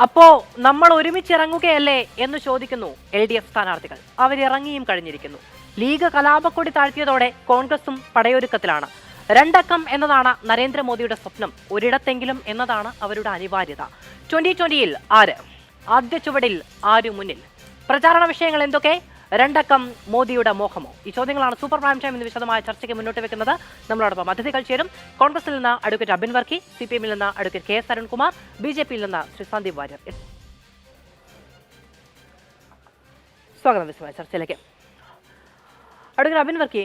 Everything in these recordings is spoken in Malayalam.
അപ്പോ നമ്മൾ ഒരുമിച്ചിറങ്ങുകയല്ലേ എന്ന് ചോദിക്കുന്നു LDF സ്ഥാനാർത്ഥികൾ. അവരിറങ്ങിയും കഴിഞ്ഞിരിക്കുന്നു. ലീഗ് കലാപക്കൊടി താഴ്ത്തിയതോടെ കോൺഗ്രസും പടയൊരുക്കത്തിലാണ്. രണ്ടക്കം എന്നതാണ് നരേന്ദ്രമോദിയുടെ സ്വപ്നം. ഒരിടത്തെങ്കിലും എന്നതാണ് അവരുടെ അനിവാര്യത. 2020-ൽ ആര്? ആദ്യ ചുവടിൽ ആര് മുന്നിൽ? പ്രചാരണ വിഷയങ്ങൾ എന്തൊക്കെ? രണ്ടക്കം മോദിയുടെ മോഹമോ? ഈ ചോദ്യങ്ങളാണ് സൂപ്പർ പ്രൈം ടൈം ഇന്ന് വിശദമായ ചർച്ചയ്ക്ക് മുന്നോട്ട് വെക്കുന്നത്. നമ്മളോടൊപ്പം അതിഥികൾ ചേരും. കോൺഗ്രസിൽ നിന്ന് അഡ്വക്കേറ്റ് അബിൻ വർക്കി, CPM-ൽ നിന്ന് അഡ്വക്കേറ്റ് KS അരുൺകുമാർ, BJP-യിൽ നിന്ന് ശ്രീ സന്ദീപ് വാര്യർ. സ്വാഗതം വിശദമായ ചർച്ചയിലേക്ക്. അഡ്വക്കേറ്റ് അബിൻ വർക്കി,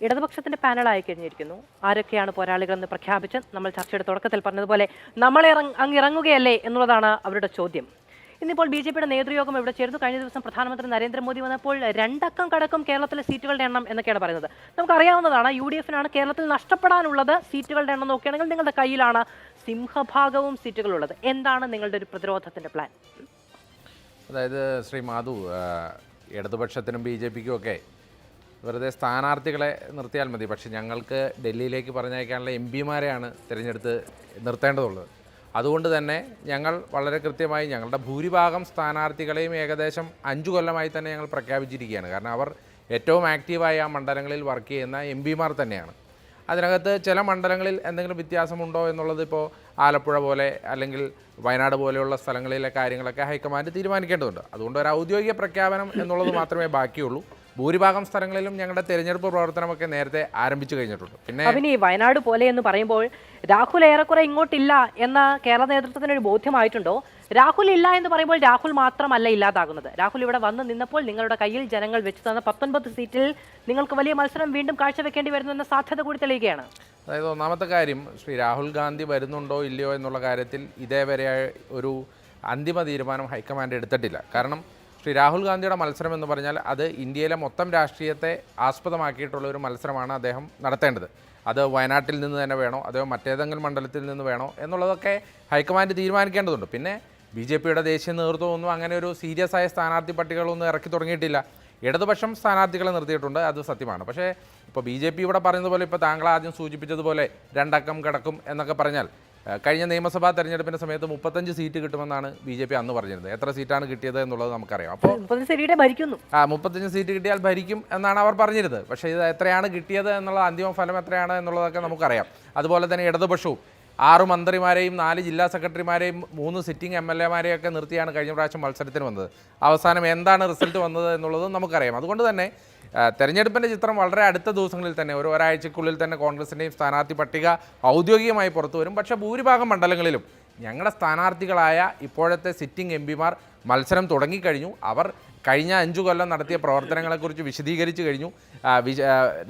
ഇടതുപക്ഷത്തിന്റെ പാനലായി കഴിഞ്ഞിരിക്കുന്നു. ആരൊക്കെയാണ് പോരാളികളെന്ന് പ്രഖ്യാപിച്ച് നമ്മൾ ചർച്ചയുടെ തുടക്കത്തിൽ പറഞ്ഞതുപോലെ നമ്മളെ ഇറങ്ങുകയല്ലേ എന്നുള്ളതാണ് അവരുടെ ചോദ്യം. ഇന്നിപ്പോൾ BJP-യുടെ നേതൃയോഗം ഇവിടെ ചേർന്നു. കഴിഞ്ഞ ദിവസം പ്രധാനമന്ത്രി നരേന്ദ്രമോദി വന്നപ്പോൾ രണ്ടക്കം കടക്കും കേരളത്തിലെ സീറ്റുകളുടെ എണ്ണം എന്നൊക്കെയാണ് പറയുന്നത്. നമുക്കറിയാവുന്നതാണ് UDF-നാണ് കേരളത്തിൽ നഷ്ടപ്പെടാനുള്ളത് സീറ്റുകളുടെ എണ്ണം നോക്കുകയാണെങ്കിൽ നിങ്ങളുടെ കയ്യിലാണ് സിംഹഭാഗവും സീറ്റുകളുള്ളത്. എന്താണ് നിങ്ങളുടെ ഒരു പ്രതിരോധത്തിന്റെ പ്ലാൻ? അതായത് ശ്രീ മാധു, ഇടതുപക്ഷത്തിനും BJP-ക്കും ഒക്കെ വെറുതെ സ്ഥാനാർത്ഥികളെ നിർത്തിയാൽ മതി. പക്ഷേ ഞങ്ങൾക്ക് ഡൽഹിയിലേക്ക് പറഞ്ഞയക്കാനുള്ള MP-മാരെയാണ് തിരഞ്ഞെടുത്ത് നിർത്തേണ്ടതുള്ളത്. അതുകൊണ്ട് തന്നെ ഞങ്ങൾ വളരെ കൃത്യമായി ഞങ്ങളുടെ ഭൂരിഭാഗം സ്ഥാനാർത്ഥികളെയും ഏകദേശം 5 കൊല്ലമായി തന്നെ ഞങ്ങൾ പ്രഖ്യാപിച്ചിരിക്കുകയാണ്. കാരണം അവർ ഏറ്റവും ആക്റ്റീവായി ആ മണ്ഡലങ്ങളിൽ വർക്ക് ചെയ്യുന്ന MP-മാർ തന്നെയാണ്. അതിനകത്ത് ചില മണ്ഡലങ്ങളിൽ എന്തെങ്കിലും വ്യത്യാസമുണ്ടോ എന്നുള്ളത് ഇപ്പോൾ ആലപ്പുഴ പോലെ അല്ലെങ്കിൽ വയനാട് പോലെയുള്ള സ്ഥലങ്ങളിലെ കാര്യങ്ങളൊക്കെ ഹൈക്കമാൻഡ് തീരുമാനിക്കേണ്ടതുണ്ട്. അതുകൊണ്ട് ഒരു ഔദ്യോഗിക പ്രഖ്യാപനം എന്നുള്ളത് മാത്രമേ ബാക്കിയുള്ളൂ. ഭൂരിഭാഗം സ്ഥലങ്ങളിലും ഞങ്ങളുടെ തെരഞ്ഞെടുപ്പ് പ്രവർത്തനമൊക്കെ നേരത്തെ ആരംഭിച്ചു കഴിഞ്ഞിട്ടുണ്ട്. പിന്നെ വയനാട് പോലെ എന്ന് പറയുമ്പോൾ രാഹുൽ ഏറെക്കുറെ ഇങ്ങോട്ടില്ല എന്ന കേരള നേതൃത്വത്തിന് ഒരു ബോധ്യമായിട്ടുണ്ടോ? രാഹുൽ ഇല്ല എന്ന് പറയുമ്പോൾ രാഹുൽ മാത്രമല്ല ഇല്ലാതാകുന്നത്. രാഹുൽ ഇവിടെ വന്ന് നിന്നപ്പോൾ നിങ്ങളുടെ കയ്യിൽ ജനങ്ങൾ വെച്ച് തന്ന 19 സീറ്റിൽ നിങ്ങൾക്ക് വലിയ മത്സരം വീണ്ടും കാഴ്ചവെക്കേണ്ടി വരുന്നു എന്ന സാധ്യത കൂടി തെളിയുകയാണ്. അതായത് ഒന്നാമത്തെ കാര്യം, ശ്രീ രാഹുൽ ഗാന്ധി വരുന്നുണ്ടോ ഇല്ലയോ എന്നുള്ള കാര്യത്തിൽ ഇതേവരെ ഒരു അന്തിമ തീരുമാനം ഹൈക്കമാൻഡ് എടുത്തിട്ടില്ല. കാരണം ശ്രീ രാഹുൽ ഗാന്ധിയുടെ മത്സരം എന്ന് പറഞ്ഞാൽ അത് ഇന്ത്യയിലെ മൊത്തം രാഷ്ട്രീയത്തെ ആസ്പദമാക്കിയിട്ടുള്ള ഒരു മത്സരമാണ് അദ്ദേഹം നടത്തേണ്ടത്. അത് വയനാട്ടിൽ നിന്ന് തന്നെ വേണോ അതോ മറ്റേതെങ്കിലും മണ്ഡലത്തിൽ നിന്ന് വേണോ എന്നുള്ളതൊക്കെ ഹൈക്കമാൻഡ് തീരുമാനിക്കേണ്ടതുണ്ട്. പിന്നെ BJP-യുടെ ദേശീയ നേതൃത്വമൊന്നും അങ്ങനെ ഒരു സീരിയസ് ആയ സ്ഥാനാർത്ഥി പട്ടികകളൊന്നും ഇറക്കി തുടങ്ങിയിട്ടില്ല. ഇടതുപക്ഷം സ്ഥാനാർത്ഥികളെ നിർത്തിയിട്ടുണ്ട്, അത് സത്യമാണ്. പക്ഷേ ഇപ്പോൾ BJP ഇവിടെ പറയുന്നതുപോലെ ഇപ്പോൾ താങ്കൾ ആദ്യം സൂചിപ്പിച്ചതുപോലെ രണ്ടക്കം കിടക്കും എന്നൊക്കെ പറഞ്ഞാൽ കഴിഞ്ഞ നിയമസഭാ തെരഞ്ഞെടുപ്പിൻ്റെ സമയത്ത് 35 സീറ്റ് കിട്ടുമെന്നാണ് BJP അന്ന് പറഞ്ഞിരുന്നത്. എത്ര സീറ്റാണ് കിട്ടിയത് എന്നുള്ളത് നമുക്കറിയാം. അപ്പോൾ 35 സീറ്റ് കിട്ടിയാൽ ഭരിക്കും എന്നാണ് അവർ പറഞ്ഞിരുന്നത്. പക്ഷേ ഇത് എത്രയാണ് കിട്ടിയത് എന്നുള്ള അന്തിമ ഫലം എത്രയാണ് എന്നുള്ളതൊക്കെ നമുക്കറിയാം. അതുപോലെ തന്നെ ഇടതുപക്ഷവും 6 മന്ത്രിമാരെയും 4 ജില്ലാ സെക്രട്ടറിമാരെയും 3 സിറ്റിംഗ് MLA-മാരെയൊക്കെ നിർത്തിയാണ് കഴിഞ്ഞ പ്രാവശ്യം മത്സരത്തിന് വന്നത്. അവസാനം എന്താണ് റിസൾട്ട് വന്നത് എന്നുള്ളതും നമുക്കറിയാം. അതുകൊണ്ട് തന്നെ തെരഞ്ഞെടുപ്പിൻ്റെ ചിത്രം വളരെ അടുത്ത ദിവസങ്ങളിൽ തന്നെ ഒരാഴ്ചക്കുള്ളിൽ തന്നെ കോൺഗ്രസിൻ്റെയും സ്ഥാനാർത്ഥി പട്ടിക ഔദ്യോഗികമായി പുറത്തു വരും. പക്ഷേ ഭൂരിഭാഗം മണ്ഡലങ്ങളിലും ഞങ്ങളുടെ സ്ഥാനാർത്ഥികളായ ഇപ്പോഴത്തെ സിറ്റിംഗ് MP-മാർ മത്സരം തുടങ്ങിക്കഴിഞ്ഞു. അവർ കഴിഞ്ഞ 5 കൊല്ലം നടത്തിയ പ്രവർത്തനങ്ങളെക്കുറിച്ച് വിശദീകരിച്ചു കഴിഞ്ഞു.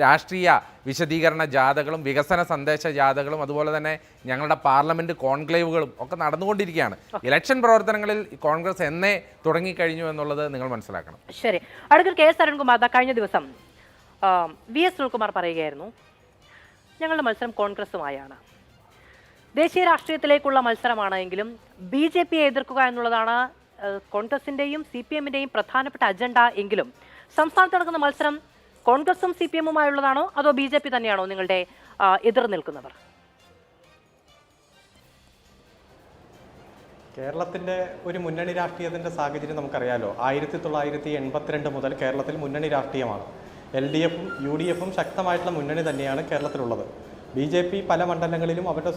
രാഷ്ട്രീയ വിശദീകരണ ജാഥകളും വികസന സന്ദേശ ജാഥകളും അതുപോലെ തന്നെ ഞങ്ങളുടെ പാർലമെൻറ്റ് കോൺക്ലേവുകളും ഒക്കെ നടന്നുകൊണ്ടിരിക്കുകയാണ്. ഇലക്ഷൻ പ്രവർത്തനങ്ങളിൽ കോൺഗ്രസ് എന്നേ തുടങ്ങിക്കഴിഞ്ഞു എന്നുള്ളത് നിങ്ങൾ മനസ്സിലാക്കണം. ശരി, അഡ്വക്കേറ്റ് KS അരുൺകുമാർ, കഴിഞ്ഞ ദിവസം VS സുനിൽകുമാർ പറയുകയായിരുന്നു ഞങ്ങളുടെ മത്സരം കോൺഗ്രസുമായാണ്. ദേശീയ രാഷ്ട്രീയത്തിലേക്കുള്ള മത്സരമാണ് എങ്കിലും BJP-യെ എതിർക്കുക എന്നുള്ളതാണ് കോൺഗ്രസിന്റെയും CPM-ന്റെയും പ്രധാനപ്പെട്ട അജണ്ട എങ്കിലും സംസ്ഥാനത്ത് നടക്കുന്ന മത്സരം കോൺഗ്രസും CPM-ഉമായുള്ളതാണോ അതോ BJP തന്നെയാണോ നിങ്ങളുടെ എതിർ നിൽക്കുന്നവർ? കേരളത്തിൻ്റെ ഒരു മുന്നണി രാഷ്ട്രീയത്തിൻ്റെ സാഹചര്യം നമുക്കറിയാലോ. 1982 മുതൽ കേരളത്തിൽ മുന്നണി രാഷ്ട്രീയമാണ്. LDF-ഉം UDF-ഉം ശക്തമായിട്ടുള്ള മുന്നണി തന്നെയാണ് കേരളത്തിലുള്ളത്. BJP പല മണ്ഡലങ്ങളിലും അവരുടെ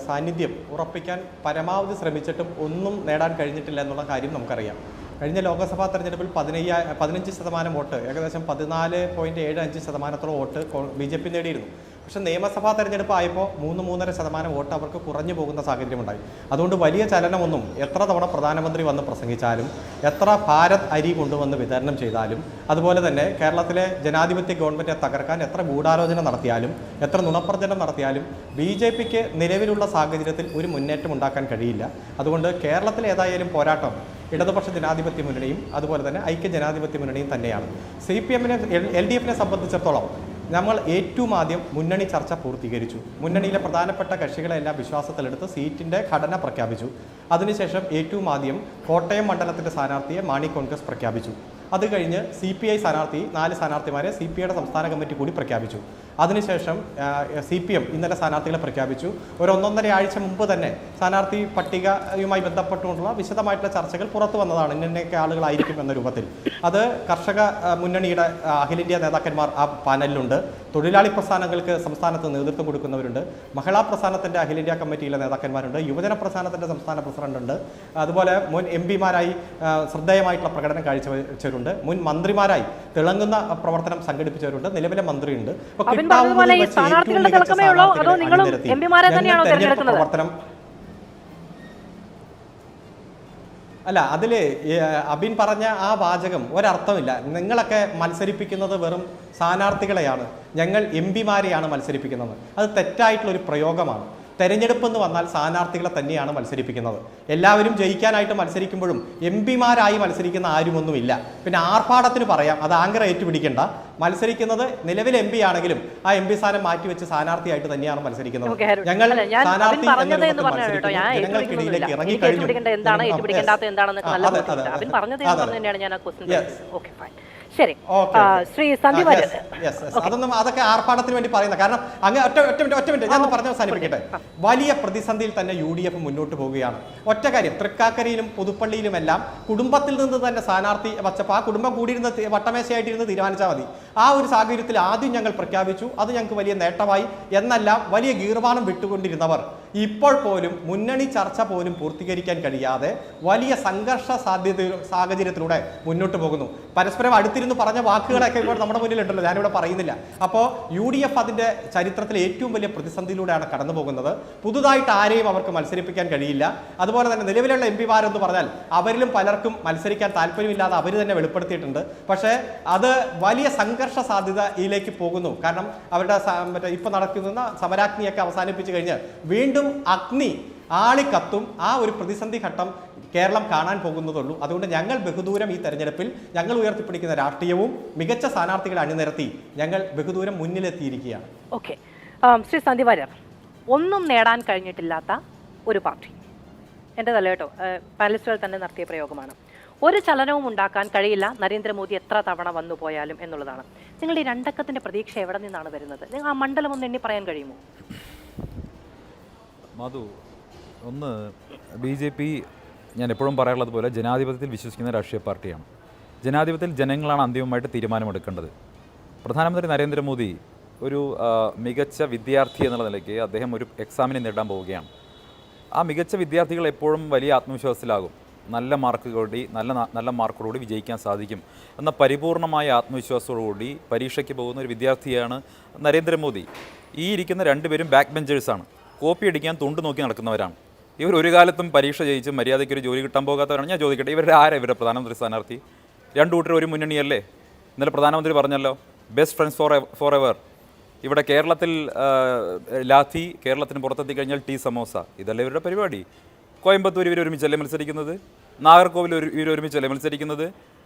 സാന്നിധ്യം ഉറപ്പിക്കാൻ പരമാവധി ശ്രമിച്ചിട്ടും ഒന്നും നേടാൻ കഴിഞ്ഞിട്ടില്ല എന്നുള്ള കാര്യം നമുക്കറിയാം. കഴിഞ്ഞ ലോക്സഭാ തെരഞ്ഞെടുപ്പിൽ 15% വോട്ട്, ഏകദേശം 14.75% വോട്ട് BJP നേടിയിരുന്നു. പക്ഷേ നിയമസഭാ തെരഞ്ഞെടുപ്പ് ആയപ്പോൾ 3-3.5% വോട്ട് അവർക്ക് കുറഞ്ഞു പോകുന്ന സാഹചര്യമുണ്ടായി. അതുകൊണ്ട് വലിയ ചലനമൊന്നും എത്ര തവണ പ്രധാനമന്ത്രി വന്ന് പ്രസംഗിച്ചാലും എത്ര ഭാരത് അരി കൊണ്ടുവന്ന് വിതരണം ചെയ്താലും അതുപോലെ തന്നെ കേരളത്തിലെ ജനാധിപത്യ ഗവൺമെൻറ്റിനെ തകർക്കാൻ എത്ര ഗൂഢാലോചന നടത്തിയാലും എത്ര നുണപ്രചരണം നടത്തിയാലും BJP-ക്ക് നിലവിലുള്ള സാഹചര്യത്തിൽ ഒരു മുന്നേറ്റം ഉണ്ടാക്കാൻ കഴിയില്ല. അതുകൊണ്ട് കേരളത്തിൽ ഏതായാലും പോരാട്ടം ഇടതുപക്ഷ ജനാധിപത്യ മുന്നണിയും അതുപോലെ തന്നെ ഐക്യ ജനാധിപത്യ മുന്നണിയും തന്നെയാണ്. CPM-നെ LDF-നെ സംബന്ധിച്ചിടത്തോളം നമ്മൾ ഏറ്റവും ആദ്യം മുന്നണി ചർച്ച പൂർത്തീകരിച്ചു. മുന്നണിയിലെ പ്രധാനപ്പെട്ട കക്ഷികളെല്ലാം വിശ്വാസത്തിലെടുത്ത് സീറ്റിൻ്റെ ഘടന പ്രഖ്യാപിച്ചു. അതിനുശേഷം ഏറ്റവും ആദ്യം കോട്ടയം മണ്ഡലത്തിൻ്റെ സ്ഥാനാർത്ഥിയെ മാണി കോൺഗ്രസ് പ്രഖ്യാപിച്ചു. അത് കഴിഞ്ഞ് CPI സ്ഥാനാർത്ഥി 4 സ്ഥാനാർത്ഥിമാരെ CPI-യുടെ സംസ്ഥാന കമ്മിറ്റി കൂടി പ്രഖ്യാപിച്ചു. അതിനുശേഷം CPM ഇന്നലെ സ്ഥാനാർത്ഥികളെ പ്രഖ്യാപിച്ചു. ഒരു 1.5 ആഴ്ച മുമ്പ് തന്നെ സ്ഥാനാർത്ഥി പട്ടികയുമായി ബന്ധപ്പെട്ടുകൊണ്ടുള്ള വിശദമായിട്ടുള്ള ചർച്ചകൾ പുറത്തു വന്നതാണ്. ഇന്നൊക്കെ ആളുകളായിരിക്കും എന്ന രൂപത്തിൽ. അത് കർഷക മുന്നണിയുടെ അഖിലേന്ത്യാ നേതാക്കന്മാർ ആ പാനലിലുണ്ട്. തൊഴിലാളി പ്രസ്ഥാനങ്ങൾക്ക് സംസ്ഥാനത്ത് നേതൃത്വം കൊടുക്കുന്നവരുണ്ട്. മഹിളാ പ്രസ്ഥാനത്തിൻ്റെ അഖിലേന്ത്യാ കമ്മിറ്റിയിലെ നേതാക്കന്മാരുണ്ട്. യുവജന പ്രസ്ഥാനത്തിൻ്റെ സംസ്ഥാന പ്രസിഡന്റുണ്ട്. അതുപോലെ മുൻ MP-മാരായി ശ്രദ്ധേയമായിട്ടുള്ള പ്രകടനം കാഴ്ചവെച്ചവരുണ്ട്. മുൻ മന്ത്രിമാരായി തിളങ്ങുന്ന പ്രവർത്തനം സംഘടിപ്പിച്ചവരുണ്ട്. നിലവിലെ മന്ത്രിയുണ്ട്. പ്രവർത്തനം അല്ല, അതിൽ അബിൻ പറഞ്ഞ ആ വാചകം ഒരർത്ഥമില്ല. നിങ്ങളൊക്കെ മത്സരിപ്പിക്കുന്നത് വെറും സ്ഥാനാർത്ഥികളെയാണ്, ഞങ്ങൾ MP-മാരെയാണ് മത്സരിപ്പിക്കുന്നത്. അത് തെറ്റായിട്ടുള്ളൊരു പ്രയോഗമാണ്. തെരഞ്ഞെടുപ്പ് എന്ന് വന്നാൽ സ്ഥാനാർത്ഥികളെ തന്നെയാണ് മത്സരിപ്പിക്കുന്നത്. എല്ലാവരും ജയിക്കാനായിട്ട് മത്സരിക്കുമ്പോഴും MP-മാരായി മത്സരിക്കുന്ന ആരുമൊന്നുമില്ല. പിന്നെ ആർഭാടത്തിന് പറയാം, അത് ആങ്കർ ഏറ്റുപിടിക്കേണ്ട. മത്സരിക്കുന്നത് നിലവിൽ MP ആണെങ്കിലും ആ MP സ്ഥാനം മാറ്റിവെച്ച് സ്ഥാനാർത്ഥിയായിട്ട് തന്നെയാണ് മത്സരിക്കുന്നത്. ഞങ്ങൾ സ്ഥാനാർത്ഥി ജനങ്ങൾക്കിടയിലേക്ക് ഇറങ്ങി കഴിഞ്ഞു. ശരി, ശ്രീ സന്ദീപ് അതൊക്കെ ആർഭാടത്തിന് വേണ്ടി പറയുന്ന കാരണം അങ്ങ് ഒറ്റ മിനിറ്റ് ഞാൻ പറഞ്ഞ് അവസാനിപ്പിക്കട്ടെ. വലിയ പ്രതിസന്ധിയിൽ തന്നെ UDF മുന്നോട്ട് പോവുകയാണ്. ഒറ്റ കാര്യം, തൃക്കാക്കരയിലും പുതുപ്പള്ളിയിലുമെല്ലാം കുടുംബത്തിൽ നിന്ന് തന്നെ സ്ഥാനാർത്ഥി വച്ചപ്പോൾ ആ കുടുംബം കൂടിയിരുന്ന് വട്ടമേശയായിട്ടിരുന്ന് തീരുമാനിച്ചാൽ മതി. ആ ഒരു സാഹചര്യത്തിൽ ആദ്യം ഞങ്ങൾ പ്രഖ്യാപിച്ചു, അത് ഞങ്ങൾക്ക് വലിയ നേട്ടമായി. എന്നെല്ലാം വലിയ ഗീർവാണം വിട്ടുകൊണ്ടിരുന്നവർ ഇപ്പോൾ പോലും മുന്നണി ചർച്ച പോലും പൂർത്തീകരിക്കാൻ കഴിയാതെ വലിയ സംഘർഷ സാഹചര്യത്തിലൂടെ മുന്നോട്ട് പോകുന്നു. പരസ്പരം അടുത്തിരുന്ന് പറഞ്ഞ വാക്കുകളൊക്കെ ഇപ്പോൾ നമ്മുടെ മുന്നിലുണ്ടല്ലോ, ഞാനിവിടെ പറയുന്നില്ല. അപ്പോൾ UDF അതിൻ്റെ ചരിത്രത്തിലെ ഏറ്റവും വലിയ പ്രതിസന്ധിയിലൂടെയാണ് കടന്നു പോകുന്നത്. പുതുതായിട്ട് ആരെയും അവർക്ക് മത്സരിപ്പിക്കാൻ കഴിയില്ല. അതുപോലെ തന്നെ നിലവിലുള്ള MP-മാരെന്ന് പറഞ്ഞാൽ അവരിലും പലർക്കും മത്സരിക്കാൻ താല്പര്യമില്ലാതെ അവർ തന്നെ വെളിപ്പെടുത്തിയിട്ടുണ്ട്. പക്ഷേ അത് വലിയ സംഘർഷ സാധ്യതയിലേക്ക് പോകുന്നു. കാരണം അവരുടെ ഇപ്പോൾ നടക്കുന്ന സമരാഗ്നിയൊക്കെ അവസാനിപ്പിച്ചു കഴിഞ്ഞ് വീണ്ടും അഗ്നി ആളിക്കത്തും. ആ ഒരു പ്രതിസന്ധി ഘട്ടം കേരളം കാണാൻ പോകുന്നതുള്ളൂ. അതുകൊണ്ട് ഞങ്ങൾ ബഹുദൂരം ഈ തെരഞ്ഞെടുപ്പിൽ ഞങ്ങൾ ഉയർത്തിപ്പിടിക്കുന്ന രാഷ്ട്രീയവും മികച്ച സ്ഥാനാർത്ഥികളെ അണിനിരത്തി ഞങ്ങൾ ബഹുദൂരം മുന്നിലെത്തിയിരിക്കുകയാണ്. ഓക്കെ, ശ്രീ സന്ദീപ് വാര്യർ, ഒന്നും നേടാൻ കഴിഞ്ഞിട്ടില്ലാത്ത ഒരു പാർട്ടി, എൻ്റെതല്ല കേട്ടോ, പാനലിസ്റ്റുകൾ തന്നെ നടത്തിയ പ്രയോഗമാണ്. ഒരു ചലനവും ഉണ്ടാക്കാൻ കഴിയില്ല നരേന്ദ്രമോദി എത്ര തവണ വന്നു പോയാലും എന്നുള്ളതാണ്. നിങ്ങളുടെ ഈ രണ്ടക്കത്തിൻ്റെ പ്രതീക്ഷ എവിടെ നിന്നാണ് വരുന്നത്? നിങ്ങൾ ആ മണ്ഡലം ഒന്ന് എണ്ണി പറയാൻ കഴിയുമോ? മധു, ഒന്ന് BJP ഞാൻ എപ്പോഴും പറയാറുള്ളത് പോലെ ജനാധിപത്യത്തിൽ വിശ്വസിക്കുന്ന രാഷ്ട്രീയ പാർട്ടിയാണ്. ജനാധിപത്യത്തിൽ ജനങ്ങളാണ് അന്തിമമായിട്ട് തീരുമാനമെടുക്കേണ്ടത്. പ്രധാനമന്ത്രി നരേന്ദ്രമോദി ഒരു മികച്ച വിദ്യാർത്ഥി എന്നുള്ള നിലയ്ക്ക് അദ്ദേഹം ഒരു എക്സാമിന് നേടാൻ പോവുകയാണ്. ആ മികച്ച വിദ്യാർത്ഥികൾ എപ്പോഴും വലിയ ആത്മവിശ്വാസത്തിലാകും. നല്ല മാർക്കോടുകൂടി വിജയിക്കാൻ സാധിക്കും എന്ന പരിപൂർണമായ ആത്മവിശ്വാസത്തോടുകൂടി പരീക്ഷയ്ക്ക് പോകുന്ന ഒരു വിദ്യാർത്ഥിയാണ് നരേന്ദ്രമോദി. ഈ ഇരിക്കുന്ന രണ്ടുപേരും ബാക്ക് ബെഞ്ചേഴ്സാണ്. കോപ്പി അടിക്കാൻ തൊണ്ട് നോക്കി നടക്കുന്നവരാണ്. ഇവർ ഒരു കാലത്തും പരീക്ഷ ജയിച്ച് മര്യാദയ്ക്ക് ഒരു ജോലി കിട്ടാൻ പോകാത്തവരാണ്. ഞാൻ ചോദിക്കട്ടെ, ഇവരുടെ ഇവരുടെ പ്രധാനമന്ത്രി സ്ഥാനാർത്ഥി? രണ്ടു കൂട്ടർ ഒരു മുന്നണിയല്ലേ? ഇന്നലെ പ്രധാനമന്ത്രി പറഞ്ഞല്ലോ, ബെസ്റ്റ് ഫ്രണ്ട്സ് ഫോർ എവർ. ഇവിടെ കേരളത്തിൽ ലാത്തി, കേരളത്തിന് പുറത്തെത്തി കഴിഞ്ഞാൽ ടീ സമോസ. ഇതല്ലേ ഇവരുടെ പരിപാടി? കോയമ്പത്തൂർ ഇവർ ഒരുമിച്ചല്ലേ മത്സരിക്കുന്നത്? നാഗർകോവിൽ ഇവർ ഒരുമിച്ചല്ലേ മത്സരിക്കുന്നത്?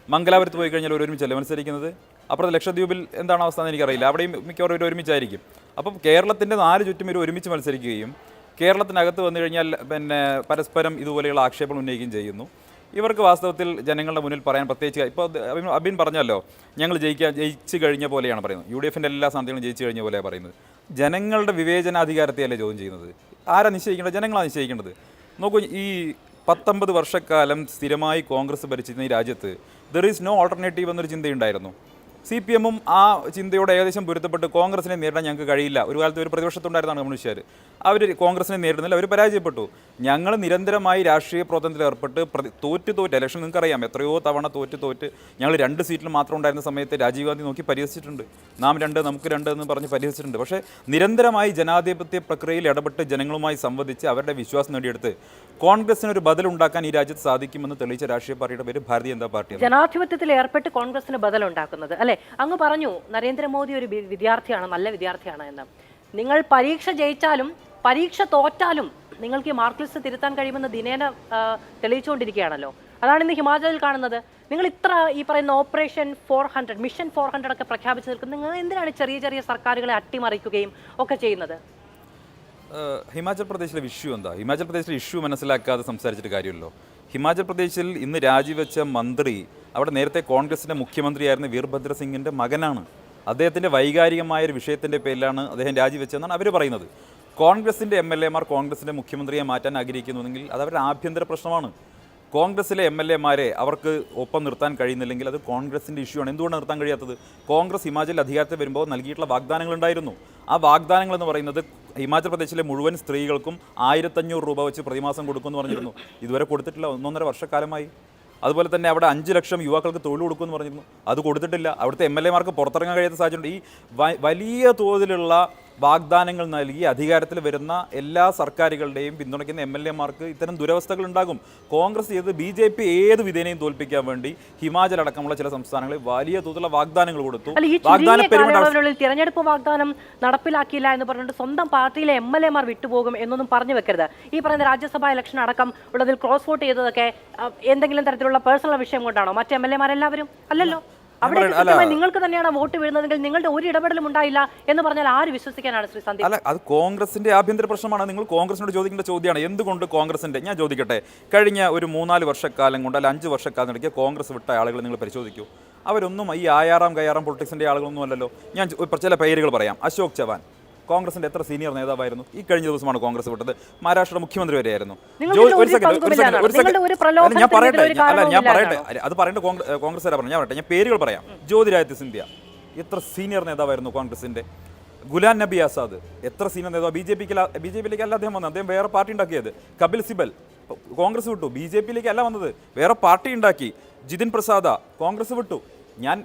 മംഗലാപുരത്ത് പോയി കഴിഞ്ഞാൽ ഒരുമിച്ചല്ലേ മത്സരിക്കുന്നത്? അപ്പുറത്ത് ലക്ഷദ്വീപിൽ എന്താണ് അവസ്ഥ എന്ന് എനിക്കറിയില്ല. അവിടെയും മിക്കവാറും ഇവർ ഒരുമിച്ചായിരിക്കും. അപ്പം കേരളത്തിൻ്റെ 4 ചുറ്റും ഇവർ ഒരുമിച്ച് മത്സരിക്കുകയും കേരളത്തിനകത്ത് വന്നു കഴിഞ്ഞാൽ പിന്നെ പരസ്പരം ഇതുപോലെയുള്ള ആക്ഷേപങ്ങൾ ഉന്നയിക്കുകയും ചെയ്യുന്നു. ഇവർക്ക് വാസ്തവത്തിൽ ജനങ്ങളുടെ മുന്നിൽ പറയാൻ പ്രത്യേകിച്ച് ഇപ്പോൾ അബിൻ പറഞ്ഞല്ലോ, ഞങ്ങൾ ജയിച്ചു കഴിഞ്ഞ പോലെയാണ് പറയുന്നത്. UDFൻ്റെ എല്ലാ സ്ഥാനാർത്ഥികളും ജയിച്ചു കഴിഞ്ഞ പോലെയാണ് പറയുന്നത്. ജനങ്ങളുടെ വിവേചനാധികാരത്തെയല്ലേ ചോദ്യം ചെയ്യുന്നത്? ആരാ നിശ്ചയിക്കേണ്ടത്? ജനങ്ങളാണ് നിശ്ചയിക്കേണ്ടത്. നോക്കൂ, ഈ 19 വർഷക്കാലം സ്ഥിരമായി കോൺഗ്രസ് ഭരിച്ചിരുന്ന ഈ രാജ്യത്ത് ദർ ഈസ് നോ ഓൾട്ടർനേറ്റീവ് എന്നൊരു ചിന്തയുണ്ടായിരുന്നു. CPM-ഉം ആ ചിന്തയോടെ ഏകദേശം പൊരുത്തപ്പെട്ട് കോൺഗ്രസിനെ നേരിടാൻ ഞങ്ങൾക്ക് കഴിയില്ല. ഒരു കാലത്ത് ഒരു പ്രതിപക്ഷത്തുണ്ടായിരുന്നാണ് കമ്മ്യൂണിസ്റ്റുകാർ. അവർ കോൺഗ്രസിനെ നേരിടുന്നില്ല, അവർ പരാജയപ്പെട്ടു. ഞങ്ങൾ നിരന്തരമായി രാഷ്ട്രീയ പ്രവർത്തനത്തിൽ ഏർപ്പെട്ട് തോറ്റ് ഇലക്ഷൻ നിങ്ങൾക്കറിയാം, എത്രയോ തവണ തോറ്റ് ഞങ്ങൾ 2 സീറ്റിൽ മാത്രം ഉണ്ടായിരുന്ന സമയത്ത് രാജീവ് ഗാന്ധി നോക്കി പരിഹസിച്ചിട്ടുണ്ട്. നാം 2 നമുക്ക് 2 എന്ന് പറഞ്ഞ് പരിഹസിച്ചിട്ടുണ്ട്. പക്ഷേ നിരന്തരമായി ജനാധിപത്യ പ്രക്രിയയിൽ ഇടപെട്ട് ജനങ്ങളുമായി സംവദിച്ച് അവരുടെ വിശ്വാസം നേടിയെടുത്ത് കോൺഗ്രസിന് ഒരു ബദലുണ്ടാക്കാൻ ഈ രാജ്യത്ത് സാധിക്കുമെന്ന് തെളിയിച്ച രാഷ്ട്രീയ പാർട്ടിയുടെ പേര് ഭാരതീയ ജനതാ പാർട്ടിയാണ്. ജനാധിപത്യത്തിൽ ഏർപ്പെട്ട് കോൺഗ്രസിന് ബദലുണ്ടാക്കുന്നത് അല്ലേ? അങ്ങ് പറഞ്ഞു നരേന്ദ്രമോദി ഒരു വിദ്യാർത്ഥിയാണ്, നല്ല വിദ്യാർത്ഥിയാണ് എന്ന്. നിങ്ങൾ പരീക്ഷ ജയിച്ചാലും പരീക്ഷ തോറ്റാലും നിങ്ങൾക്ക് ഈ മാർക്ക് ലിസ്റ്റ് തിരുത്താൻ കഴിയുമെന്ന് ദിനേന തെളിയിച്ചുകൊണ്ടിരിക്കുകയാണല്ലോ. അതാണ് ഇന്ന് ഹിമാചലിൽ കാണുന്നത്. നിങ്ങൾ ഇത്ര ഈ പറയുന്ന ഓപ്പറേഷൻ 400, മിഷൻ 400 ഒക്കെ പ്രഖ്യാപിച്ച് നിൽക്കുന്നത്, നിങ്ങൾ എന്തിനാണ് ചെറിയ സർക്കാരുകളെ അട്ടിമറിക്കുകയും ഒക്കെ ചെയ്യുന്നത്? ഹിമാചൽ പ്രദേശിലെ ഇഷ്യൂ എന്താ? ഹിമാചൽ പ്രദേശിലെ ഇഷ്യൂ മനസ്സിലാക്കാതെ സംസാരിച്ചിട്ട് കാര്യമല്ലോ. ഹിമാചൽ പ്രദേശിൽ ഇന്ന് രാജിവെച്ച മന്ത്രി അവിടെ നേരത്തെ കോൺഗ്രസിൻ്റെ മുഖ്യമന്ത്രിയായിരുന്ന വീർഭദ്ര സിംഗിൻ്റെ മകനാണ്. അദ്ദേഹത്തിൻ്റെ വൈകാരികമായ ഒരു വിഷയത്തിൻ്റെ പേരിലാണ് അദ്ദേഹം രാജിവെച്ചതെന്നാണ് അവർ പറയുന്നത്. കോൺഗ്രസിൻ്റെ MLA-മാർ കോൺഗ്രസിൻ്റെ മുഖ്യമന്ത്രിയെ മാറ്റാൻ ആഗ്രഹിക്കുന്നുവെങ്കിൽ അത് അവരുടെ ആഭ്യന്തര പ്രശ്നമാണ്. കോൺഗ്രസിലെ MLA-മാരെ അവർക്ക് ഒപ്പം നിർത്താൻ കഴിയുന്നില്ലെങ്കിൽ അത് കോൺഗ്രസിൻ്റെ ഇഷ്യൂ ആണ്. എന്തുകൊണ്ടാണ് നിർത്താൻ കഴിയാത്തത്? കോൺഗ്രസ് ഹിമാചലിൽ അധികാരത്തിൽ വരുമ്പോൾ നൽകിയിട്ടുള്ള വാഗ്ദാനങ്ങളുണ്ടായിരുന്നു. ആ വാഗ്ദാനങ്ങൾ എന്ന് പറയുന്നത് ഹിമാചൽ പ്രദേശിലെ മുഴുവൻ സ്ത്രീകൾക്കും 1500 രൂപ വെച്ച് പ്രതിമാസം കൊടുക്കുമെന്ന് പറഞ്ഞിരുന്നു. ഇതുവരെ കൊടുത്തിട്ടില്ല, 1.5 വർഷക്കാലമായി. അതുപോലെ തന്നെ അവിടെ 5 ലക്ഷം യുവാക്കൾക്ക് തൊഴിൽ കൊടുക്കുമെന്ന് പറഞ്ഞിരുന്നു, അത് കൊടുത്തിട്ടില്ല. അവിടുത്തെ MLA-മാർക്ക് പുറത്തിറങ്ങാൻ കഴിയാത്ത സാഹചര്യം. ഈ വലിയ തോതിലുള്ള വാഗ്ദാനങ്ങൾ നൽകി അധികാരത്തിൽ വരുന്ന എല്ലാ സർക്കാരുകളുടെയും പിന്തുണയ്ക്കുന്ന MLA-മാർക്ക് ഇത്തരം ദുരവസ്ഥകൾ ഉണ്ടാകും. കോൺഗ്രസ് ചെയ്ത് BJP ഏത് വിധേനയും തോൽപ്പിക്കാൻ വേണ്ടി ഹിമാചൽ അടക്കമുള്ള ചില സംസ്ഥാനങ്ങളിൽ വലിയ തോതിലുള്ള വാഗ്ദാനങ്ങൾ കൊടുത്തു. തിരഞ്ഞെടുപ്പ് വാഗ്ദാനം നടപ്പിലാക്കിയില്ല എന്ന് പറഞ്ഞിട്ട് സ്വന്തം പാർട്ടിയിലെ MLA-മാർ വിട്ടുപോകും എന്നൊന്നും പറഞ്ഞു വെക്കരുത്. ഈ പറയുന്ന രാജ്യസഭാ ഇലക്ഷൻ അടക്കം ഉള്ളതിൽ ക്രോസ് വോട്ട് ചെയ്തതൊക്കെ എന്തെങ്കിലും തരത്തിലുള്ള പേഴ്സണൽ വിഷയം കൊണ്ടാണോ? മറ്റ് MLA-മാരെല്ലാവരും അല്ലല്ലോ. അവിടെ നിങ്ങൾക്ക് തന്നെയാണ് വോട്ട് വീഴുന്നതെങ്കിൽ നിങ്ങളുടെ ഒരു ഇടപെടലും ഉണ്ടായില്ല എന്ന് പറഞ്ഞാൽ ആര് വിശ്വസിക്കാനാണ് ശ്രീ സന്ദീപ്? അല്ല, അത് കോൺഗ്രസിന്റെ ആഭ്യന്തര പ്രശ്നമാണ്. നിങ്ങൾ കോൺഗ്രസിനോട് ചോദിക്കേണ്ട ചോദ്യമാണ്. എന്തുകൊണ്ട് കോൺഗ്രസിന്റെ, ഞാൻ ചോദിക്കട്ടെ, കഴിഞ്ഞ ഒരു 3-4 വർഷക്കാലം കൊണ്ട് അല്ല 5 വർഷക്കാലം ഇടയ്ക്ക് കോൺഗ്രസ് വിട്ട ആളുകൾ നിങ്ങൾ പരിശോധിക്കൂ. അവരൊന്നും ഈ ആയാറാം പൊളിറ്റിക്സിന്റെ ആളുകളൊന്നും അല്ലല്ലോ. ഞാൻ ചില പേരുകൾ പറയാം. അശോക് ചവാൻ കോൺഗ്രസിന്റെ എത്ര സീനിയർ നേതാവായിരുന്നു? ഈ കഴിഞ്ഞ ദിവസമാണ് കോൺഗ്രസ് വിട്ടത്. മഹാരാഷ്ട്ര മുഖ്യമന്ത്രി വരെയായിരുന്നു. ഞാൻ പറയട്ടെ, അത് പറയേണ്ട കോൺഗ്രസ് പറഞ്ഞു. ഞാൻ പറയട്ടെ, ഞാൻ പേരുകൾ പറയാം. ജ്യോതിരാദിത്യ സിന്ധ്യ എത്ര സീനിയർ നേതാവായിരുന്നു കോൺഗ്രസിന്റെ? ഗുലാം നബി ആസാദ് എത്ര സീനിയർ നേതാവ്? ബിജെപിയിലേക്ക് അല്ല അദ്ദേഹം വന്നത്, അദ്ദേഹം വേറെ പാർട്ടി ഉണ്ടാക്കിയത്. കപിൽ സിബൽ കോൺഗ്രസ് വിട്ടു, BJP-യിലേക്ക് അല്ല വന്നത്, വേറെ പാർട്ടി ഉണ്ടാക്കി. ജിതിൻ പ്രസാദ കോൺഗ്രസ് വിട്ടു. ഞാൻ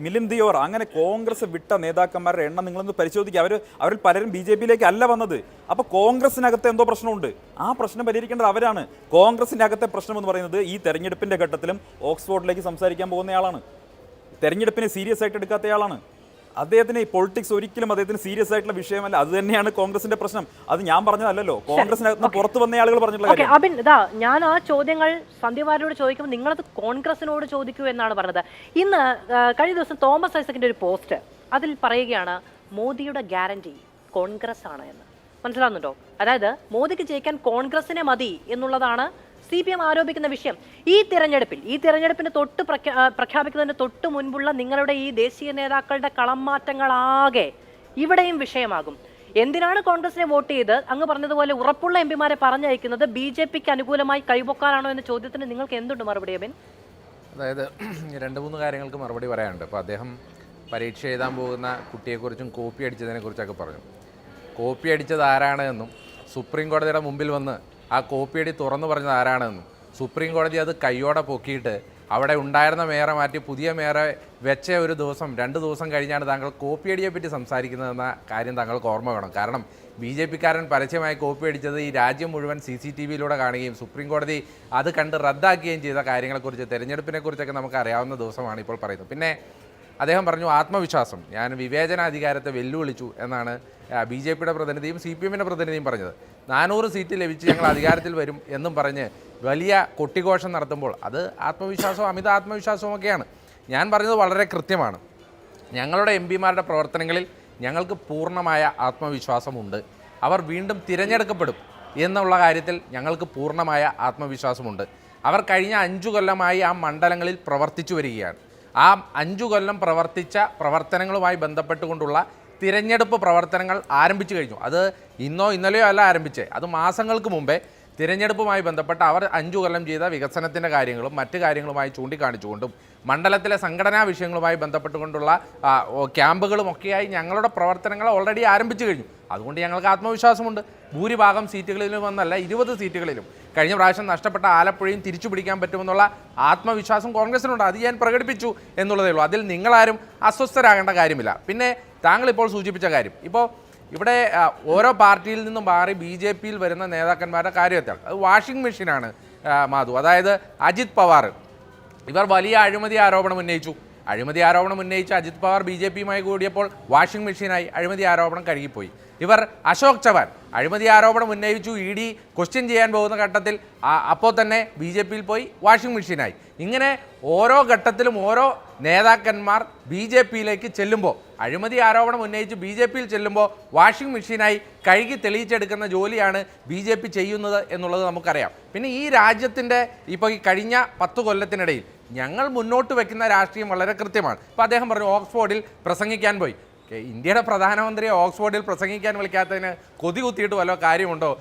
മിലിന്ദ് ദിയോർ, അങ്ങനെ കോൺഗ്രസ് വിട്ട നേതാക്കന്മാരുടെ എണ്ണം നിങ്ങളൊന്ന് പരിശോധിക്കുക. അവരിൽ പലരും BJP-യിലേക്ക് അല്ല വന്നത്. അപ്പോൾ കോൺഗ്രസിനകത്ത് എന്തോ പ്രശ്നമുണ്ട്. ആ പ്രശ്നം പരിഹരിക്കേണ്ടത് അവരാണ്. കോൺഗ്രസിൻ്റെ അകത്തെ പ്രശ്നം എന്ന് പറയുന്നത് ഈ തെരഞ്ഞെടുപ്പിൻ്റെ ഘട്ടത്തിലും ഓക്സ്ഫോർഡിലേക്ക് സംസാരിക്കാൻ പോകുന്നയാളാണ്. തെരഞ്ഞെടുപ്പിനെ സീരിയസ് ആയിട്ട് എടുക്കാത്തയാളാണ്. അദ്ദേഹത്തിന് ഈ പൊളിറ്റിക്സ് ഒരിക്കലും അദ്ദേഹത്തിന് സീരിയസ് ആയിട്ടുള്ള വിഷയമല്ല. അത് തന്നെയാണ് കോൺഗ്രസിന്റെ പ്രശ്നം. അത് ഞാൻ പറഞ്ഞതല്ലോ, കോൺഗ്രസിനകത്ത് പുറത്തു വന്ന ആളുകൾ പറഞ്ഞിട്ടുള്ള. അബിൻ, ഞാൻ ആ ചോദ്യങ്ങൾ സന്ധ്യവാരോട് ചോദിക്കുമ്പോൾ നിങ്ങളത് കോൺഗ്രസിനോട് ചോദിക്കൂ എന്നാണ് പറഞ്ഞത്. ഇന്ന് കഴിഞ്ഞ ദിവസം തോമസ് ഐസക്കിന്റെ ഒരു പോസ്റ്റ്, അതിൽ പറയുകയാണ് മോദിയുടെ ഗ്യാരണ്ടി കോൺഗ്രസ് ആണ് എന്ന്. മനസ്സിലാവുന്നുണ്ടോ? അതായത് മോദിക്ക് ജയിക്കാൻ കോൺഗ്രസിനെ മതി എന്നുള്ളതാണ് CPM ആരോപിക്കുന്ന വിഷയം. ഈ തെരഞ്ഞെടുപ്പിന് പ്രഖ്യാപിക്കുന്നതിന് തൊട്ട് മുൻപുള്ള നിങ്ങളുടെ ഈ ദേശീയ നേതാക്കളുടെ കളം മാറ്റങ്ങളാകെ ഇവിടെയും വിഷയമാകും. എന്തിനാണ് കോൺഗ്രസിനെ വോട്ട് ചെയ്ത് അങ്ങ് പറഞ്ഞതുപോലെ ഉറപ്പുള്ള MP-മാരെ പറഞ്ഞയക്കുന്നത്? BJP-ക്ക് അനുകൂലമായി കൈപൊക്കാനാണോ എന്ന ചോദ്യത്തിന് നിങ്ങൾക്ക് എന്തുണ്ട് മറുപടി അബിൻ? അതായത് 2-3 കാര്യങ്ങൾക്ക് മറുപടി പറയാനുണ്ട്. അപ്പോൾ അദ്ദേഹം പരീക്ഷ എഴുതാൻ പോകുന്ന കുട്ടിയെക്കുറിച്ചും കോപ്പി അടിച്ചതിനെക്കുറിച്ചൊക്കെ പറഞ്ഞു. കോപ്പി അടിച്ചത് ആരാണ് എന്നും സുപ്രീം കോടതിയുടെ മുമ്പിൽ വന്ന് ആ കോപ്പിയടി തുറന്നു പറഞ്ഞത് ആരാണെന്നും സുപ്രീം കോടതി അത് കയ്യോടെ പൊക്കിയിട്ട് അവിടെ ഉണ്ടായിരുന്ന മേയറെ മാറ്റി പുതിയ മേയറെ വെച്ച ഒരു ദിവസം 2 ദിവസം കഴിഞ്ഞാണ് താങ്കൾ കോപ്പിയടിയെ പറ്റി സംസാരിക്കുന്നതെന്ന കാര്യം താങ്കൾക്ക് ഓർമ്മ വേണം. കാരണം BJP-കാരൻ പരസ്യമായി കോപ്പി അടിച്ചത് ഈ രാജ്യം മുഴുവൻ CCTV-യിലൂടെ കാണുകയും സുപ്രീം കോടതി അത് കണ്ട് റദ്ദാക്കുകയും ചെയ്ത കാര്യങ്ങളെക്കുറിച്ച്, തെരഞ്ഞെടുപ്പിനെക്കുറിച്ചൊക്കെ നമുക്ക് അറിയാവുന്ന ദിവസമാണ് ഇപ്പോൾ പറയുന്നത്. പിന്നെ അദ്ദേഹം പറഞ്ഞു ആത്മവിശ്വാസം, ഞാൻ വിവേചനാധികാരത്തെ വെല്ലുവിളിച്ചു എന്നാണ് BJP-യുടെ പ്രതിനിധിയും CPM-ന്റെ പ്രതിനിധിയും പറഞ്ഞത്. 400 സീറ്റ് ലഭിച്ച് ഞങ്ങൾ അധികാരത്തിൽ വരും എന്നും പറഞ്ഞ് വലിയ കൊട്ടിഘോഷം നടത്തുമ്പോൾ അത് ആത്മവിശ്വാസവും അമിത ആത്മവിശ്വാസവും ഒക്കെയാണ്. ഞാൻ പറഞ്ഞത് വളരെ കൃത്യമാണ്. ഞങ്ങളുടെ MP-മാരുടെ പ്രവർത്തനങ്ങളിൽ ഞങ്ങൾക്ക് പൂർണ്ണമായ ആത്മവിശ്വാസമുണ്ട്. അവർ വീണ്ടും തിരഞ്ഞെടുക്കപ്പെടും എന്നുള്ള കാര്യത്തിൽ ഞങ്ങൾക്ക് പൂർണ്ണമായ ആത്മവിശ്വാസമുണ്ട്. അവർ കഴിഞ്ഞ 5 കൊല്ലമായി ആ മണ്ഡലങ്ങളിൽ പ്രവർത്തിച്ചു വരികയാണ്. ആ 5 കൊല്ലം പ്രവർത്തിച്ച പ്രവർത്തനങ്ങളുമായി ബന്ധപ്പെട്ടുകൊണ്ടുള്ള തിരഞ്ഞെടുപ്പ് പ്രവർത്തനങ്ങൾ ആരംഭിച്ചു കഴിഞ്ഞു. അത് ഇന്നോ ഇന്നലെയോ അല്ല ആരംഭിച്ചത്, അത് മാസങ്ങൾക്ക് മുമ്പേ തിരഞ്ഞെടുപ്പുമൊക്കെയായി ബന്ധപ്പെട്ട് അവർ 5 കൊല്ലം ചെയ്ത വികസനത്തിൻ്റെ കാര്യങ്ങളും മറ്റു കാര്യങ്ങളുമായി ചൂണ്ടിക്കാണിച്ചുകൊണ്ടും മണ്ഡലത്തിലെ സംഘടനാ വിഷയങ്ങളുമായി ബന്ധപ്പെട്ടുകൊണ്ടുള്ള ക്യാമ്പുകളുമൊക്കെയായി ഞങ്ങളുടെ പ്രവർത്തനങ്ങൾ ഓൾറെഡി ആരംഭിച്ചു കഴിഞ്ഞു. അതുകൊണ്ട് ഞങ്ങൾക്ക് ആത്മവിശ്വാസമുണ്ട്. ഭൂരിഭാഗം സീറ്റുകളിലും എന്നല്ല 20 സീറ്റുകളിലും കഴിഞ്ഞ പ്രാവശ്യം നഷ്ടപ്പെട്ട ആലപ്പുഴയും തിരിച്ചു പിടിക്കാൻ പറ്റുമെന്നുള്ള ആത്മവിശ്വാസം കോൺഗ്രസിനുണ്ട്. അത് ഞാൻ പ്രകടിപ്പിച്ചു എന്നുള്ളതേ ഉള്ളൂ. അതിൽ നിങ്ങളാരും അസ്വസ്ഥരാകേണ്ട കാര്യമില്ല. പിന്നെ താങ്കളിപ്പോൾ സൂചിപ്പിച്ച കാര്യം, ഇപ്പോൾ ഇവിടെ ഓരോ പാർട്ടിയിൽ നിന്നും മാറി BJP-യിൽ വരുന്ന നേതാക്കന്മാരുടെ കാര്യത്തിൽ അത് വാഷിംഗ് മെഷീനാണ് മാധു. അതായത് അജിത് പവാർ, ഇവർ വലിയ അഴിമതി ആരോപണം ഉന്നയിച്ചു. അഴിമതി ആരോപണം ഉന്നയിച്ച അജിത് പവാർ BJP-യുമായി കൂടിയപ്പോൾ വാഷിംഗ് മെഷീനായി, അഴിമതി ആരോപണം കഴുകിപ്പോയി. ഇവർ അശോക് ചവാൻ അഴിമതി ആരോപണം ഉന്നയിച്ചു, ED ക്വസ്റ്റ്യൻ ചെയ്യാൻ പോകുന്ന ഘട്ടത്തിൽ അപ്പോൾ തന്നെ BJP-യിൽ പോയി വാഷിംഗ് മെഷീനായി. ഇങ്ങനെ ഓരോ ഘട്ടത്തിലും ഓരോ നേതാക്കന്മാർ BJP-യിലേക്ക് ചെല്ലുമ്പോൾ, അഴിമതി ആരോപണം ഉന്നയിച്ച് BJP-യിൽ ചെല്ലുമ്പോൾ വാഷിംഗ് മെഷീനായി കഴുകി തെളിയിച്ചെടുക്കുന്ന ജോലിയാണ് BJP ചെയ്യുന്നത് എന്നുള്ളത് നമുക്കറിയാം. പിന്നെ ഈ രാജ്യത്തിൻ്റെ ഇപ്പോൾ ഈ കഴിഞ്ഞ 10 കൊല്ലത്തിനിടയിൽ ഞങ്ങൾ മുന്നോട്ട് വെക്കുന്ന രാഷ്ട്രീയം വളരെ കൃത്യമാണ്. ഇപ്പോൾ അദ്ദേഹം പറഞ്ഞു ഓക്സ്ഫോർഡിൽ പ്രസംഗിക്കാൻ പോയി. ഇന്ത്യയുടെ പ്രധാനമന്ത്രിയെ ഓക്സ്ഫോർഡിൽ പ്രസംഗിക്കാൻ വിളിക്കാത്തതിന് കൊതി കുത്തിയിട്ട് വല്ല കാര്യമുണ്ടോ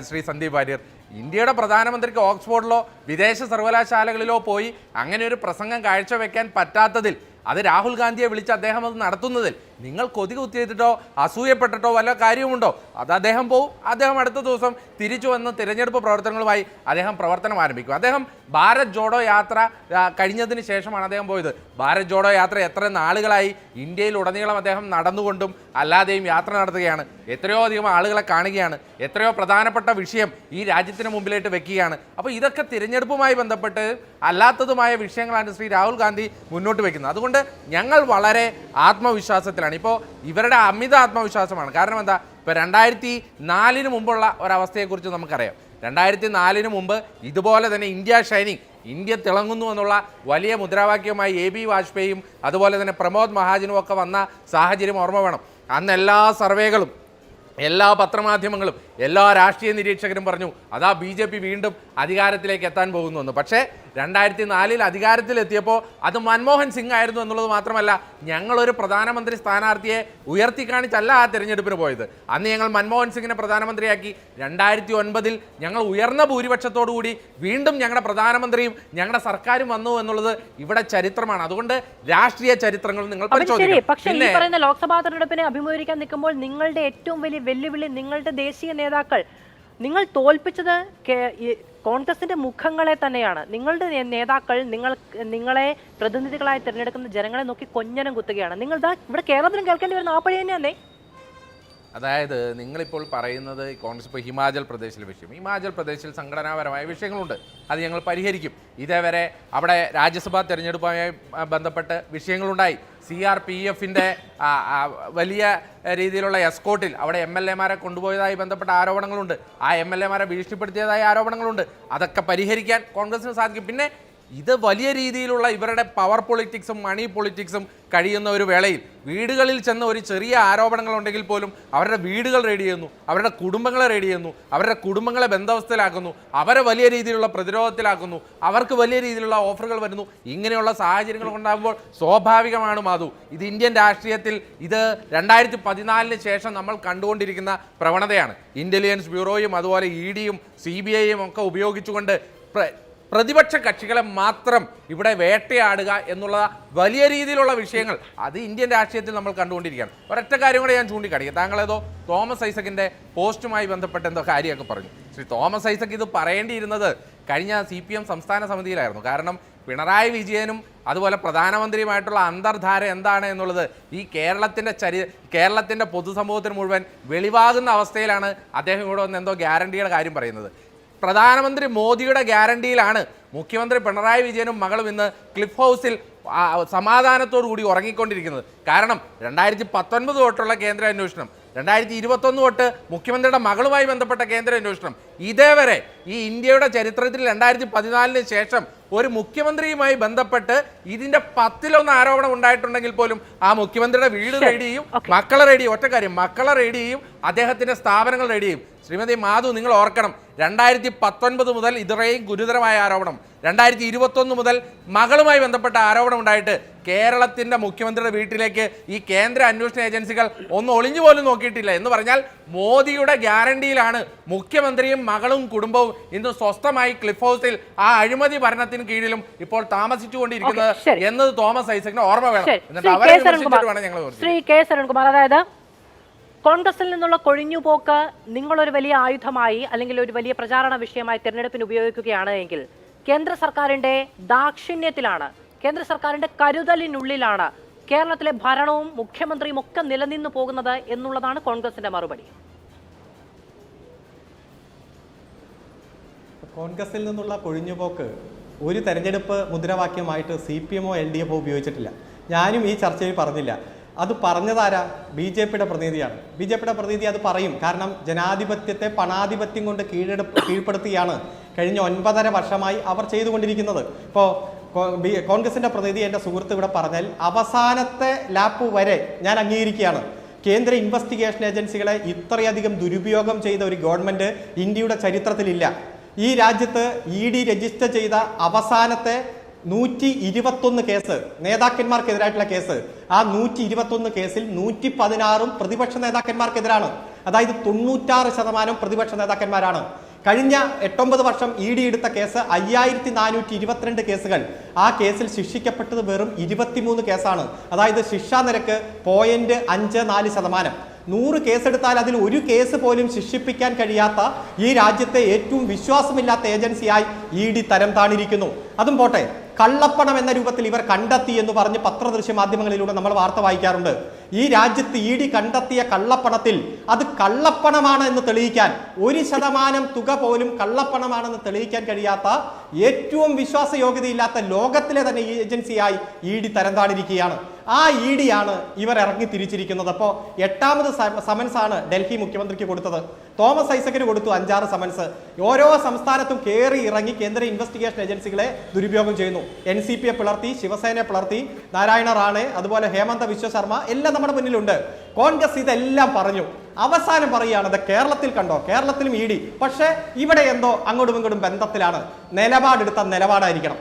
ശ്രീ സന്ദീപ് വാര്യർ? ഇന്ത്യയുടെ പ്രധാനമന്ത്രിക്ക് ഓക്സ്ഫോർഡിലോ വിദേശ സർവകലാശാലകളിലോ പോയി അങ്ങനെ ഒരു പ്രസംഗം കാഴ്ചവെക്കാൻ പറ്റാത്തതിൽ, അത് രാഹുൽ ഗാന്ധിയെ വിളിച്ച് അദ്ദേഹം അത് നടത്തുന്നതിൽ നിങ്ങൾ കൊതി കുത്തിയിട്ടോ അസൂയപ്പെട്ടിട്ടോ വല്ല കാര്യമുണ്ടോ? അത് അദ്ദേഹം പോവും, അദ്ദേഹം അടുത്ത ദിവസം തിരിച്ചു വന്ന് തിരഞ്ഞെടുപ്പ് പ്രവർത്തനങ്ങളുമായി അദ്ദേഹം പ്രവർത്തനം ആരംഭിക്കും. അദ്ദേഹം ഭാരത് ജോഡോ യാത്ര കഴിഞ്ഞതിന് ശേഷമാണ് അദ്ദേഹം പോയത്. ഭാരത് ജോഡോ യാത്ര എത്ര നാളുകളായി ഇന്ത്യയിലുടനീളം അദ്ദേഹം നടന്നുകൊണ്ടും അല്ലാതെയും യാത്ര നടത്തുകയാണ്. എത്രയോ അധികം ആളുകളെ കാണുകയാണ്, എത്രയോ പ്രധാനപ്പെട്ട വിഷയം ഈ രാജ്യത്തിന് മുമ്പിലേക്ക് വെക്കുകയാണ്. അപ്പോൾ ഇതൊക്കെ തിരഞ്ഞെടുപ്പുമായി ബന്ധപ്പെട്ട് അല്ലാത്തതുമായ വിഷയങ്ങളാണ് ശ്രീ രാഹുൽ ഗാന്ധി മുന്നോട്ട് വയ്ക്കുന്നത്. അതുകൊണ്ട് ഞങ്ങൾ വളരെ ആത്മവിശ്വാസത്തിലാണ്. ഇപ്പോൾ ഇവരുടെ അമിത ആത്മവിശ്വാസമാണ്. കാരണം എന്താ, ഇപ്പോൾ 2004 മുമ്പുള്ള ഒരവസ്ഥയെക്കുറിച്ച് നമുക്കറിയാം. 2004 മുമ്പ് ഇതുപോലെ തന്നെ ഇന്ത്യ ഷൈനിങ്, ഇന്ത്യ തിളങ്ങുന്നു എന്നുള്ള വലിയ മുദ്രാവാക്യവുമായി AB വാജ്പേയിയും അതുപോലെ തന്നെ പ്രമോദ് മഹാജനും ഒക്കെ വന്ന സാഹചര്യം ഓർമ്മ വേണം. അന്ന് എല്ലാ സർവേകളും, എല്ലാ പത്രമാധ്യമങ്ങളും, എല്ലാ രാഷ്ട്രീയ നിരീക്ഷകരും പറഞ്ഞു അതാ BJP വീണ്ടും അധികാരത്തിലേക്ക് എത്താൻ പോകുന്നു. പക്ഷേ 2004 അധികാരത്തിലെത്തിയപ്പോൾ അത് മൻമോഹൻ സിംഗ് ആയിരുന്നു എന്നുള്ളത് മാത്രമല്ല, ഞങ്ങളൊരു പ്രധാനമന്ത്രി സ്ഥാനാർത്ഥിയെ ഉയർത്തി കാണിച്ചല്ല ആ തിരഞ്ഞെടുപ്പിന് പോയത്. അന്ന് ഞങ്ങൾ മൻമോഹൻ സിംഗിനെ പ്രധാനമന്ത്രിയാക്കി. 2009 ഞങ്ങൾ ഉയർന്ന ഭൂരിപക്ഷത്തോടുകൂടി വീണ്ടും ഞങ്ങളുടെ പ്രധാനമന്ത്രിയും ഞങ്ങളുടെ സർക്കാരും വന്നു എന്നുള്ളത് ഇവിടെ ചരിത്രമാണ്. അതുകൊണ്ട് രാഷ്ട്രീയ ചരിത്രങ്ങൾ നിങ്ങൾ പരിശോധിക്കണം. പക്ഷേ ഈ പറയുന്ന ലോക്സഭാ തെരഞ്ഞെടുപ്പിനെ അഭിമുഖീകരിക്കാൻ നിൽക്കുമ്പോൾ നിങ്ങളുടെ ഏറ്റവും വലിയ വെല്ലുവിളി നിങ്ങളുടെ ദേശീയ നേതാക്കൾ, നിങ്ങൾ തോൽപ്പിച്ചത് കോൺഗ്രസിന്റെ മുഖങ്ങളെ തന്നെയാണ്. നിങ്ങളുടെ നേതാക്കൾ നിങ്ങളെ പ്രതിനിധികളായി തിരഞ്ഞെടുക്കുന്ന ജനങ്ങളെ നോക്കി കൊഞ്ഞനം കുത്തുകയാണ്. നിങ്ങൾ ഇവിടെ കേരളത്തിലും കേൾക്കേണ്ടി വരുന്ന ആ പഴി തന്നെയാണേ. അതായത് നിങ്ങളിപ്പോൾ പറയുന്നത് കോൺഗ്രസ് ഇപ്പോൾ ഹിമാചൽ പ്രദേശിലെ വിഷയം, ഹിമാചൽ പ്രദേശിൽ സംഘടനാപരമായ വിഷയങ്ങളുണ്ട്, അത് ഞങ്ങൾ പരിഹരിക്കും. ഇതേവരെ അവിടെ രാജ്യസഭാ തെരഞ്ഞെടുപ്പുമായി ബന്ധപ്പെട്ട് വിഷയങ്ങളുണ്ടായി. CRPFന്റെ വലിയ രീതിയിലുള്ള എസ്കോട്ടിൽ അവിടെ MLA-മാരെ കൊണ്ടുപോയതായി ബന്ധപ്പെട്ട ആരോപണങ്ങളുണ്ട്. ആ MLA-മാരെ ഭീഷണിപ്പെടുത്തിയതായ ആരോപണങ്ങളുണ്ട്. അതൊക്കെ പരിഹരിക്കാൻ കോൺഗ്രസിന് സാധിക്കും. പിന്നെ ഇത് വലിയ രീതിയിലുള്ള ഇവരുടെ പവർ പൊളിറ്റിക്സും മണി പൊളിറ്റിക്സും കഴിയുന്ന ഒരു വേളയിൽ വീടുകളിൽ ചെന്ന് ഒരു ചെറിയ ആരോപണങ്ങൾ ഉണ്ടെങ്കിൽ പോലും അവരുടെ വീടുകൾ റെഡി ചെയ്യുന്നു, അവരുടെ കുടുംബങ്ങളെ റെഡി ചെയ്യുന്നു, അവരുടെ കുടുംബങ്ങളെ ബന്ധവസ്ഥയിലാക്കുന്നു, അവരെ വലിയ രീതിയിലുള്ള പ്രതിരോധത്തിലാക്കുന്നു, അവർക്ക് വലിയ രീതിയിലുള്ള ഓഫറുകൾ വരുന്നു. ഇങ്ങനെയുള്ള സാഹചര്യങ്ങൾ ഉണ്ടാകുമ്പോൾ സ്വാഭാവികമാണ് മാധു, ഇത് ഇന്ത്യൻ രാഷ്ട്രീയത്തിൽ ഇത് 2014 ശേഷം നമ്മൾ കണ്ടുകൊണ്ടിരിക്കുന്ന പ്രവണതയാണ്. ഇന്റലിജൻസ് ബ്യൂറോയും അതുപോലെ EDയും CBIയും ഒക്കെ ഉപയോഗിച്ചുകൊണ്ട് പ്രതിപക്ഷ കക്ഷികളെ മാത്രം ഇവിടെ വേട്ടയാടുക എന്നുള്ള വലിയ രീതിയിലുള്ള വിഷയങ്ങൾ അത് ഇന്ത്യൻ രാഷ്ട്രീയത്തിൽ നമ്മൾ കണ്ടുകൊണ്ടിരിക്കുകയാണ്. ഒരൊറ്റ കാര്യം കൂടെ ഞാൻ ചൂണ്ടിക്കാണിക്കാം. താങ്കളേതോ തോമസ് ഐസക്കിൻ്റെ പോസ്റ്റുമായി ബന്ധപ്പെട്ട് എന്തോ കാര്യമൊക്കെ പറഞ്ഞു. ശ്രീ തോമസ് ഐസക്ക് ഇത് പറയേണ്ടിയിരുന്നത് കഴിഞ്ഞ CPM സംസ്ഥാന സമിതിയിലായിരുന്നു. കാരണം പിണറായി വിജയനും അതുപോലെ പ്രധാനമന്ത്രിയുമായിട്ടുള്ള അന്തർധാര എന്താണ് എന്നുള്ളത് ഈ കേരളത്തിൻ്റെ പൊതുസമൂഹത്തിന് മുഴുവൻ വെളിവാകുന്ന അവസ്ഥയിലാണ് അദ്ദേഹം ഇവിടെ വന്ന് എന്തോ ഗ്യാരണ്ടിയുടെ കാര്യം പറയുന്നത്. പ്രധാനമന്ത്രി മോദിയുടെ ഗ്യാരണ്ടിയിലാണ് മുഖ്യമന്ത്രി പിണറായി വിജയനും മകളും ഇന്ന് ക്ലിഫ് ഹൗസിൽ സമാധാനത്തോടു കൂടി ഉറങ്ങിക്കൊണ്ടിരിക്കുന്നത്. കാരണം 2019 തൊട്ടുള്ള കേന്ദ്ര അന്വേഷണം, 2021 തൊട്ട് മുഖ്യമന്ത്രിയുടെ മകളുമായി ബന്ധപ്പെട്ട കേന്ദ്ര അന്വേഷണം, ഇതേവരെ ഈ ഇന്ത്യയുടെ ചരിത്രത്തിൽ 2014 ശേഷം ഒരു മുഖ്യമന്ത്രിയുമായി ബന്ധപ്പെട്ട് ഇതിന്റെ 10-1 ആരോപണം ഉണ്ടായിട്ടുണ്ടെങ്കിൽ പോലും ആ മുഖ്യമന്ത്രിയുടെ വീട് റെയ്ഡ് ചെയ്യും, മക്കളെ റെയ്ഡ് ചെയ്യും. ഒറ്റ കാര്യം, മക്കളെ റെയ്ഡ് ചെയ്യും, അദ്ദേഹത്തിന്റെ സ്ഥാപനങ്ങൾ റെയ്ഡ് ചെയ്യും. ശ്രീമതി മാധു, നിങ്ങൾ ഓർക്കണം, 2019 മുതൽ ഇത്രയും ഗുരുതരമായ ആരോപണം, 2021 മുതൽ മകളുമായി ബന്ധപ്പെട്ട ആരോപണം ഉണ്ടായിട്ട് കേരളത്തിന്റെ മുഖ്യമന്ത്രിയുടെ വീട്ടിലേക്ക് ഈ കേന്ദ്ര അന്വേഷണ ഏജൻസികൾ ഒന്ന് ഒളിഞ്ഞു പോലും നോക്കിയിട്ടില്ല. എന്ന് പറഞ്ഞാൽ മോദിയുടെ ഗ്യാരണ്ടിയിലാണ് മുഖ്യമന്ത്രിയും മകളും കുടുംബവും ഇന്ന് സ്വസ്ഥമായി ക്ലിഫ് ഹൗസിൽ ആ അഴിമതി ഭരണത്തിന് കീഴിലും ഇപ്പോൾ താമസിച്ചുകൊണ്ടിരിക്കുന്നത് എന്നത് തോമസ് ഐസക്കിന് ഓർമ്മ വേണം. എന്നിട്ട് അവരെ വേണം ഞങ്ങൾ. ശ്രീ കെ സരൺകുമാർ, അതായത് കോൺഗ്രസിൽ നിന്നുള്ള കൊഴിഞ്ഞുപോക്ക് നിങ്ങളൊരു വലിയ ആയുധമായി അല്ലെങ്കിൽ ഒരു വലിയ പ്രചാരണ വിഷയമായി തിരഞ്ഞെടുപ്പിന് ഉപയോഗിക്കുകയാണ് എങ്കിൽ കേന്ദ്ര സർക്കാരിന്റെ ദാക്ഷിണ്യത്തിലാണ്, കേന്ദ്ര സർക്കാരിന്റെ കരുതലിനുള്ളിലാണ് കേരളത്തിലെ ഭരണവും മുഖ്യമന്ത്രിയും ഒക്കെ നിലനിന്നു പോകുന്നത് എന്നുള്ളതാണ് കോൺഗ്രസിന്റെ മറുപടി. കോൺഗ്രസിൽ നിന്നുള്ള കൊഴിഞ്ഞുപോക്ക് ഒരു തെരഞ്ഞെടുപ്പ് മുദ്രാവാക്യമായിട്ട് CPMോ LDFോ ഉപയോഗിച്ചിട്ടില്ല. ഞാനും ഈ ചർച്ചയിൽ പറഞ്ഞില്ല. അത് പറഞ്ഞതാരാ? BJPയുടെ പ്രതിനിധിയാണ്. BJPയുടെ പ്രതിനിധി അത് പറയും. കാരണം ജനാധിപത്യത്തെ പണാധിപത്യം കൊണ്ട് കീഴ്പ്പെടുത്തിയാണ് കഴിഞ്ഞ 9.5 വർഷമായി അവർ ചെയ്തുകൊണ്ടിരിക്കുന്നത്. ഇപ്പോൾ കോൺഗ്രസിൻ്റെ പ്രതിനിധി എൻ്റെ സുഹൃത്ത് ഇവിടെ പറഞ്ഞാൽ അവസാനത്തെ ലാപ്പ് വരെ ഞാൻ അംഗീകരിക്കുകയാണ്. കേന്ദ്ര ഇൻവെസ്റ്റിഗേഷൻ ഏജൻസികളെ ഇത്രയധികം ദുരുപയോഗം ചെയ്ത ഒരു ഗവൺമെൻറ് ഇന്ത്യയുടെ ചരിത്രത്തിലില്ല. ഈ രാജ്യത്ത് ED രജിസ്റ്റർ ചെയ്ത അവസാനത്തെ 121 കേസ് നേതാക്കന്മാർക്കെതിരായിട്ടുള്ള കേസ്. ആ 121 കേസിൽ 116 പ്രതിപക്ഷ നേതാക്കന്മാർക്കെതിരാണ്. അതായത് 96% പ്രതിപക്ഷ നേതാക്കന്മാരാണ്. കഴിഞ്ഞ 8-9 വർഷം ED എടുത്ത കേസ് 5422 കേസുകൾ. ആ കേസിൽ ശിക്ഷിക്കപ്പെട്ടത് വെറും 23 കേസാണ്. അതായത് ശിക്ഷാ നിരക്ക് 0.54%. 100 കേസെടുത്താൽ അതിൽ ഒരു കേസ് പോലും ശിക്ഷിപ്പിക്കാൻ കഴിയാത്ത ഈ രാജ്യത്തെ ഏറ്റവും വിശ്വാസമില്ലാത്ത ഏജൻസിയായി ED തരം താണിരിക്കുന്നു. അതും പോട്ടെ, കള്ളപ്പണം എന്ന രൂപത്തിൽ ഇവർ കണ്ടെത്തി എന്ന് പറഞ്ഞ് പത്രദൃശ്യ മാധ്യമങ്ങളിലൂടെ നമ്മൾ വാർത്ത വായിക്കാറുണ്ട്. ഈ രാജ്യത്ത് ED കണ്ടെത്തിയ കള്ളപ്പണത്തിൽ അത് കള്ളപ്പണമാണ് എന്ന് തെളിയിക്കാൻ 1% തുക പോലും കള്ളപ്പണമാണെന്ന് തെളിയിക്കാൻ കഴിയാത്ത ഏറ്റവും വിശ്വാസയോഗ്യതയില്ലാത്ത ലോകത്തിലെ തന്നെ ഈ ഏജൻസിയായി ED തരം താണിരിക്കുകയാണ്. ആ ED ആണ് ഇവർ ഇറങ്ങി തിരിച്ചിരിക്കുന്നത്. അപ്പോൾ 8ാമത് സമൻസ് ആണ് ഡൽഹി മുഖ്യമന്ത്രിക്ക് കൊടുത്തത്. തോമസ് ഐസക്കിന് കൊടുത്തു 5-6 സമൻസ്. ഓരോ സംസ്ഥാനത്തും കയറി ഇറങ്ങി കേന്ദ്ര ഇൻവെസ്റ്റിഗേഷൻ ഏജൻസികളെ ദുരുപയോഗം ചെയ്യുന്നു. NCPയെ പിളർത്തി, ശിവസേനയെ പിളർത്തി, നാരായണ റാണെ, അതുപോലെ ഹേമന്ത വിശ്വ ശർമ്മ എല്ലാം നമ്മുടെ മുന്നിലുണ്ട്. കോൺഗ്രസ് ഇതെല്ലാം പറഞ്ഞു. അവസാനം പറയുകയാണ്, കേരളത്തിൽ കണ്ടോ, കേരളത്തിലും ED. പക്ഷേ ഇവിടെ എന്തോ അങ്ങോട്ടും ഇങ്ങോട്ടും ബന്ധത്തിലാണ്. നിലപാടെടുത്ത നിലപാടായിരിക്കണം.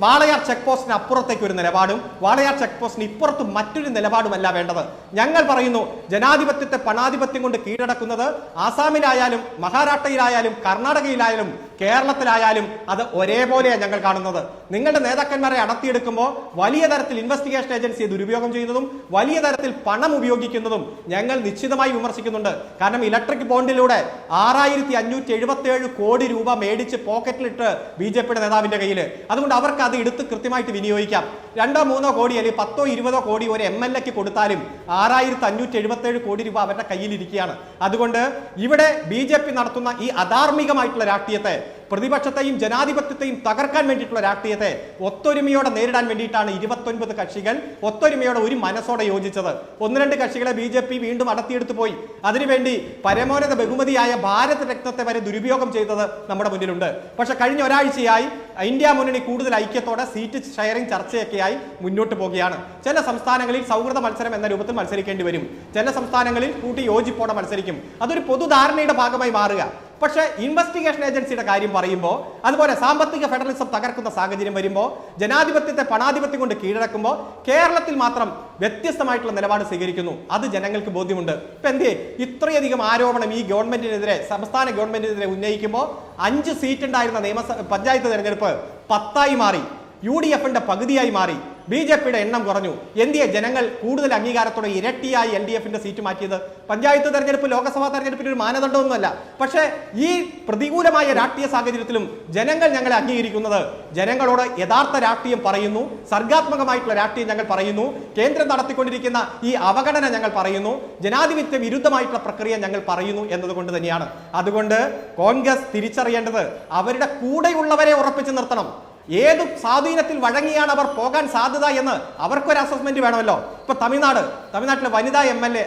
വാളയാർ ചെക്ക് പോസ്റ്റിന് അപ്പുറത്തേക്ക് ഒരു നിലപാടും വാളയാർ ചെക്ക് പോസ്റ്റിന് ഇപ്പുറത്ത് മറ്റൊരു നിലപാടുമല്ല വേണ്ടത്. ഞങ്ങൾ പറയുന്നു, ജനാധിപത്യത്തെ പണാധിപത്യം കൊണ്ട് കീഴടക്കുന്നത് ആസാമിലായാലും മഹാരാഷ്ട്രയിലായാലും കർണാടകയിലായാലും കേരളത്തിലായാലും അത് ഒരേപോലെയാണ് ഞങ്ങൾ കാണുന്നത്. നിങ്ങളുടെ നേതാക്കന്മാരെ അടർത്തിയെടുക്കുമ്പോൾ വലിയ തരത്തിൽ ഇൻവെസ്റ്റിഗേഷൻ ഏജൻസിയെ ദുരുപയോഗം ചെയ്യുന്നതും വലിയ തരത്തിൽ പണം ഉപയോഗിക്കുന്നതും ഞങ്ങൾ നിശ്ചിതമായി വിമർശിക്കുന്നുണ്ട്. കാരണം ഇലക്ട്രിക് ബോണ്ടിലൂടെ 6577 കോടി രൂപ മേടിച്ച് പോക്കറ്റിലിട്ട് BJPയുടെ നേതാവിന്റെ കയ്യിൽ. അതുകൊണ്ട് അവർക്ക് അത് എടുത്ത് കൃത്യമായിട്ട് വിനിയോഗിക്കാം. 2-3 കോടി അല്ലെങ്കിൽ 10-20 കോടി ഒരു MLAക്ക് കൊടുത്താലും 6577 കോടി രൂപ അവരുടെ കയ്യിലിരിക്കുകയാണ്. അതുകൊണ്ട് ഇവിടെ BJP നടത്തുന്ന ഈ അധാർമികമായിട്ടുള്ള രാഷ്ട്രീയത്തെ, പ്രതിപക്ഷത്തെയും ജനാധിപത്യത്തെയും തകർക്കാൻ വേണ്ടിയിട്ടുള്ള രാഷ്ട്രീയത്തെ ഒത്തൊരുമയോടെ നേരിടാൻ വേണ്ടിയിട്ടാണ് 29 കക്ഷികൾ ഒത്തൊരുമയോടെ ഒരു മനസ്സോടെ യോജിച്ചത്. 1-2 കക്ഷികളെ BJP വീണ്ടും അടർത്തിയെടുത്തു പോയി. അതിനുവേണ്ടി പരമോന്നത ബഹുമതിയായ ഭാരത് രത്നത്തെ വരെ ദുരുപയോഗം ചെയ്തത് നമ്മുടെ മുന്നിലുണ്ട്. പക്ഷെ കഴിഞ്ഞ ഒരാഴ്ചയായി ഇന്ത്യ മുന്നണി കൂടുതൽ ഐക്യത്തോടെ സീറ്റ് ഷെയറിംഗ് ചർച്ചയൊക്കെയായി മുന്നോട്ട് പോകുകയാണ്. ചില സംസ്ഥാനങ്ങളിൽ സൗഹൃദ മത്സരം എന്ന രൂപത്തിൽ മത്സരിക്കേണ്ടി വരും. ചില സംസ്ഥാനങ്ങളിൽ കൂട്ടി യോജിപ്പോടെ മത്സരിക്കും. അതൊരു പൊതുധാരണയുടെ ഭാഗമായി മാറുക. പക്ഷേ ഇൻവെസ്റ്റിഗേഷൻ ഏജൻസിയുടെ കാര്യം പറയുമ്പോൾ, അതുപോലെ സാമ്പത്തിക ഫെഡറലിസം തകർക്കുന്ന സാഹചര്യം വരുമ്പോൾ, ജനാധിപത്യത്തെ പണാധിപത്യം കൊണ്ട് കീഴടക്കുമ്പോൾ കേരളത്തിൽ മാത്രം വ്യത്യസ്തമായിട്ടുള്ള നിലപാട് സ്വീകരിക്കുന്നു. അത് ജനങ്ങൾക്ക് ബോധ്യമുണ്ട്. ഇപ്പൊ എന്തേ ഇത്രയധികം ആരോപണം ഈ ഗവൺമെന്റിനെതിരെ, സംസ്ഥാന ഗവൺമെന്റിനെതിരെ ഉന്നയിക്കുമ്പോൾ 5 സീറ്റ് ഉണ്ടായിരുന്ന പഞ്ചായത്ത് തെരഞ്ഞെടുപ്പ് 10ആയി മാറി, UDFന്റെ പകുതിയായി മാറി, BJPയുടെ എണ്ണം കുറഞ്ഞു. എന്തിയെ ജനങ്ങൾ കൂടുതൽ അംഗീകാരത്തോടെ ഇരട്ടിയായി LDFന്റെ സീറ്റ് മാറ്റിയത്? പഞ്ചായത്ത് തെരഞ്ഞെടുപ്പ് ലോക്സഭാ തെരഞ്ഞെടുപ്പിന് ഒരു മാനദണ്ഡമൊന്നുമല്ല. പക്ഷേ ഈ പ്രതികൂലമായ രാഷ്ട്രീയ സാഹചര്യത്തിലും ജനങ്ങൾ ഞങ്ങളെ അംഗീകരിക്കുന്നത്, ജനങ്ങളോട് യഥാർത്ഥ രാഷ്ട്രീയം പറയുന്നു, സർഗാത്മകമായിട്ടുള്ള രാഷ്ട്രീയം ഞങ്ങൾ പറയുന്നു, കേന്ദ്രം നടത്തിക്കൊണ്ടിരിക്കുന്ന ഈ അവഗണന ഞങ്ങൾ പറയുന്നു, ജനാധിപത്യ വിരുദ്ധമായിട്ടുള്ള പ്രക്രിയ ഞങ്ങൾ പറയുന്നു എന്നതുകൊണ്ട് തന്നെയാണ്. അതുകൊണ്ട് കോൺഗ്രസ് തിരിച്ചറിയേണ്ടത് അവരുടെ കൂടെയുള്ളവരെ ഉറപ്പിച്ചു നിർത്തണം. ഏത് സ്വാധീനത്തിൽ വഴങ്ങിയാണ് അവർ പോകാൻ സാധ്യത എന്ന് അവർക്കൊരു അസസ്മെന്റ് വേണമല്ലോ. ഇപ്പൊ തമിഴ്നാട്ടിലെ വനിതാ MLA,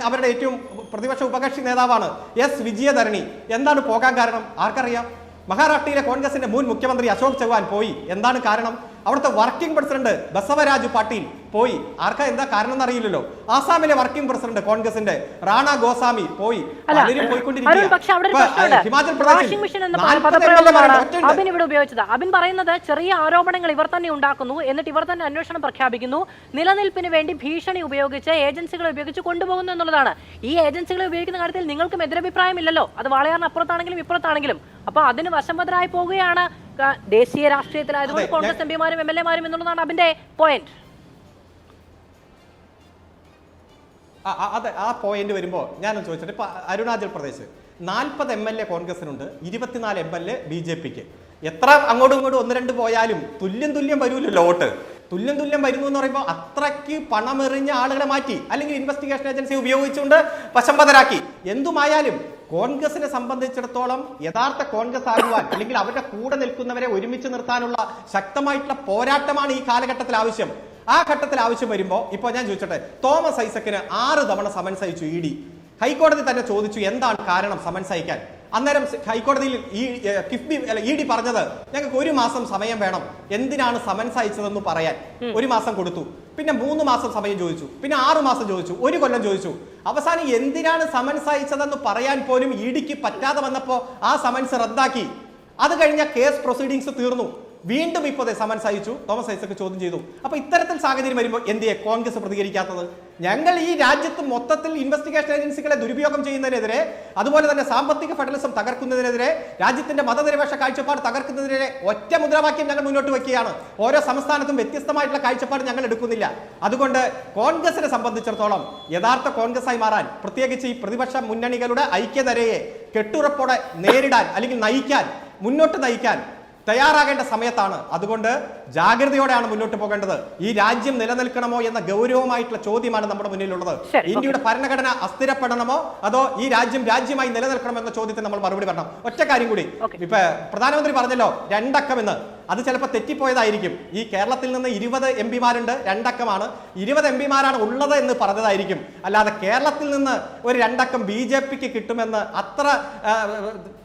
അവരുടെ ഏറ്റവും പ്രതിപക്ഷ ഉപകക്ഷി നേതാവാണ് S വിജയധരണി. എന്താണ് പോകാൻ കാരണം? ആർക്കറിയാം? മഹാരാഷ്ട്രയിലെ കോൺഗ്രസിന്റെ മുൻ മുഖ്യമന്ത്രി അശോക് ചവാൻ പോയി. എന്താണ് കാരണം? അവിടുത്തെ വർക്കിംഗ് പ്രസിഡന്റ് ബസവരാജ് പാട്ടീൽ പോയി. എന്താ കാരണം എന്നറിയില്ലല്ലോ. ആസാമിലെ വർക്കിംഗ് പ്രസിഡന്റ് കോൺഗ്രസിന്റെ റാണ ഗോസ്വാമി പോയി. ഹിമാചൽ പ്രദേശിൽ ഇവിടെ ഉപയോഗിച്ചത് അബിൻ പറയുന്നത് ചെറിയ ആരോപണങ്ങൾ ഇവർ തന്നെ ഉണ്ടാക്കുന്നു, എന്നിട്ട് ഇവർ തന്നെ അന്വേഷണം പ്രഖ്യാപിക്കുന്നു, നിലനിൽപ്പിന് വേണ്ടി ഭീഷണി ഉപയോഗിച്ച് ഏജൻസികളെ ഉപയോഗിച്ച് കൊണ്ടുപോകുന്നു എന്നുള്ളതാണ്. ഈ ഏജൻസികളെ ഉപയോഗിക്കുന്ന കാര്യത്തിൽ നിങ്ങൾക്കും എതിരഭിപ്രായമില്ലല്ലോ. അത് വാളയാറിന് അപ്പുറത്താണെങ്കിലും ഇപ്പുറത്താണെങ്കിലും. അപ്പൊ അതിന് വശംവദരായി പോവുകയാണ് ദേശീയ രാഷ്ട്രീയത്തിലായതുകൊണ്ട് കോൺഗ്രസ് MPമാരും MLAമാരും എന്നുള്ളതാണ് അബിന്റെ പോയിന്റ്. അതെ, ആ പോയിന്റ് വരുമ്പോൾ ഞാനൊന്ന് ചോദിച്ചിട്ട്, ഇപ്പൊ അരുണാചൽ പ്രദേശ് 40 MLA കോൺഗ്രസിനുണ്ട്, 24 MLA BJPക്ക്. എത്ര അങ്ങോട്ടും ഇങ്ങോട്ടും 1-2 പോയാലും തുല്യം വരൂലല്ലോ വോട്ട്. തുല്യം വരുന്നു എന്ന് പറയുമ്പോൾ അത്രയ്ക്ക് പണമെറിഞ്ഞ ആളുകളെ മാറ്റി, അല്ലെങ്കിൽ ഇൻവെസ്റ്റിഗേഷൻ ഏജൻസി ഉപയോഗിച്ചുകൊണ്ട് വശംവദരാക്കി. എന്തുമായാലും കോൺഗ്രസിനെ സംബന്ധിച്ചിടത്തോളം യഥാർത്ഥ കോൺഗ്രസ് ആകുവാൻ, അല്ലെങ്കിൽ അവരുടെ കൂടെ നിൽക്കുന്നവരെ ഒരുമിച്ച് നിർത്താനുള്ള ശക്തമായിട്ടുള്ള പോരാട്ടമാണ് ഈ കാലഘട്ടത്തിൽ ആവശ്യം. ആ ഘട്ടത്തിൽ ആവശ്യം വരുമ്പോൾ ഇപ്പോൾ ഞാൻ ചോദിച്ചോട്ടെ, തോമസ് ഐസക്കിന് 6 തവണ സമൻസ് അയച്ചു ED. ഹൈക്കോടതി തന്നെ ചോദിച്ചു എന്താണ് കാരണം സമൻസ് അയക്കാൻ. അന്നേരം ഹൈക്കോടതിയിൽ ED പറഞ്ഞത് ഞങ്ങൾക്ക് 1 മാസം സമയം വേണം, എന്തിനാണ് സമൻസ് അയച്ചതെന്ന് പറയാൻ 1 മാസം കൊടുത്തു. പിന്നെ 3 മാസം സമയം ചോദിച്ചു, പിന്നെ 6 മാസം ചോദിച്ചു, 1 കൊല്ലം ചോദിച്ചു. അവസാനം എന്തിനാണ് സമൻസ് അയച്ചതെന്ന് പറയാൻ പോലും EDക്ക് പറ്റാതെ വന്നപ്പോൾ ആ സമൻസ് റദ്ദാക്കി. അത് കഴിഞ്ഞ കേസ് പ്രൊസീഡിങ്സ് തീർന്നു. വീണ്ടും ഇപ്പോൾ സമൻസ് അയച്ചു, തോമസ് ഐസക് ചോദ്യം ചെയ്തു. അപ്പോൾ ഇത്തരത്തിൽ സാഹചര്യം വരുമ്പോൾ എന്തിയെ കോൺഗ്രസ് പ്രതികരിക്കാത്തത്? ഞങ്ങൾ ഈ രാജ്യത്ത് മൊത്തത്തിൽ ഇൻവെസ്റ്റിഗേഷൻ ഏജൻസികളെ ദുരുപയോഗം ചെയ്യുന്നതിനെതിരെ, അതുപോലെ തന്നെ സാമ്പത്തിക ഫെഡറലിസം തകർക്കുന്നതിനെതിരെ, രാജ്യത്തിന്റെ മതനിരപേക്ഷ കാഴ്ചപ്പാട് തകർക്കുന്നതിനെതിരെ ഒറ്റ മുദ്രാവാക്യം ഞങ്ങൾ മുന്നോട്ട് വയ്ക്കുകയാണ്. ഓരോ സംസ്ഥാനത്തും വ്യത്യസ്തമായിട്ടുള്ള കാഴ്ചപ്പാട് ഞങ്ങൾ എടുക്കുന്നില്ല. അതുകൊണ്ട് കോൺഗ്രസിനെ സംബന്ധിച്ചിടത്തോളം യഥാർത്ഥ കോൺഗ്രസായി മാറാൻ, പ്രത്യേകിച്ച് ഈ പ്രതിപക്ഷ മുന്നണികളുടെ ഐക്യനിരയെ കെട്ടുറപ്പോടെ നേരിടാൻ അല്ലെങ്കിൽ നയിക്കാൻ, മുന്നോട്ട് നയിക്കാൻ തയ്യാറാകേണ്ട സമയത്താണ്. അതുകൊണ്ട് ജാഗ്രതയോടെയാണ് മുന്നോട്ട് പോകേണ്ടത്. ഈ രാജ്യം നിലനിൽക്കണമോ എന്ന ഗൗരവമായിട്ടുള്ള ചോദ്യമാണ് നമ്മുടെ മുന്നിലുള്ളത്. ഇന്ത്യയുടെ ഭരണഘടന അസ്ഥിരപ്പെടണമോ അതോ ഈ രാജ്യം രാജ്യമായി നിലനിൽക്കണമോ എന്ന ചോദ്യത്തിന് നമ്മൾ മറുപടി പറയണം. ഒറ്റ കാര്യം കൂടി, ഇപ്പൊ പ്രധാനമന്ത്രി പറഞ്ഞല്ലോ 2 അക്കം എന്ന്. അത് ചിലപ്പോൾ തെറ്റിപ്പോയതായിരിക്കും. ഈ കേരളത്തിൽ നിന്ന് 20 എംപിമാരുണ്ട്, 2 അക്കമാണ്. 20 എംപിമാരാണ് ഉള്ളത് എന്ന് പറഞ്ഞതായിരിക്കും. അല്ലാതെ കേരളത്തിൽ നിന്ന് ഒരു 2 അക്കം BJPക്ക് കിട്ടുമെന്ന് അത്ര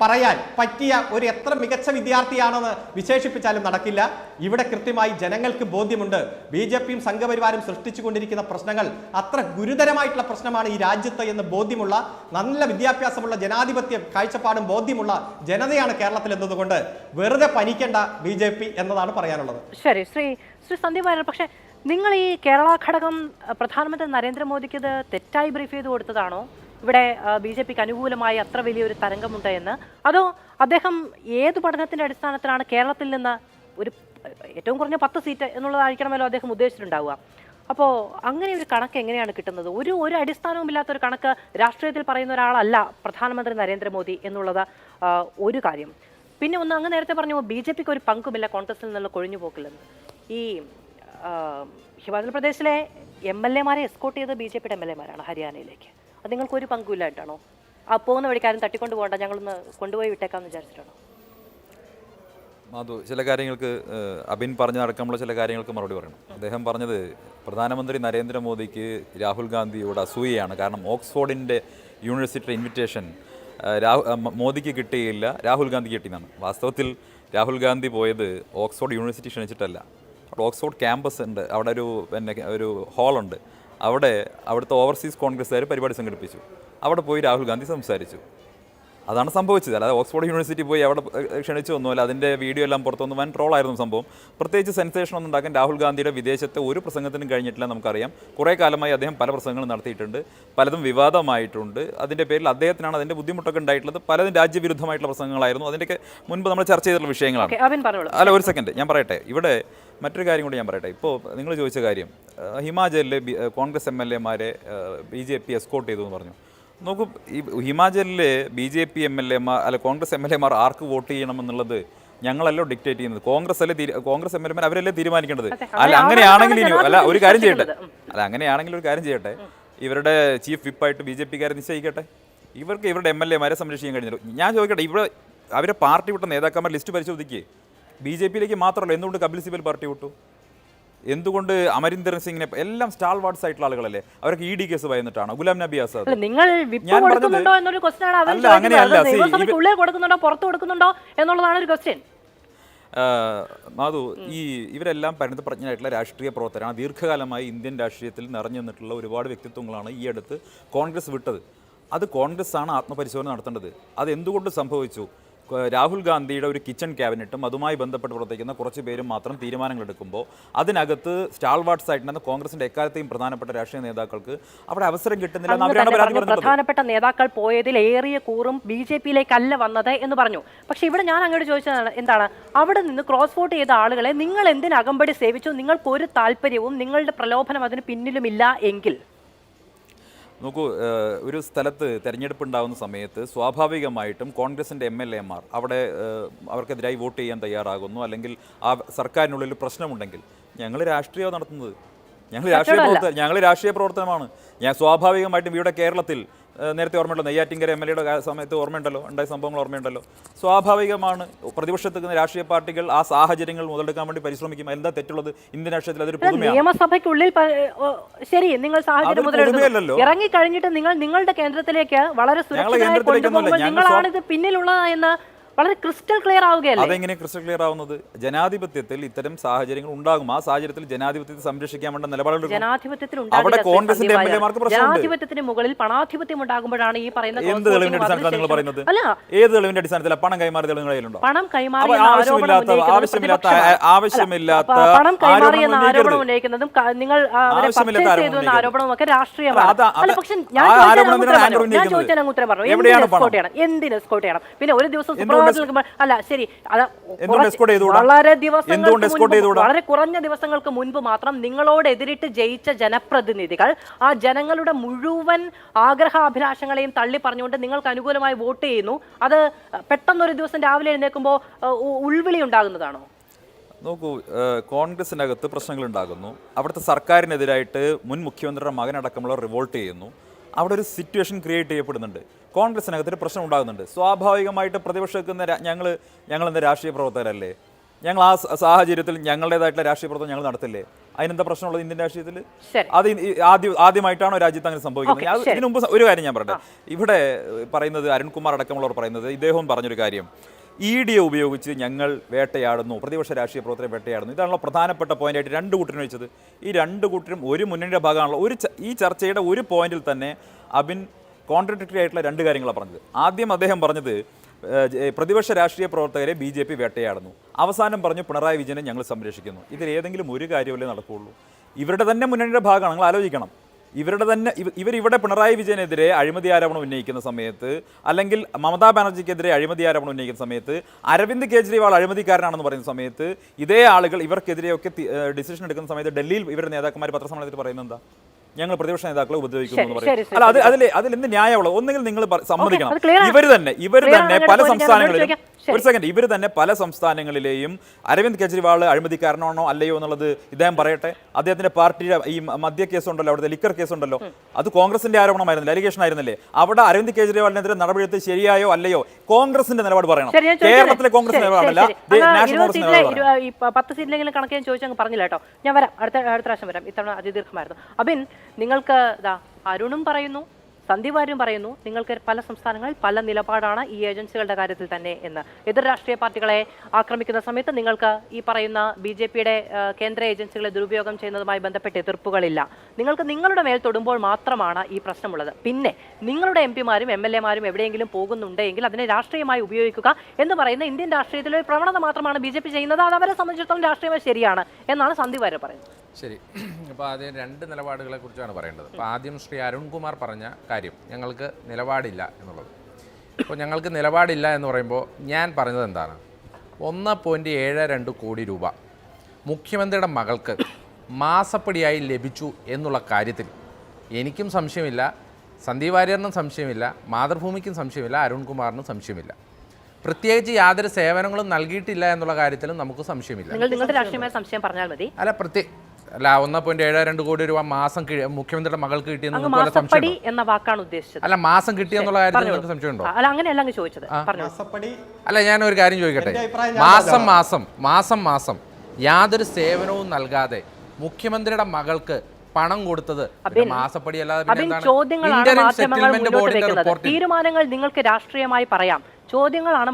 പറയാൻ പറ്റിയ ഒരു എത്ര മികച്ച വിദ്യാർത്ഥിയാണെന്ന് വിശേഷിപ്പിച്ചാലും നടക്കില്ല. ഇവിടെ കൃത്യമായി ജനങ്ങൾക്ക് ബോധ്യമുണ്ട്. BJPയും സംഘപരിവാരും സൃഷ്ടിച്ചുകൊണ്ടിരിക്കുന്ന പ്രശ്നങ്ങൾ അത്ര ഗുരുതരമായിട്ടുള്ള പ്രശ്നമാണ് ഈ രാജ്യത്ത് എന്ന് ബോധ്യമുള്ള, നല്ല വിദ്യാഭ്യാസമുള്ള, ജനാധിപത്യ കാഴ്ചപ്പാടും ബോധ്യമുള്ള ജനതയാണ് കേരളത്തിൽ എന്നതുകൊണ്ട് വെറുതെ പനിക്കേണ്ട BJP എന്നതാണ് പറയാനുള്ളത്. ശരി, ശ്രീ സന്ദീപ് വാര്യർ, പക്ഷേ നിങ്ങൾ ഈ കേരള ഘടകം പ്രധാനമന്ത്രി നരേന്ദ്രമോദിക്ക് ഇത് തെറ്റായി ബ്രീഫ് ചെയ്ത് കൊടുത്തതാണോ? ഇവിടെ BJPക്ക് അനുകൂലമായി അത്ര വലിയൊരു തരംഗമുണ്ട് എന്ന്? അതോ അദ്ദേഹം ഏത് പഠനത്തിന്റെ അടിസ്ഥാനത്തിലാണ് കേരളത്തിൽ നിന്ന് ഒരു ഏറ്റവും കുറഞ്ഞ 10 സീറ്റ് എന്നുള്ളതായിരിക്കണമല്ലോ അദ്ദേഹം ഉദ്ദേശിച്ചിട്ടുണ്ടാവുക? അപ്പോൾ അങ്ങനെ ഒരു കണക്ക് എങ്ങനെയാണ് കിട്ടുന്നത്? ഒരു അടിസ്ഥാനവുമില്ലാത്തൊരു കണക്ക് രാഷ്ട്രീയത്തിൽ പറയുന്ന ഒരാളല്ല പ്രധാനമന്ത്രി നരേന്ദ്രമോദി എന്നുള്ളത് ഒരു കാര്യം. പിന്നെ ഒന്ന്, അങ്ങ് നേരത്തെ പറഞ്ഞു BJPക്ക് ഒരു പങ്കുമില്ല കോൺഗ്രസിൽ നിന്നുള്ള കൊഴിഞ്ഞു പോക്കില്ലെന്ന്. ഈ ഹിമാചൽ പ്രദേശിലെ MLA-മാരെ എസ്കോർട്ട് ചെയ്ത് BJPയുടെ MLA-മാരാണ് ഹരിയാനയിലേക്ക്. അത് നിങ്ങൾക്കൊരു പങ്കുമില്ലായിട്ടാണോ? ആ പോകുന്ന വഴിക്കാരും തട്ടിക്കൊണ്ട് പോകണ്ട, ഞങ്ങളൊന്ന് കൊണ്ടുപോയി വിട്ടേക്കാമെന്ന് വിചാരിച്ചിട്ടാണോ? മാധു, ചില കാര്യങ്ങൾക്ക് അബിൻ പറഞ്ഞതടക്കമുള്ള ചില കാര്യങ്ങൾക്ക് മറുപടി പറയണം. അദ്ദേഹം പറഞ്ഞത് പ്രധാനമന്ത്രി നരേന്ദ്രമോദിക്ക് രാഹുൽ ഗാന്ധിയോട് അസൂയയാണ്. കാരണം ഓക്സ്ഫോർഡിൻ്റെ യൂണിവേഴ്സിറ്റിയുടെ ഇൻവിറ്റേഷൻ മോദിക്ക് കിട്ടിയില്ല, രാഹുൽ ഗാന്ധി കിട്ടിയെന്നാണ്. വാസ്തവത്തിൽ രാഹുൽ ഗാന്ധി പോയത് ഓക്സ്ഫോർഡ് യൂണിവേഴ്സിറ്റി ക്ഷണിച്ചിട്ടല്ല. അവിടെ ഓക്സ്ഫോർഡ് ക്യാമ്പസ് ഉണ്ട്, അവിടെ ഒരു ഹാളുണ്ട്. അവിടുത്തെ ഓവർസീസ് കോൺഗ്രസ്സുകാർ പരിപാടി സംഘടിപ്പിച്ചു. അവിടെ പോയി രാഹുൽ ഗാന്ധി സംസാരിച്ചു. അതാണ് സംഭവിച്ചത്. അല്ലാതെ ഓക്സ്ഫോർഡ് യൂണിവേഴ്സിറ്റി പോയി അവിടെ ക്ഷണിച്ചു ഒന്നുമല്ല. അതിൻ്റെ വീഡിയോ എല്ലാം പുറത്തുനിന്ന് വൻ ട്രോളായിരുന്നു സംഭവം. പ്രത്യേകിച്ച് സെൻസേഷൻ ഒന്നും ഉണ്ടാക്കാൻ രാഹുൽ ഗാന്ധിയുടെ വിദേശത്തെ ഒരു പ്രസംഗത്തിനും കഴിഞ്ഞിട്ടില്ല. നമുക്കറിയാം, കുറേ കാലമായി അദ്ദേഹം പല പ്രസംഗങ്ങളും നടത്തിയിട്ടുണ്ട്, പലതും വിവാദമായിട്ടുണ്ട്. അതിൻ്റെ പേരിൽ അദ്ദേഹത്തിനാണ് അതിൻ്റെ ബുദ്ധിമുട്ടൊക്കെ ഉണ്ടായിട്ടുള്ളത്. പലതും രാജ്യവിരുദ്ധമായിട്ടുള്ള പ്രസംഗങ്ങളായിരുന്നു. അതിൻ്റെയൊക്കെ മുൻപ് നമ്മൾ ചർച്ച ചെയ്തിട്ടുള്ള വിഷയങ്ങളാണ്. അല്ല, ഒരു സെക്കൻഡ് ഞാൻ പറയട്ടെ. ഇവിടെ മറ്റൊരു കാര്യം കൂടി ഞാൻ പറയട്ടെ. ഇപ്പോൾ നിങ്ങൾ ചോദിച്ച കാര്യം, ഹിമാചലിലെ കോൺഗ്രസ് MLA-മാരെ BJP എസ്കോർട്ട് ചെയ്തു എന്ന് പറഞ്ഞു. നോക്കൂ, ഈ ഹിമാചലിലെ BJP MLA-മാർ അല്ല കോൺഗ്രസ് MLA-മാർ ആർക്ക് വോട്ട് ചെയ്യണമെന്നുള്ളത് ഞങ്ങളല്ലോ ഡിക്റ്റേറ്റ് ചെയ്യുന്നത്. കോൺഗ്രസ് MLA-മാർ അവരല്ലേ തീരുമാനിക്കേണ്ടത്. അല്ല, അങ്ങനെയാണെങ്കിൽ ഒരു കാര്യം ചെയ്യട്ടെ, ഇവരുടെ ചീഫ് വിപ്പായിട്ട് BJP-കാരെ നിശ്ചയിക്കട്ടെ. ഇവർക്ക് ഇവരുടെ MLA-മാരെ സംരക്ഷിക്കാൻ കഴിഞ്ഞില്ല. ഞാൻ ചോദിക്കട്ടെ, ഇവിടെ അവരെ പാർട്ടി വിട്ട നേതാക്കന്മാർ ലിസ്റ്റ് പരിശോധിക്കുക. BJP-ലേക്ക് മാത്രമല്ല, എന്തുകൊണ്ട് കപിൽ സിബൽ പാർട്ടി വിട്ടു? എന്തുകൊണ്ട് അമരീന്ദർ സിംഗിനെ? എല്ലാം സ്റ്റാൾ വാർഡ്സ് ആയിട്ടുള്ള ആളുകളല്ലേ. അവർക്ക് ED കേസ് ഭയന്നിട്ടാണ്. ഗുലാം നബി ആസാദ്. ഞാൻ പറഞ്ഞത് അല്ല, അങ്ങനെയല്ല. മാധു, ഇവരെല്ലാം പരിണിതപ്രജ്ഞരായിട്ടുള്ള രാഷ്ട്രീയ പ്രവർത്തകരാണ്. ദീർഘകാലമായി ഇന്ത്യൻ രാഷ്ട്രീയത്തിൽ നിറഞ്ഞു നിന്നിട്ടുള്ള ഒരുപാട് വ്യക്തിത്വങ്ങളാണ് ഈ അടുത്ത് കോൺഗ്രസ് വിട്ടത്. അത് കോൺഗ്രസ്സാണ് ആത്മപരിശോധന നടത്തേണ്ടത്. അത് എന്തുകൊണ്ട് സംഭവിച്ചു? രാഹുൽ ഗാന്ധിയുടെ ഒരു കിച്ചൺ ക്യാബിനറ്റും അതുമായി ബന്ധപ്പെട്ട് പ്രവർത്തിക്കുന്ന കുറച്ച് പേരും മാത്രം തീരുമാനങ്ങൾ എടുക്കുമ്പോൾ അതിനകത്ത് സ്റ്റാൾവാർട്സ് ആയിട്ടുണ്ടെന്ന കോൺഗ്രസിന്റെ എക്കാലത്തെയും പ്രധാനപ്പെട്ട രാഷ്ട്രീയ നേതാക്കൾക്ക് അവിടെ അവസരം കിട്ടുന്നില്ല. പ്രധാനപ്പെട്ട നേതാക്കൾ പോയതിൽ ഏറിയ കൂറും BJP-യിലേക്കല്ല വന്നത് എന്ന് പറഞ്ഞു. പക്ഷെ ഇവിടെ ഞാൻ അങ്ങോട്ട് ചോദിച്ചത് എന്താണ്, അവിടെ നിന്ന് ക്രോസ് വോട്ട് ചെയ്ത ആളുകളെ നിങ്ങൾ എന്തിന് അകമ്പടി സേവിച്ചു? നിങ്ങൾക്ക് ഒരു താല്പര്യവും നിങ്ങളുടെ പ്രലോഭനം അതിന് പിന്നിലുമില്ല എങ്കിൽ? നോക്കൂ, ഒരു സ്ഥലത്ത് തെരഞ്ഞെടുപ്പ് ഉണ്ടാകുന്ന സമയത്ത് സ്വാഭാവികമായിട്ടും കോൺഗ്രസിൻ്റെ MLA-മാർ അവിടെ അവർക്കെതിരായി വോട്ട് ചെയ്യാൻ തയ്യാറാകുന്നു, അല്ലെങ്കിൽ ആ സർക്കാരിനുള്ളിൽ പ്രശ്നമുണ്ടെങ്കിൽ ഞങ്ങൾ രാഷ്ട്രീയം നടത്തുന്നത്, ഞങ്ങൾ രാഷ്ട്രീയ പ്രവർത്തനമാണ്. സ്വാഭാവികമായിട്ടും ഇവിടെ കേരളത്തിൽ നേരത്തെ ഓർമ്മയുണ്ടല്ലോ, നെയ്യാറ്റിങ്കര MLA-യുടെ സമയത്ത് ഓർമ്മയുണ്ടല്ലോ, ഉണ്ടായ സംഭവങ്ങൾ ഓർമ്മയുണ്ടല്ലോ. സ്വാഭാവികമാണ് പ്രതിപക്ഷത്ത് രാഷ്ട്രീയ പാർട്ടികൾ ആ സാഹചര്യങ്ങൾ മുതലെടുക്കാൻ വേണ്ടി പരിശ്രമിക്കും. എന്താ തെറ്റുള്ളത്? ഇന്ത്യൻ രാഷ്ട്രീയത്തിൽ അതൊരു പുതുമയാണ്. നിയമസഭയ്ക്കുള്ളിൽ ശരി, നിങ്ങൾ സാഹചര്യം ഇറങ്ങി കഴിഞ്ഞിട്ട് നിങ്ങൾ നിങ്ങളുടെ കേന്ദ്രത്തിലേക്ക് വളരെ സുരക്ഷിതമായി കൊണ്ടുപോകുമ്പോൾ നിങ്ങളാണിത് പിന്നിലുള്ളതെന്ന് വളരെ ക്രിസ്റ്റൽ ക്ലിയർ ആവുകയല്ലേ? അതെങ്ങനെ ക്രിസ്റ്റൽ ക്ലിയർ ആവുന്നത്? ജനാധിപത്യത്തിൽ ഇത്തരം സാഹചര്യങ്ങൾ ഉണ്ടാകും. ആ സാഹചര്യത്തിൽ ജനാധിപത്യത്തെ സംരക്ഷിക്കാൻ വേണ്ട നിലപാടുകൾ ജനാധിപത്യത്തിൽ അവിടെ കോൺഗ്രസിന്റെ എംഎൽഎമാർക്ക് പ്രശ്നമുണ്ട്. ജനാധിപത്യത്തിന് മുകളിൽ പണാധിപത്യം ഉണ്ടാകുമ്പോഴാണ് ഈ പറയുന്ന എന്ത് തെളിവിന്റെ അടിസ്ഥാനത്തിലാണ് നിങ്ങൾ പറയുന്നത്? അല്ല, ഏത് തെളിവിന്റെ അടിസ്ഥാനത്തിലാണ്? പണം കൈമാറിയ തെളിവുകൾ കയ്യിലുണ്ടോ? പണം കൈമാറി ആവശ്യമില്ലാത്ത പണം കൈമാറി എന്ന ആരോപണം ഉന്നയിക്കുന്നതും നിങ്ങൾ അവരെ പർച്ചേസ് ചെയ്തു എന്ന ആരോപണവും ഒക്കെ രാഷ്ട്രീയമാണ്. അല്ല, പക്ഷെ ഞാൻ ചോദിച്ചാൽ അങ്ങ് ഉത്തരം പറഞ്ഞു. എന്തിന് എസ്കോർട്ട് ചെയ്യണം? പിന്നെ ഒരു ദിവസം അല്ല ശരി, വളരെ കുറഞ്ഞ ദിവസങ്ങൾക്ക് മുൻപ് മാത്രം നിങ്ങളോട് എതിരിട്ട് ജയിച്ച ജനപ്രതിനിധികൾ ആ ജനങ്ങളുടെ മുഴുവൻ ആഗ്രഹാഭിലാഷങ്ങളെയും തള്ളി പറഞ്ഞുകൊണ്ട് നിങ്ങൾക്ക് അനുകൂലമായി വോട്ട് ചെയ്യുന്നു. അത് പെട്ടെന്നൊരു ദിവസം രാവിലെ എഴുന്നേൽക്കുമ്പോൾ ഉൾവിളി ഉണ്ടാകുന്നതാണോ? നോക്കൂ, കോൺഗ്രസിനകത്ത് പ്രശ്നങ്ങൾ ഉണ്ടാകുന്നു. അവിടുത്തെ സർക്കാരിനെതിരായിട്ട് മുൻ മുഖ്യമന്ത്രിയുടെ മകനടക്കമുള്ള റിവോൾട്ട് ചെയ്യുന്നു. അവിടെ ഒരു സിറ്റുവേഷൻ ക്രിയേറ്റ് ചെയ്യപ്പെടുന്നുണ്ട്. കോൺഗ്രസിനകത്തൊരു പ്രശ്നം ഉണ്ടാകുന്നുണ്ട്. സ്വാഭാവികമായിട്ട് പ്രതിപക്ഷം ഞങ്ങൾ എന്താ രാഷ്ട്രീയ പ്രവർത്തകരല്ലേ, ഞങ്ങൾ ആ സാഹചര്യത്തിൽ ഞങ്ങളുടേതായിട്ടുള്ള രാഷ്ട്രീയ പ്രവർത്തനം ഞങ്ങൾ നടത്തില്ലേ? അതിനെന്താ പ്രശ്നമുള്ളത് ഇന്ത്യൻ രാഷ്ട്രീയത്തിൽ? അത് ആദ്യമായിട്ടാണോ രാജ്യത്ത് അങ്ങനെ സംഭവിക്കുന്നത്? ഇതിനു മുമ്പ് ഒരു കാര്യം ഞാൻ പറയട്ടെ. ഇവിടെ പറയുന്നത് അരുൺകുമാർ അടക്കമുള്ളവർ പറയുന്നത്, ഇദ്ദേഹവും പറഞ്ഞൊരു കാര്യം, ED ഉപയോഗിച്ച് ഞങ്ങൾ വേട്ടയാടുന്നു, പ്രതിപക്ഷ രാഷ്ട്രീയ പ്രവർത്തകരെ വേട്ടയാടുന്നു. ഇതാണല്ലോ പ്രധാനപ്പെട്ട പോയിന്റായിട്ട് രണ്ട് കൂട്ടരും വെച്ചത്. ഈ രണ്ട് കൂട്ടരും ഒരു മുന്നണിയുടെ ഭാഗമാണല്ലോ. ഈ ചർച്ചയുടെ ഒരു പോയിന്റിൽ തന്നെ അബിൻ കോൺട്രഡിക്ടറി ആയിട്ടുള്ള രണ്ട് കാര്യങ്ങളാണ് പറഞ്ഞത്. ആദ്യം അദ്ദേഹം പറഞ്ഞത് പ്രതിപക്ഷ രാഷ്ട്രീയ പ്രവർത്തകരെ BJP വേട്ടയാടുന്നു. അവസാനം പറഞ്ഞു പിണറായി വിജയനെ ഞങ്ങൾ സംരക്ഷിക്കുന്നു. ഇതിൽ ഏതെങ്കിലും ഒരു കാര്യമല്ലേ നടക്കുകയുള്ളൂ? ഇവരുടെ തന്നെ മുന്നണിയുടെ ഭാഗമാണ്. നിങ്ങൾ ആലോചിക്കണം. ഇവരിവിടെ പിണറായി വിജയനെതിരെ അഴിമതി ആരോപണം ഉന്നയിക്കുന്ന സമയത്ത്, അല്ലെങ്കിൽ മമതാ ബാനർജിക്കെതിരെ അഴിമതി ആരോപണം ഉന്നയിക്കുന്ന സമയത്ത്, അരവിന്ദ് കെജ്രിവാൾ അഴിമതിക്കാരനാണെന്ന് പറയുന്ന സമയത്ത്, ഇതേ ആളുകൾ ഇവർക്കെതിരെയൊക്കെ ഡിസിഷൻ എടുക്കുന്ന സമയത്ത് ഡൽഹിയിൽ ഇവരുടെ നേതാക്കന്മാർ പത്രസമ്മേളനത്തിൽ പറയുന്നത് എന്താ? ഞങ്ങൾ പ്രതിപക്ഷ നേതാക്കളെ ഉപദ്രവിക്കുന്നു എന്ന് പറയും. അല്ല, അതിൽ എന്ത് ന്യായമുള്ളത്? ഒന്നെങ്കിൽ നിങ്ങൾ സമ്മതിക്കണം, ഇവർ തന്നെ പല സംസ്ഥാനങ്ങളിലും ഇവർ തന്നെ പല സംസ്ഥാനങ്ങളിലെയും അരവിന്ദ് കെജ്രിവാൾ അഴിമതിക്കാരനാണോ അല്ലയോ എന്നുള്ളത് ഇദ്ദേഹം പറയട്ടെ. അദ്ദേഹത്തിന്റെ പാർട്ടിയുടെ ഈ മദ്യ കേസുണ്ടല്ലോ, അവിടുത്തെ ലിക്കർ കേസുണ്ടല്ലോ, അത് കോൺഗ്രസിന്റെ ആരോപണമായിരുന്നില്ല, അലിഗേഷൻ ആയിരുന്നില്ലേ? അവിടെ അരവിന്ദ് കെജ്രിവാളിനെതിരെ നടപടിയെടുത്ത് ശരിയായോ അല്ലയോ? കോൺഗ്രസിന്റെ നിലപാട് പറയണം. കേരളത്തിലെ കോൺഗ്രസ് നിലപാടല്ല, നാഷണൽ കോൺഗ്രസ് നിലപാട്. 10 സീറ്റിലെങ്കിലും കണക്ക് ഞാൻ ചോദിച്ചാൽ പറഞ്ഞില്ല കേട്ടോ. ഞാൻ വരാം, അടുത്ത പ്രാവശ്യം വരാം. ഇത്തവണ അതിദീർഘമായിരുന്നു. അബിൻ, നിങ്ങൾക്ക് അരുണും പറയുന്നു, സന്ദീപ് വാര്യരും പറയുന്നു, നിങ്ങൾക്ക് പല സംസ്ഥാനങ്ങളിൽ പല നിലപാടാണ് ഈ ഏജൻസികളുടെ കാര്യത്തിൽ തന്നെ എന്ന്. എതിർ രാഷ്ട്രീയ പാർട്ടികളെ ആക്രമിക്കുന്ന സമയത്ത് നിങ്ങൾക്ക് ഈ പറയുന്ന BJPയുടെ കേന്ദ്ര ഏജൻസികളെ ദുരുപയോഗം ചെയ്യുന്നതുമായി ബന്ധപ്പെട്ട് എതിർപ്പുകളില്ല. നിങ്ങൾക്ക് നിങ്ങളുടെ മേൽ തൊടുമ്പോൾ മാത്രമാണ് ഈ പ്രശ്നമുള്ളത്. പിന്നെ നിങ്ങളുടെ MP-മാരും MLA-മാരും എവിടെയെങ്കിലും പോകുന്നുണ്ടെങ്കിൽ അതിനെ രാഷ്ട്രീയമായി ഉപയോഗിക്കുക എന്ന് പറയുന്ന ഇന്ത്യൻ രാഷ്ട്രീയത്തിലെ ഒരു പ്രവണത മാത്രമാണ് BJP ചെയ്യുന്നത്. അത് അവരെ സംബന്ധിച്ചിടത്തോളം രാഷ്ട്രീയമായി ശരിയാണ് എന്നാണ് സന്ദീപ് വാര്യർ പറയുന്നത്. ശരി, അപ്പോൾ ആദ്യം രണ്ട് നിലപാടുകളെ കുറിച്ചാണ് പറയേണ്ടത്. അപ്പോൾ ആദ്യം ശ്രീ അരുൺകുമാർ പറഞ്ഞ കാര്യം, ഞങ്ങൾക്ക് നിലപാടില്ല എന്നുള്ളത്. അപ്പോൾ ഞങ്ങൾക്ക് നിലപാടില്ല എന്ന് പറയുമ്പോൾ ഞാൻ പറഞ്ഞത് എന്താണ്? 1.72 കോടി രൂപ മുഖ്യമന്ത്രിയുടെ മകൾക്ക് മാസപ്പടിയായി ലഭിച്ചു എന്നുള്ള കാര്യത്തിൽ എനിക്കും സംശയമില്ല, സന്ദീപ് വാര്യറിനും സംശയമില്ല, മാതൃഭൂമിക്കും സംശയമില്ല, അരുൺകുമാറിനും സംശയമില്ല. പ്രത്യേകിച്ച് യാതൊരു സേവനങ്ങളും നൽകിയിട്ടില്ല എന്നുള്ള കാര്യത്തിലും നമുക്ക് സംശയമില്ല. നിങ്ങളുടെ രാഷ്ട്രീയമായ സംശയം പറഞ്ഞാൽ മതി. അല്ല, 1.72 കോടി രൂപ മാസം മുഖ്യമന്ത്രിയുടെ മകൾക്ക് കിട്ടിയെന്ന് എന്ന വാക്കാണ് ഉദ്ദേശിച്ചത്. അല്ല, മാസം കിട്ടിയെന്നുള്ള കാര്യത്തിൽ നിങ്ങൾക്ക് സംശയമുണ്ടോ? അങ്ങനെയല്ല ചോദിച്ചത്. അല്ല, ഞാൻ ഒരു കാര്യം ചോദിക്കട്ടെ. മാസം യാതൊരു സേവനവും നൽകാതെ മുഖ്യമന്ത്രിയുടെ മകൾക്ക് പണം കൊടുത്തത് മാസപ്പടി അല്ലാതെ തീരുമാനങ്ങൾ നിങ്ങൾക്ക് രാഷ്ട്രീയമായി പറയാം, ചോദ്യങ്ങളാണ്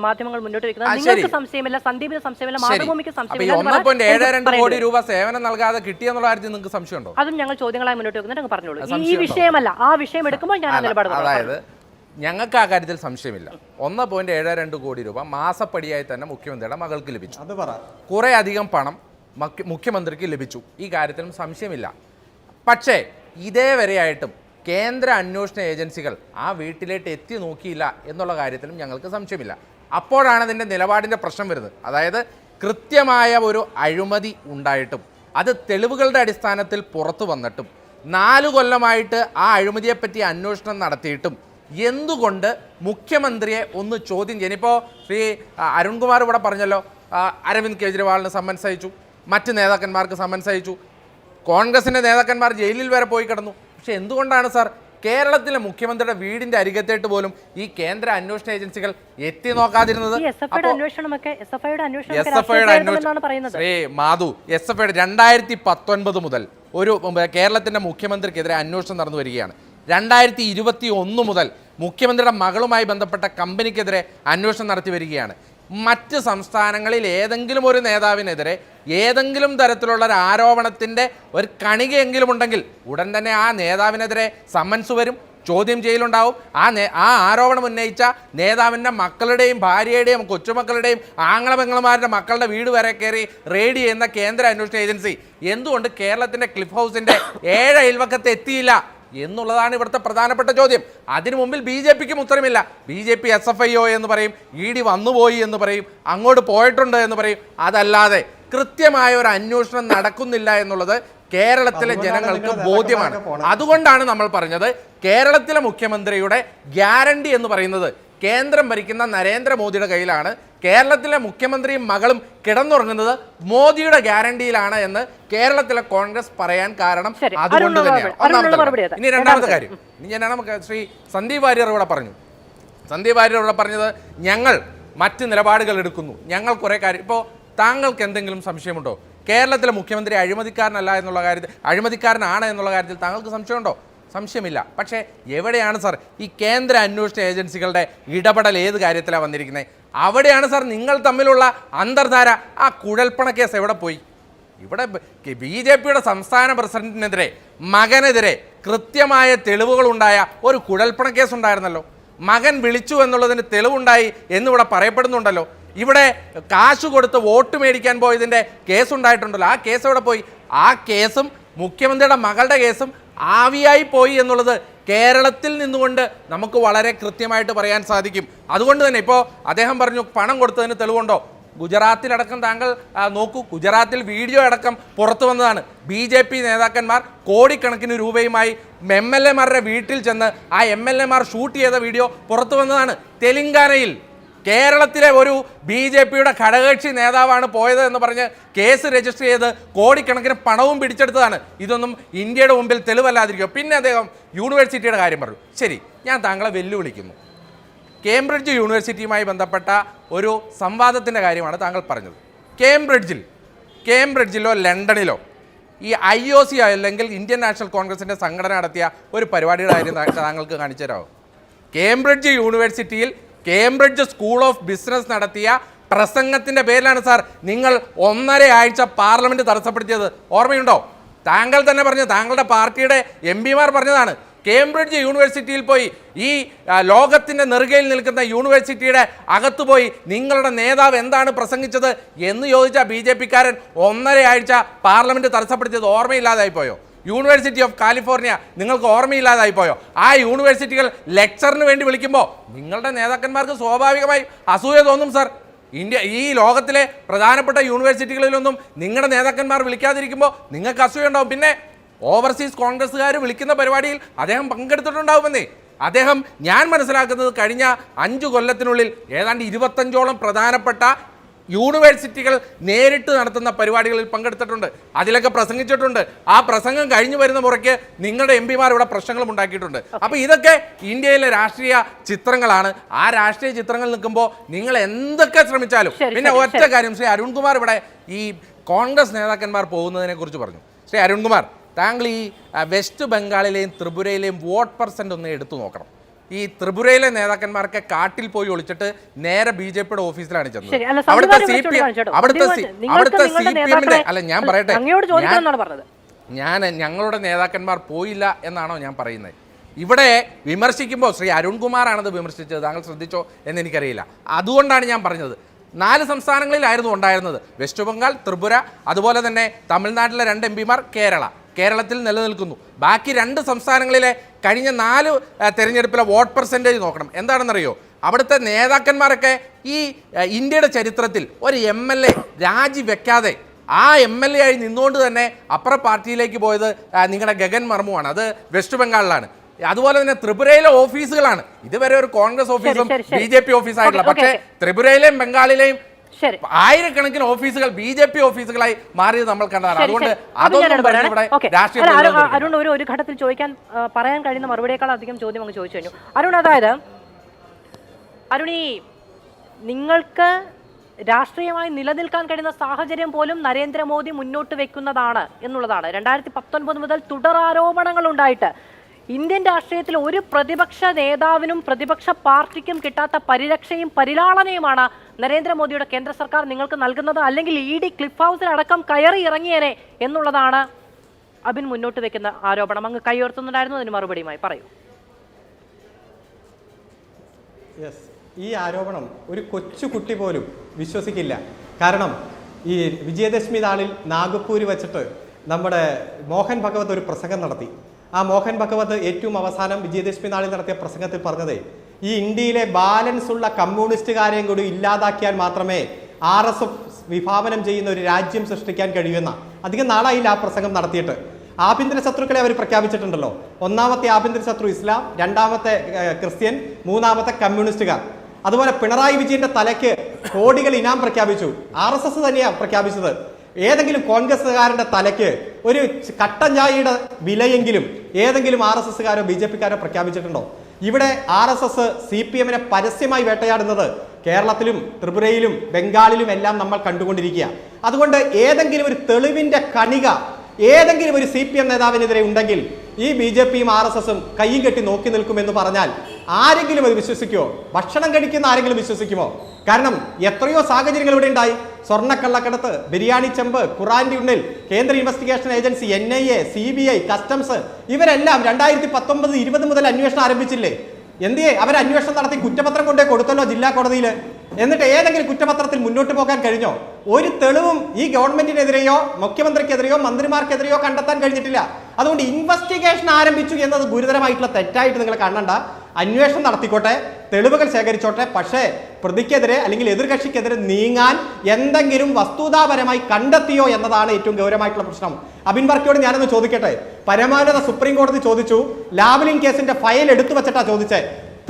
മാധ്യമങ്ങൾ മുന്നോട്ട് വെക്കുന്നത്. നിങ്ങൾക്ക് സംശയമില്ല, സന്ദീപിന് സംശയമില്ല, മാതൃഭൂമിക്ക് സംശയമില്ല. 1.72 കോടി രൂപ സേവനം നൽകാതെ കിട്ടിയെന്നുള്ള കാര്യത്തിൽ നിങ്ങൾക്ക് സംശയമുണ്ടോ? അതും ഞങ്ങൾ ചോദ്യങ്ങളായി മുന്നോട്ട് വെക്കുന്നുണ്ട്. പറഞ്ഞോളൂ. ഈ വിഷയമല്ല, ആ വിഷയം എടുക്കുമ്പോൾ ഞാൻ നിലപാട്. അതായത് ഞങ്ങൾക്ക് ആ കാര്യത്തിൽ സംശയമില്ല. 1.72 കോടി രൂപ മാസപ്പടിയായി തന്നെ മുഖ്യമന്ത്രിയുടെ മകൾക്ക് ലഭിച്ചു. കുറെ അധികം പണം മുഖ്യമന്ത്രിക്ക് ലഭിച്ചു. ഈ കാര്യത്തിലും സംശയമില്ല. പക്ഷേ ഇതേവരെയായിട്ടും കേന്ദ്ര അന്വേഷണ ഏജൻസികൾ ആ വീട്ടിലേക്ക് എത്തി നോക്കിയില്ല എന്നുള്ള കാര്യത്തിലും ഞങ്ങൾക്ക് സംശയമില്ല. അപ്പോഴാണ് അതിൻ്റെ നിലപാടിൻ്റെ പ്രശ്നം വരുന്നത്. അതായത് കൃത്യമായ ഒരു അഴിമതി ഉണ്ടായിട്ടും അത് തെളിവുകളുടെ അടിസ്ഥാനത്തിൽ പുറത്തു വന്നിട്ടും 4 കൊല്ലമായിട്ട് ആ അഴിമതിയെപ്പറ്റി അന്വേഷണം നടത്തിയിട്ടും എന്തുകൊണ്ട് മുഖ്യമന്ത്രിയെ ഒന്ന് ചോദ്യം ചെയ്യാൻ? ഇപ്പോൾ ശ്രീ അരുൺകുമാർ ഇവിടെ പറഞ്ഞല്ലോ, അരവിന്ദ് കെജ്രിവാളിന് സമ്മൻസ് അയച്ചു, മറ്റ് നേതാക്കന്മാർക്ക് സമ്മൻസ് അയച്ചു, കോൺഗ്രസിൻ്റെ നേതാക്കന്മാർ ജയിലിൽ വരെ പോയി കിടന്നു. പക്ഷെ എന്തുകൊണ്ടാണ് സാർ കേരളത്തിലെ മുഖ്യമന്ത്രിയുടെ വീടിന്റെ അരികത്തേട്ട് പോലും ഈ കേന്ദ്ര അന്വേഷണ ഏജൻസികൾ എത്തി നോക്കാതിരുന്നത്? മാധു, SFIയുടെ 2019 മുതൽ ഒരു കേരളത്തിന്റെ മുഖ്യമന്ത്രിക്കെതിരെ അന്വേഷണം നടന്നു വരികയാണ്. 2021 മുതൽ മുഖ്യമന്ത്രിയുടെ മകളുമായി ബന്ധപ്പെട്ട കമ്പനിക്കെതിരെ അന്വേഷണം നടത്തി വരികയാണ്. മറ്റ് സംസ്ഥാനങ്ങളിൽ ഏതെങ്കിലും ഒരു നേതാവിനെതിരെ ഏതെങ്കിലും തരത്തിലുള്ള ഒരു ആരോപണത്തിൻ്റെ ഒരു കണികയെങ്കിലും ഉണ്ടെങ്കിൽ ഉടൻ തന്നെ ആ നേതാവിനെതിരെ സമ്മൻസ് വരും, ചോദ്യം ചെയ്യലുണ്ടാവും. ആ ആരോപണം ഉന്നയിച്ച നേതാവിൻ്റെ മക്കളുടെയും ഭാര്യയുടെയും കൊച്ചുമക്കളുടെയും ആങ്ങളപെങ്ങളമാരുടെ മക്കളുടെ വീട് വരെ കയറി റെയ്ഡ് ചെയ്യുന്ന കേന്ദ്ര അന്വേഷണ ഏജൻസി എന്തുകൊണ്ട് കേരളത്തിൻ്റെ ക്ലിഫ് ഹൗസിൻ്റെ 7 അയൽവക്കത്ത് എത്തിയില്ല എന്നുള്ളതാണ് ഇവിടുത്തെ പ്രധാനപ്പെട്ട ചോദ്യം. അതിനു മുമ്പിൽ ബി ജെ പിക്കും ഉത്തരമില്ല. ബി ജെ പി SFIO എന്ന് പറയും, ED വന്നുപോയി എന്ന് പറയും, അങ്ങോട്ട് പോയിട്ടുണ്ട് എന്ന് പറയും. അതല്ലാതെ കൃത്യമായ ഒരു അന്വേഷണം നടക്കുന്നില്ല എന്നുള്ളത് കേരളത്തിലെ ജനങ്ങൾക്ക് ബോധ്യമാണ്. അതുകൊണ്ടാണ് നമ്മൾ പറഞ്ഞത് കേരളത്തിലെ മുഖ്യമന്ത്രിയുടെ ഗ്യാരണ്ടി എന്ന് പറയുന്നത് കേന്ദ്രം ഭരിക്കുന്ന നരേന്ദ്രമോദിയുടെ കയ്യിലാണ്. കേരളത്തിലെ മുഖ്യമന്ത്രിയും മകളും കിടന്നുറങ്ങുന്നത് മോദിയുടെ ഗ്യാരണ്ടിയിലാണ് എന്ന് കേരളത്തിലെ കോൺഗ്രസ് പറയാൻ കാരണം അതുകൊണ്ട് തന്നെയാണ്. ഒന്നാമത്തെ. ഇനി രണ്ടാമത്തെ കാര്യം, ഞാൻ നമുക്ക് ശ്രീ സന്ദീപ് വാര്യർ ഇവിടെ പറഞ്ഞു. സന്ദീപ് വാര്യർ ഇവിടെ പറഞ്ഞത് ഞങ്ങൾ മറ്റ് നിലപാടുകൾ എടുക്കുന്നു, ഞങ്ങൾ കുറേ കാര്യം. ഇപ്പോൾ താങ്കൾക്ക് എന്തെങ്കിലും സംശയമുണ്ടോ കേരളത്തിലെ മുഖ്യമന്ത്രി അഴിമതിക്കാരനല്ല എന്നുള്ള കാര്യത്തിൽ, അഴിമതിക്കാരനാണ് എന്നുള്ള കാര്യത്തിൽ താങ്കൾക്ക് സംശയമുണ്ടോ? സംശയമില്ല. പക്ഷേ എവിടെയാണ് സാർ ഈ കേന്ദ്ര അന്വേഷണ ഏജൻസികളുടെ ഇടപെടൽ? ഏത് കാര്യത്തിലാണ് വന്നിരിക്കുന്നത്? അവിടെയാണ് സാർ നിങ്ങൾ തമ്മിലുള്ള അന്തർധാര. ആ കുഴൽപ്പണ കേസ് എവിടെ പോയി? ഇവിടെ BJPയുടെ സംസ്ഥാന പ്രസിഡന്റിനെതിരെ, മകനെതിരെ കൃത്യമായ തെളിവുകളുണ്ടായ ഒരു കുഴൽപ്പണ കേസ് ഉണ്ടായിരുന്നല്ലോ. മകൻ വിളിച്ചു എന്നുള്ളതിന് തെളിവുണ്ടായി എന്നിവിടെ പറയപ്പെടുന്നുണ്ടല്ലോ. ഇവിടെ കാശ് കൊടുത്ത് വോട്ട് മേടിക്കാൻ പോയതിൻ്റെ കേസുണ്ടായിട്ടുണ്ടല്ലോ. ആ കേസ് എവിടെ പോയി? ആ കേസും മുഖ്യമന്ത്രിയുടെ മകളുടെ കേസും ആവിയായി പോയി എന്നുള്ളത് കേരളത്തിൽ നിന്നുകൊണ്ട് നമുക്ക് വളരെ കൃത്യമായിട്ട് പറയാൻ സാധിക്കും. അതുകൊണ്ട് തന്നെ ഇപ്പോൾ അദ്ദേഹം പറഞ്ഞു പണം കൊടുത്തതിന് തെളിവുണ്ടോ? ഗുജറാത്തിലടക്കം താങ്കൾ നോക്കൂ, ഗുജറാത്തിൽ വീഡിയോ അടക്കം പുറത്തു വന്നതാണ്. BJP നേതാക്കന്മാർ കോടിക്കണക്കിന് രൂപയുമായി MLA-മാരുടെ വീട്ടിൽ ചെന്ന് ആ MLA-മാർ ഷൂട്ട് ചെയ്ത വീഡിയോ പുറത്തു വന്നതാണ്. തെലങ്കാനയിൽ കേരളത്തിലെ ഒരു BJPയുടെ ഘടകകക്ഷി നേതാവാണ് പോയത് എന്ന് പറഞ്ഞ് കേസ് രജിസ്റ്റർ ചെയ്ത് കോടിക്കണക്കിന് പണവും പിടിച്ചെടുത്തതാണ്. ഇതൊന്നും ഇന്ത്യയുടെ മുമ്പിൽ തെളിവല്ലാതിരിക്കും. പിന്നെ അദ്ദേഹം യൂണിവേഴ്സിറ്റിയുടെ കാര്യം പറഞ്ഞു. ശരി, ഞാൻ താങ്കളെ വെല്ലുവിളിക്കുന്നു. കേംബ്രിഡ്ജ് യൂണിവേഴ്സിറ്റിയുമായി ബന്ധപ്പെട്ട ഒരു സംവാദത്തിൻ്റെ കാര്യമാണ് താങ്കൾ പറഞ്ഞത്. കേംബ്രിഡ്ജിലോ ലണ്ടനിലോ ഈ IOC അല്ലെങ്കിൽ ഇന്ത്യൻ നാഷണൽ കോൺഗ്രസിൻ്റെ സംഘടന നടത്തിയ ഒരു പരിപാടിയുടെ കാര്യം താങ്കൾക്ക് കാണിച്ചു തരാമോ? കേംബ്രിഡ്ജ് യൂണിവേഴ്സിറ്റിയിൽ കേംബ്രിഡ്ജ് സ്കൂൾ ഓഫ് ബിസിനസ് നടത്തിയ പ്രസംഗത്തിൻ്റെ പേരിലാണ് സാർ നിങ്ങൾ 1.5 ആഴ്ച പാർലമെൻറ്റ് തടസ്സപ്പെടുത്തിയത്. ഓർമ്മയുണ്ടോ? താങ്കൾ തന്നെ പറഞ്ഞു, താങ്കളുടെ പാർട്ടിയുടെ MP-മാർ പറഞ്ഞതാണ്. കേംബ്രിഡ്ജ് യൂണിവേഴ്സിറ്റിയിൽ പോയി, ഈ ലോകത്തിൻ്റെ നെറുകയിൽ നിൽക്കുന്ന യൂണിവേഴ്സിറ്റിയുടെ അകത്ത് പോയി നിങ്ങളുടെ നേതാവ് എന്താണ് പ്രസംഗിച്ചത് എന്ന് ചോദിച്ച BJP-കാരൻ 1.5 ആഴ്ച പാർലമെൻറ്റ് തടസ്സപ്പെടുത്തിയത് ഓർമ്മയില്ലാതായിപ്പോയോ? യൂണിവേഴ്സിറ്റി ഓഫ് കാലിഫോർണിയ നിങ്ങൾക്ക് ഓർമ്മയില്ലാതായിപ്പോയോ? ആ യൂണിവേഴ്സിറ്റികൾ ലെക്ചറിന് വേണ്ടി വിളിക്കുമ്പോൾ നിങ്ങളുടെ നേതാക്കന്മാർക്ക് സ്വാഭാവികമായി അസൂയ തോന്നും സാർ. ഈ ലോകത്തിലെ പ്രധാനപ്പെട്ട യൂണിവേഴ്സിറ്റികളിലൊന്നും നിങ്ങളുടെ നേതാക്കന്മാർ വിളിക്കാതിരിക്കുമ്പോൾ നിങ്ങൾക്ക് അസൂയ ഉണ്ടാവും. പിന്നെ ഓവർസീസ് കോൺഗ്രസ്സുകാർ വിളിക്കുന്ന പരിപാടിയിൽ അദ്ദേഹം പങ്കെടുത്തിട്ടുണ്ടാവുമെന്നേ. അദ്ദേഹം, ഞാൻ മനസ്സിലാക്കുന്നത്, കഴിഞ്ഞ 5 കൊല്ലത്തിനുള്ളിൽ ഏതാണ്ട് 25ഓളം പ്രധാനപ്പെട്ട യൂണിവേഴ്സിറ്റികൾ നേരിട്ട് നടത്തുന്ന പരിപാടികളിൽ പങ്കെടുത്തിട്ടുണ്ട്, അതിലൊക്കെ പ്രസംഗിച്ചിട്ടുണ്ട്. ആ പ്രസംഗം കഴിഞ്ഞു വരുന്ന മുറയ്ക്ക് നിങ്ങളുടെ MP-മാർ ഇവിടെ പ്രശ്നങ്ങളും ഉണ്ടാക്കിയിട്ടുണ്ട്. അപ്പോൾ ഇതൊക്കെ ഇന്ത്യയിലെ രാഷ്ട്രീയ ചിത്രങ്ങളാണ്. ആ രാഷ്ട്രീയ ചിത്രങ്ങൾ നിൽക്കുമ്പോൾ നിങ്ങൾ എന്തൊക്കെ ശ്രമിച്ചാലും. പിന്നെ ഒറ്റ കാര്യം, ശ്രീ അരുൺകുമാർ ഇവിടെ ഈ കോൺഗ്രസ് നേതാക്കന്മാർ പോകുന്നതിനെ കുറിച്ച് പറഞ്ഞു. ശ്രീ അരുൺകുമാർ, താങ്കൾ ഈ വെസ്റ്റ് ബംഗാളിലെയും ത്രിപുരയിലെയും വോട്ട് പെർസെൻ്റ് ഒന്ന് എടുത്തു നോക്കണം. ഈ ത്രിപുരയിലെ നേതാക്കന്മാർക്ക് കാട്ടിൽ പോയി ഒളിച്ചിട്ട് നേരെ BJPയുടെ ഓഫീസിലാണ് ചെന്നത്. അവിടുത്തെ CPM-ന്റെ അല്ല, ഞാൻ പറയട്ടെ, ഞങ്ങളുടെ നേതാക്കന്മാർ പോയില്ല എന്നാണോ ഞാൻ പറയുന്നത്? ഇവിടെ വിമർശിക്കുമ്പോൾ ശ്രീ അരുൺകുമാറാണത് വിമർശിച്ചത്, താങ്കൾ ശ്രദ്ധിച്ചോ എന്ന് എനിക്കറിയില്ല. അതുകൊണ്ടാണ് ഞാൻ പറഞ്ഞത് 4 സംസ്ഥാനങ്ങളിലായിരുന്നു ഉണ്ടായിരുന്നത്, വെസ്റ്റ് ബംഗാൾ, ത്രിപുര, അതുപോലെ തന്നെ തമിഴ്നാട്ടിലെ 2 MP-മാർ കേരളത്തിൽ നിലനിൽക്കുന്നു. ബാക്കി 2 സംസ്ഥാനങ്ങളിലെ കഴിഞ്ഞ 4 തെരഞ്ഞെടുപ്പിലെ വോട്ട് പെർസെൻറ്റേജ് നോക്കണം. എന്താണെന്നറിയോ? അവിടുത്തെ നേതാക്കന്മാരൊക്കെ ഈ ഇന്ത്യയുടെ ചരിത്രത്തിൽ ഒരു MLA രാജിവെക്കാതെ ആ MLA ആയി നിന്നുകൊണ്ട് തന്നെ അപ്പുറ പാർട്ടിയിലേക്ക് പോയത് നിങ്ങളുടെ ഗഗൻ മർമുവാണ്. അത് വെസ്റ്റ് ബംഗാളിലാണ്. അതുപോലെ തന്നെ ത്രിപുരയിലെ ഓഫീസുകളാണ് ഇതുവരെ ഒരു കോൺഗ്രസ് ഓഫീസും BJP ഓഫീസായിട്ടുള്ള. പക്ഷേ ത്രിപുരയിലെയും ബംഗാളിലെയും ആയിരക്കണക്കിന് ഓഫീസുകൾ BJP ഓഫീസുകളായി മാറിയത് നമ്മൾ കണ്ടതാണ്. അതുകൊണ്ട് അരുൺ ഒരു ഘട്ടത്തിൽ പറയാൻ കഴിയുന്ന മറുപടിയേക്കാൾ അധികം ചോദ്യം അങ്ങ് ചോദിച്ചു കഴിഞ്ഞു. അരുൺ, അതായത് ഈ നിങ്ങൾക്ക് രാഷ്ട്രീയമായി നിലനിൽക്കാൻ കഴിയുന്ന സാഹചര്യം പോലും നരേന്ദ്രമോദി മുന്നോട്ട് വെക്കുന്നതാണ് എന്നുള്ളതാണ്. 2019 മുതൽ തുടർ ആരോപണങ്ങൾ ഉണ്ടായിട്ട് ഇന്ത്യൻ രാഷ്ട്രീയത്തിൽ ഒരു പ്രതിപക്ഷ നേതാവിനും പ്രതിപക്ഷ പാർട്ടിക്കും കിട്ടാത്ത പരിരക്ഷയും പരിലാളനയുമാണ് നരേന്ദ്രമോദിയുടെ കേന്ദ്ര സർക്കാർ നിങ്ങൾക്ക് നൽകുന്നത്. അല്ലെങ്കിൽ ED ക്ലിഫ് ഹൗസിലടക്കം കയറി ഇറങ്ങിയേനെ എന്നുള്ളതാണ് അബിൻ മുന്നോട്ട് വെക്കുന്ന ആരോപണം. അങ്ങ് കൈയുയർത്തുന്നുണ്ടായിരുന്നു, അതിന് മറുപടിയുമായി പറയൂ. യെസ്, ഈ ആരോപണം ഒരു കൊച്ചുകുട്ടി പോലും വിശ്വസിക്കില്ല. കാരണം ഈ വിജയദശമി നാളിൽ നാഗപ്പൂര് വെച്ചിട്ട് നമ്മുടെ മോഹൻ ഭഗവത് ഒരു പ്രസംഗം നടത്തി. ആ മോഹൻ ഭഗവത് ഏറ്റവും അവസാനം വിജയദശമി നാളിൽ നടത്തിയ പ്രസംഗത്തിൽ പറഞ്ഞത് ഈ ഇന്ത്യയിലെ ബാലൻസ് ഉള്ള കമ്മ്യൂണിസ്റ്റുകാരെയും കൂടി ഇല്ലാതാക്കിയാൽ മാത്രമേ RSS വിഭാവനം ചെയ്യുന്ന ഒരു രാജ്യം സൃഷ്ടിക്കാൻ കഴിയുമെന്ന. അധികം നാളായില്ല ആ പ്രസംഗം നടത്തിയിട്ട്. ആഭ്യന്തര ശത്രുക്കളെ അവർ പ്രഖ്യാപിച്ചിട്ടുണ്ടല്ലോ. ഒന്നാമത്തെ ആഭ്യന്തര ശത്രു ഇസ്ലാം, രണ്ടാമത്തെ ക്രിസ്ത്യൻ, മൂന്നാമത്തെ കമ്മ്യൂണിസ്റ്റുകാർ. അതുപോലെ പിണറായി വിജയന്റെ തലയ്ക്ക് കോടികൾ ഇനാം പ്രഖ്യാപിച്ചു. RSS തന്നെയാണ് പ്രഖ്യാപിച്ചത്. ഏതെങ്കിലും കോൺഗ്രസ്സുകാരന്റെ തലയ്ക്ക് ഒരു കട്ടൻ ചായയുടെ വിലയെങ്കിലും ഏതെങ്കിലും RSSകാരോ BJPക്കാരോ പ്രഖ്യാപിച്ചിട്ടുണ്ടോ? ഇവിടെ RSS CPM പരസ്യമായി വേട്ടയാടുന്നത് കേരളത്തിലും ത്രിപുരയിലും ബംഗാളിലും എല്ലാം നമ്മൾ കണ്ടുകൊണ്ടിരിക്കുക. അതുകൊണ്ട് ഏതെങ്കിലും ഒരു തെളിവിന്റെ കണിക ഏതെങ്കിലും ഒരു CPM നേതാവിനെതിരെ ഉണ്ടെങ്കിൽ ഈ BJPയും RSSും കൈയും കെട്ടി നോക്കി നിൽക്കുമെന്ന് പറഞ്ഞാൽ ആരെങ്കിലും അത് വിശ്വസിക്കുമോ? ഭക്ഷണം കഴിക്കുന്ന ആരെങ്കിലും വിശ്വസിക്കുമോ? കാരണം എത്രയോ സാഹചര്യങ്ങൾ ഇവിടെ ഉണ്ടായി. സ്വർണ്ണക്കള്ളക്കടത്ത്, ബിരിയാണി ചെമ്പ്, ഖുറാന്റെ ഉള്ളിൽ കേന്ദ്ര investigation agency, NIA, CBI, customs ഇവരെല്ലാം 2019-20 മുതൽ അന്വേഷണം ആരംഭിച്ചില്ലേ? എന്തിയെ അവർ അന്വേഷണം നടത്തി കുറ്റപത്രം കൊണ്ടേ കൊടുത്തല്ലോ ജില്ലാ കോടതിയിൽ. എന്നിട്ട് ഏതെങ്കിലും കുറ്റപത്രത്തിൽ മുന്നോട്ട് പോകാൻ കഴിഞ്ഞോ? ഒരു തെളിവും ഈ ഗവൺമെന്റിനെതിരെയോ മുഖ്യമന്ത്രിക്കെതിരെയോ മന്ത്രിമാർക്കെതിരെയോ കണ്ടെത്താൻ കഴിഞ്ഞിട്ടില്ല. അതുകൊണ്ട് ഇൻവെസ്റ്റിഗേഷൻ ആരംഭിച്ചു എന്നത് ഗുരുതരമായിട്ടുള്ള തെറ്റായിട്ട് നിങ്ങൾ കാണണ്ട. അന്വേഷണം നടത്തിക്കോട്ടെ, തെളിവുകൾ ശേഖരിച്ചോട്ടെ. പക്ഷേ പ്രതിക്കെതിരെ അല്ലെങ്കിൽ എതിർകക്ഷിക്കെതിരെ നീങ്ങാൻ എന്തെങ്കിലും വസ്തുതാപരമായി കണ്ടെത്തിയോ എന്നതാണ് ഏറ്റവും ഗൗരവമായിട്ടുള്ള പ്രശ്നം. അബിൻ വർക്കിയോട് ഞാനൊന്ന് ചോദിക്കട്ടെ. പരമോന്നത സുപ്രീം കോടതി ചോദിച്ചു, ലാവ്ലിൻ കേസിന്റെ ഫയൽ എടുത്തു വെച്ചിട്ടാ ചോദിച്ചേ,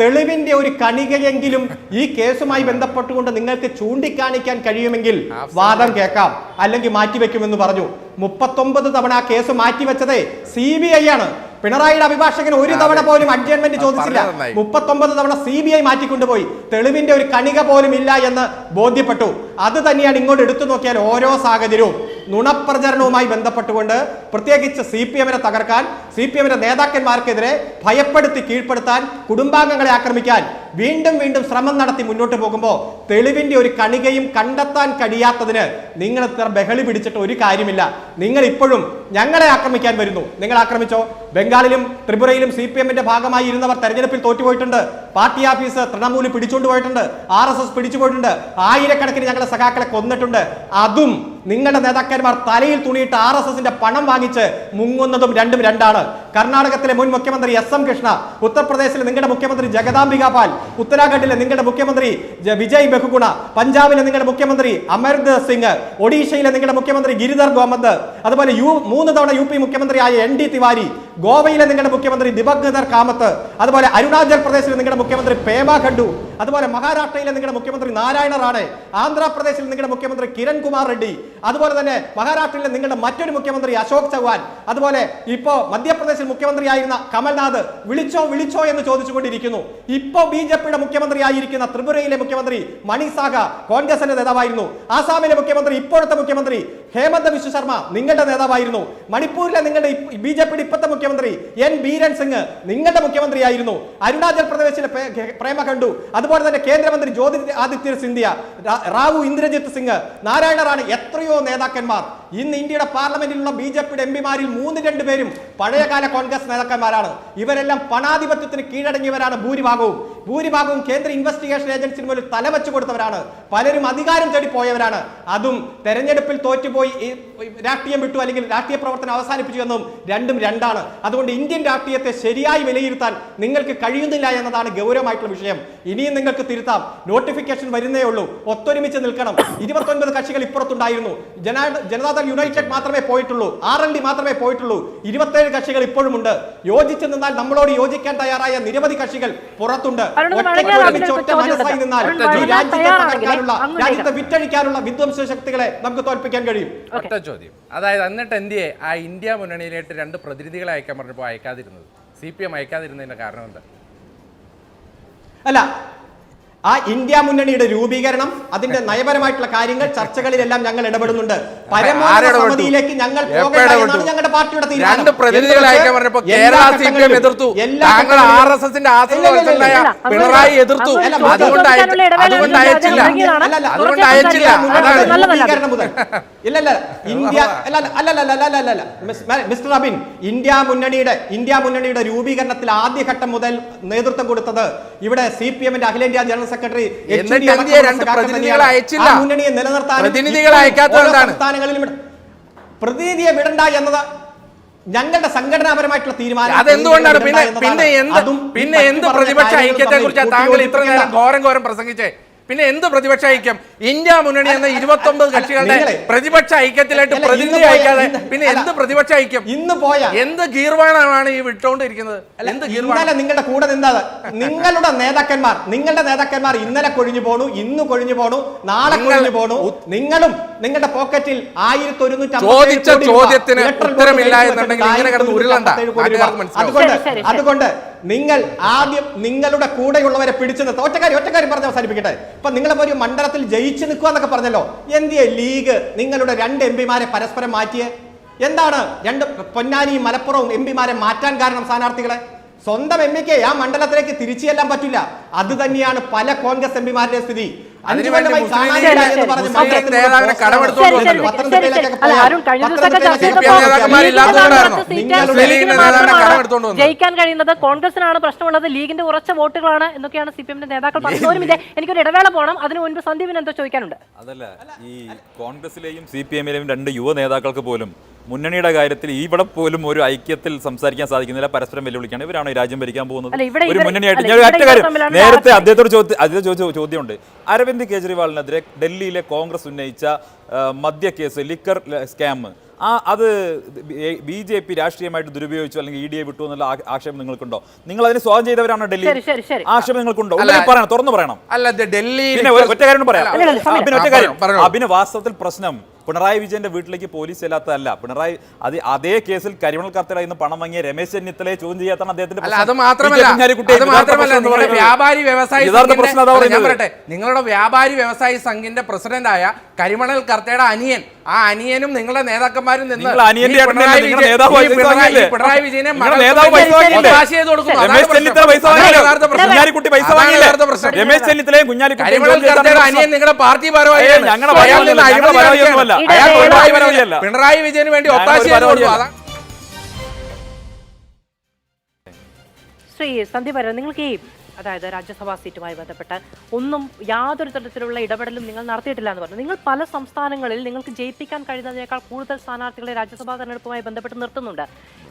തെളിവിന്റെ ഒരു കണികയെങ്കിലും ഈ കേസുമായി ബന്ധപ്പെട്ടുകൊണ്ട് നിങ്ങൾക്ക് ചൂണ്ടിക്കാണിക്കാൻ കഴിയുമെങ്കിൽ വാദം കേൾക്കാം, അല്ലെങ്കിൽ മാറ്റിവെക്കുമെന്ന് പറഞ്ഞു. 39 തവണ ആ കേസ് മാറ്റിവെച്ചത് CBI ആണ്. പിണറായിയുടെ അഭിഭാഷകന് ഒരു തവണ പോലും അഡ്ജസ്റ്റ്മെന്റ് ചോദിച്ചില്ല. 39 തവണ CBI മാറ്റിക്കൊണ്ടുപോയി. തെളിവിന്റെ ഒരു കണിക പോലും ഇല്ല എന്ന് ബോധ്യപ്പെട്ടു. അത് തന്നെയാണ് ഇങ്ങോട്ട് എടുത്തു നോക്കിയാൽ ഓരോ സാഹചര്യവും നുണപ്രചരണവുമായി ബന്ധപ്പെട്ടുകൊണ്ട് പ്രത്യേകിച്ച് CPM തകർക്കാൻ, CPM നേതാക്കന്മാർക്കെതിരെ ഭയപ്പെടുത്തി കീഴ്പ്പെടുത്താൻ, കുടുംബാംഗങ്ങളെ ആക്രമിക്കാൻ വീണ്ടും വീണ്ടും ശ്രമം നടത്തി മുന്നോട്ട് പോകുമ്പോൾ തെളിവിന്റെ ഒരു കണികയും കണ്ടെത്താൻ കഴിയാത്തതിന് നിങ്ങൾ ഇത്ര ബഹളി പിടിച്ചിട്ട് ഒരു കാര്യമില്ല. നിങ്ങൾ ഇപ്പോഴും ഞങ്ങളെ ആക്രമിക്കാൻ വരുന്നു. നിങ്ങൾ ആക്രമിച്ചോ? ബംഗാളിലും ത്രിപുരയിലും CPM ഭാഗമായി ഇരുന്നവർ തെരഞ്ഞെടുപ്പിൽ തോറ്റുപോയിട്ടുണ്ട്. പാർട്ടി ഓഫീസ് തൃണമൂല് പിടിച്ചുകൊണ്ട് പോയിട്ടുണ്ട്. RSS പിടിച്ചുപോയിട്ടുണ്ട്. ആയിരക്കണക്കിന് ഞങ്ങളുടെ സഖാക്കളെ കൊന്നിട്ടുണ്ട്. അതും നിങ്ങളുടെ നേതാക്കന്മാർ തലയിൽ തുണിയിട്ട് RSSന്റെ പണം വാങ്ങിച്ച് മുങ്ങുന്നതും രണ്ടും രണ്ടാണ്. കർണാടകത്തിലെ മുൻ മുഖ്യമന്ത്രി SM കൃഷ്ണ, ഉത്തർപ്രദേശിലെ നിങ്ങളുടെ മുഖ്യമന്ത്രി ജഗദാംബിക പാൽ, ഉത്തരാഖണ്ഡിലെ നിങ്ങളുടെ മുഖ്യമന്ത്രി വിജയ് ബഹുഗുണ, പഞ്ചാബിലെ നിങ്ങളുടെ മുഖ്യമന്ത്രി അമർദർ സിംഗ്, ഒഡീഷയിലെ നിങ്ങളുടെ മുഖ്യമന്ത്രി ഗിരിധർ ഗോമന്ത്, അതുപോലെ 3 തവണ UP മുഖ്യമന്ത്രിയായ ND തിവാരി, ഗോവയിലെ നിങ്ങളുടെ മുഖ്യമന്ത്രി ദിവഗ്നദർ കാമത്ത്, അതുപോലെ അരുണാചൽ പ്രദേശിലെ നിങ്ങളുടെ മുഖ്യമന്ത്രി പേമ ഖണ്ഡു, അതുപോലെ മഹാരാഷ്ട്രയിലെ നിങ്ങളുടെ മുഖ്യമന്ത്രി നാരായണ റാണെ, ആന്ധ്രാപ്രദേശിലെ നിങ്ങളുടെ മുഖ്യമന്ത്രി കിരൺ കുമാർ റെഡ്ഡി, അതുപോലെ തന്നെ മഹാരാഷ്ട്രയിലെ നിങ്ങളുടെ മറ്റൊരു മുഖ്യമന്ത്രി അശോക് ചൗഹാൻ, അതുപോലെ ഇപ്പോ മധ്യപ്രദേശിൽ മുഖ്യമന്ത്രിയായിരുന്ന കമൽനാഥ് വിളിച്ചോ വിളിച്ചോ എന്ന് ചോദിച്ചുകൊണ്ടിരിക്കുന്നു. ഇപ്പോ BJPയുടെ മുഖ്യമന്ത്രിയായിരിക്കുന്ന ത്രിപുരയിലെ മുഖ്യമന്ത്രി മണി സാഗ കോൺഗ്രസിന്റെ നേതാവായിരുന്നു. ആസാമിലെ മുഖ്യമന്ത്രി ഇപ്പോഴത്തെ മുഖ്യമന്ത്രി ഹേമന്ത് ബിശ്വ ശർമ്മ നിങ്ങളുടെ നേതാവായിരുന്നു. മണിപ്പൂരിലെ നിങ്ങളുടെ BJPയുടെ ഇപ്പോഴത്തെ മുഖ്യമന്ത്രി N ബീരൻ സിംഗ് നിങ്ങളുടെ മുഖ്യമന്ത്രിയായിരുന്നു. അരുണാചൽ പ്രദേശിലെ പ്രേമ ഖണ്ഡു, അതുപോലെ തന്നെ കേന്ദ്രമന്ത്രി ജ്യോതിരാദിത്യ സിന്ധ്യ, റാവു ഇന്ദ്രജിത്ത് സിംഗ്, നാരായണ റാണി, എത്രയോ നേതാക്കന്മാർ ഇന്ന് ഇന്ത്യയുടെ പാർലമെന്റിലുള്ള BJPയുടെ MPമാരിൽ 3-2 പേരും പഴയകാല കോൺഗ്രസ് നേതാക്കന്മാരാണ്. ഇവരെല്ലാം പണാധിപത്യത്തിന് കീഴടങ്ങിയവരാണ്. ഭൂരിഭാഗവും കേന്ദ്ര ഇൻവെസ്റ്റിഗേഷൻ ഏജൻസിന് മുന്നിൽ തലവെച്ചു കൊടുത്തവരാണ്. പലരും അധികാരം തേടി പോയവരാണ്. അതും തെരഞ്ഞെടുപ്പിൽ തോറ്റുപോയി രാഷ്ട്രീയം വിട്ടു അല്ലെങ്കിൽ രാഷ്ട്രീയ പ്രവർത്തനം അവസാനിപ്പിച്ചു എന്നും രണ്ടും രണ്ടാണ്. അതുകൊണ്ട് ഇന്ത്യൻ രാഷ്ട്രീയത്തെ ശരിയായി വിലയിരുത്താൻ നിങ്ങൾക്ക് കഴിയുന്നില്ല എന്നതാണ് ഗൗരവമായിട്ടുള്ള വിഷയം. ഇനിയും നിങ്ങൾക്ക് തിരുത്താം. നോട്ടിഫിക്കേഷൻ വരുന്നേ ഉള്ളൂ. ഒത്തൊരുമിച്ച് നിൽക്കണം. 29 കക്ഷികൾ ഇപ്പുറത്തുണ്ടായിരുന്നു. ജനതാദൾ യുണൈറ്റഡ് മാത്രമേ പോയിട്ടുള്ളൂ. RLD മാത്രമേ പോയിട്ടുള്ളൂ. 27 കക്ഷികൾ ഇപ്പോഴും ഉണ്ട്. യോജിച്ചു നിന്നാൽ നമ്മളോട് യോജിക്കാൻ തയ്യാറായ നിരവധി കക്ഷികൾ പുറത്തുണ്ട്. മനസ്സായി നിന്നാൽ ഈ രാജ്യത്തെ തകർക്കാനുള്ള, രാജ്യത്തെ വിറ്റഴിക്കാനുള്ള വിധ്വംസ ശക്തികളെ നമുക്ക് തോൽപ്പിക്കാൻ കഴിയും. ഒറ്റ ചോദ്യം, അതായത് എന്നിട്ട് എന്തിയെ ആ ഇന്ത്യ മുന്നണിയിലേക്ക് 2 പ്രതിനിധികളെ അയക്കാൻ പറഞ്ഞപ്പോൾ അയക്കാതിരുന്നത്? CPM അയക്കാതിരുന്നതിന്റെ കാരണം എന്താ? അല്ല, ആ ഇന്ത്യ മുന്നണിയുടെ രൂപീകരണം, അതിന്റെ നയപരമായിട്ടുള്ള കാര്യങ്ങൾ, ചർച്ചകളിലെല്ലാം ഞങ്ങൾ ഇടപെടുന്നുണ്ട്. പരമോന്നത സമിതിയിലേക്ക് ഞങ്ങൾ പോകേണ്ട എന്നാണ് ഞങ്ങളുടെ പാർട്ടിയുടെ തീരുമാനം. മിസ്റ്റർ അബിൻ, ഇന്ത്യ മുന്നണിയുടെ രൂപീകരണത്തിൽ ആദ്യഘട്ടം മുതൽ നേതൃത്വം കൊടുത്തത് ഇവിടെ CPM-ന്റെ അഖിലേന്ത്യാ ജനറൽ സെക്രട്ടറി മുന്നണിയെ നിലനിർത്താൻ പ്രതിനിധിയെ വിടണ്ട എന്നത് ഞങ്ങളുടെ സംഘടനാപരമായിട്ടുള്ള തീരുമാനം. അതെന്തുകൊണ്ടാണ് പിന്നെ എന്ത് പ്രതിപക്ഷ ഐക്യത്തെ കുറിച്ചാണ് താങ്കൾ ഇത്ര നേരം ഘോരം പ്രസംഗിച്ചേ? പിന്നെ എന്ത് പ്രതിപക്ഷ ഐക്യം? ഇന്ത്യ മുന്നണി എന്ന 29 കക്ഷികളുടെ പ്രതിപക്ഷ ഐക്യത്തിലായിട്ട് പ്രതിനിധി അയക്കാതെ പിന്നെ എന്ത് പ്രതിപക്ഷ ഐക്യം? ഇന്ന് പോയ എന്ത് ഗീർവാണമാണ് ഈ വിട്ടുകൊണ്ടിരിക്കുന്നത്? ഇന്നലെ നിങ്ങളുടെ കൂടെ നിന്നത് നിങ്ങളുടെ നേതാക്കന്മാർ ഇന്നലെ കൊഴിഞ്ഞു പോണു, ഇന്ന് കൊഴിഞ്ഞു പോണു, നാളെ കൊഴിഞ്ഞു പോണു. നിങ്ങളും നിങ്ങളുടെ പോക്കറ്റിൽ 1150 ചോദിച്ച ചോദ്യത്തിന് ഉത്തരമില്ല എന്നുണ്ടെങ്കിൽ ഇങ്ങനെ കിടന്ന് ഉരുളണ്ട. അതുകൊണ്ട് നിങ്ങൾ ആദ്യം നിങ്ങളുടെ കൂടെയുള്ളവരെ പിടിച്ചു നിർത്തുക. ഒറ്റക്കാരി പറഞ്ഞ് അവസാനിപ്പിക്കട്ടെ. ഇപ്പൊ നിങ്ങളിപ്പോ ഒരു മണ്ഡലത്തിൽ ജയിച്ചു നിൽക്കുക എന്നൊക്കെ പറഞ്ഞല്ലോ. എന്തിയെ ലീഗ് നിങ്ങളുടെ 2 MP-മാരെ പരസ്പരം മാറ്റിയേ? എന്താണ് 2 പൊന്നാനിയും മലപ്പുറവും MP-മാരെ മാറ്റാൻ കാരണം? സ്ഥാനാർത്ഥികളെ സ്വന്തം MP-ക്ക് ആ മണ്ഡലത്തിലേക്ക് തിരിച്ചു ചെല്ലാൻ പറ്റില്ല. അത് തന്നെയാണ് പല കോൺഗ്രസ് MP-മാരുടെ സ്ഥിതി. 5 കൊല്ലമായി കാണാനില്ല എന്ന് പറഞ്ഞ് ജയിക്കാൻ കഴിയുന്നത് കോൺഗ്രസിനാണ് പ്രശ്നമുള്ളത്, ലീഗിന്റെ ഉറച്ച വോട്ടുകളാണ് എന്നൊക്കെയാണ് CPM-ന്റെ നേതാക്കൾ പറഞ്ഞത്. എനിക്കൊരു ഇടവേള പോകണം, അതിന് മുൻപ് സന്ദീപിന് എന്തോ ചോദിക്കാനുണ്ട്. അതല്ല, ഈ കോൺഗ്രസിലെയും CPM-ലെയും 2 യുവ നേതാക്കൾക്ക് പോലും മുന്നണിയുടെ കാര്യത്തിൽ ഇവിടെ പോലും ഒരു ഐക്യത്തിൽ സംസാരിക്കാൻ സാധിക്കുന്നില്ല. പരസ്പരം വെല്ലുവിളിക്കാണ്. ഇവരാണ് ഈ രാജ്യം ഭരിക്കാൻ പോകുന്നത് ഒരു മുന്നണിയായിട്ട്. ഞാൻ ഒറ്റ കാര്യം നേരത്തെ അദ്ദേഹത്തോട് ചോദ്യമുണ്ട്. അരവിന്ദ് കെജ്രിവാളിനെതിരെ ഡൽഹിയിലെ കോൺഗ്രസ് ഉന്നയിച്ച മദ്യക്കേസ്, ലിക്കർ സ്കാം, അത് BJP രാഷ്ട്രീയമായിട്ട് ദുരുപയോഗിച്ചു അല്ലെങ്കിൽ ED വിട്ടു എന്നുള്ള ആക്ഷേപം നിങ്ങൾക്കുണ്ടോ? നിങ്ങൾ അതിന് സ്വാഗതം ചെയ്തവരാണോ ഡൽഹി? ആക്ഷേപം നിങ്ങൾക്കുണ്ടോ? പറയണം, തുറന്നു പറയണം. പിന്നെ ഒറ്റ കാര്യം പറയാം. അഭിന് വാസ്തവത്തിൽ പ്രശ്നം പിണറായി വിജയന്റെ വീട്ടിലേക്ക് പോലീസ് ചെല്ലാത്തതല്ല. പിണറായി അതേ കേസിൽ കരിമണൽ കർത്തയുടെ നിന്ന് പണം വാങ്ങിയ രമേശ് ചെന്നിത്തലയെ ചോദ്യം ചെയ്യാത്താണ് അദ്ദേഹത്തിന്റെ വ്യാപാരി വ്യവസായി നിങ്ങളുടെ വ്യാപാരി വ്യവസായി സംഘിന്റെ പ്രസിഡന്റായ കരിമണൽ കർത്തയുടെ അനിയൻ, ആ അനിയനും നിങ്ങളുടെ നേതാക്കന്മാരും നിന്ന് പിണറായി വിജയനെ അനിയൻ നിങ്ങളുടെ പാർട്ടി ഭാരവാഹിയാണ്. പിണറായി വിജയന് വേണ്ടി ശ്രീ സന്ദീപ് വാര്യർ, നിങ്ങൾക്ക് ഈ അതായത് രാജ്യസഭാ സീറ്റുമായി ബന്ധപ്പെട്ട് ഒന്നും യാതൊരു തരത്തിലുള്ള ഇടപെടലും നിങ്ങൾ നടത്തിയിട്ടില്ല എന്ന് പറഞ്ഞു. നിങ്ങൾ പല സംസ്ഥാനങ്ങളിൽ നിങ്ങൾക്ക് ജയിപ്പിക്കാൻ കഴിയുന്നതിനേക്കാൾ കൂടുതൽ സ്ഥാനാർത്ഥികളെ രാജ്യസഭാ തെരഞ്ഞെടുപ്പുമായി ബന്ധപ്പെട്ട് നിർത്തുന്നുണ്ട്.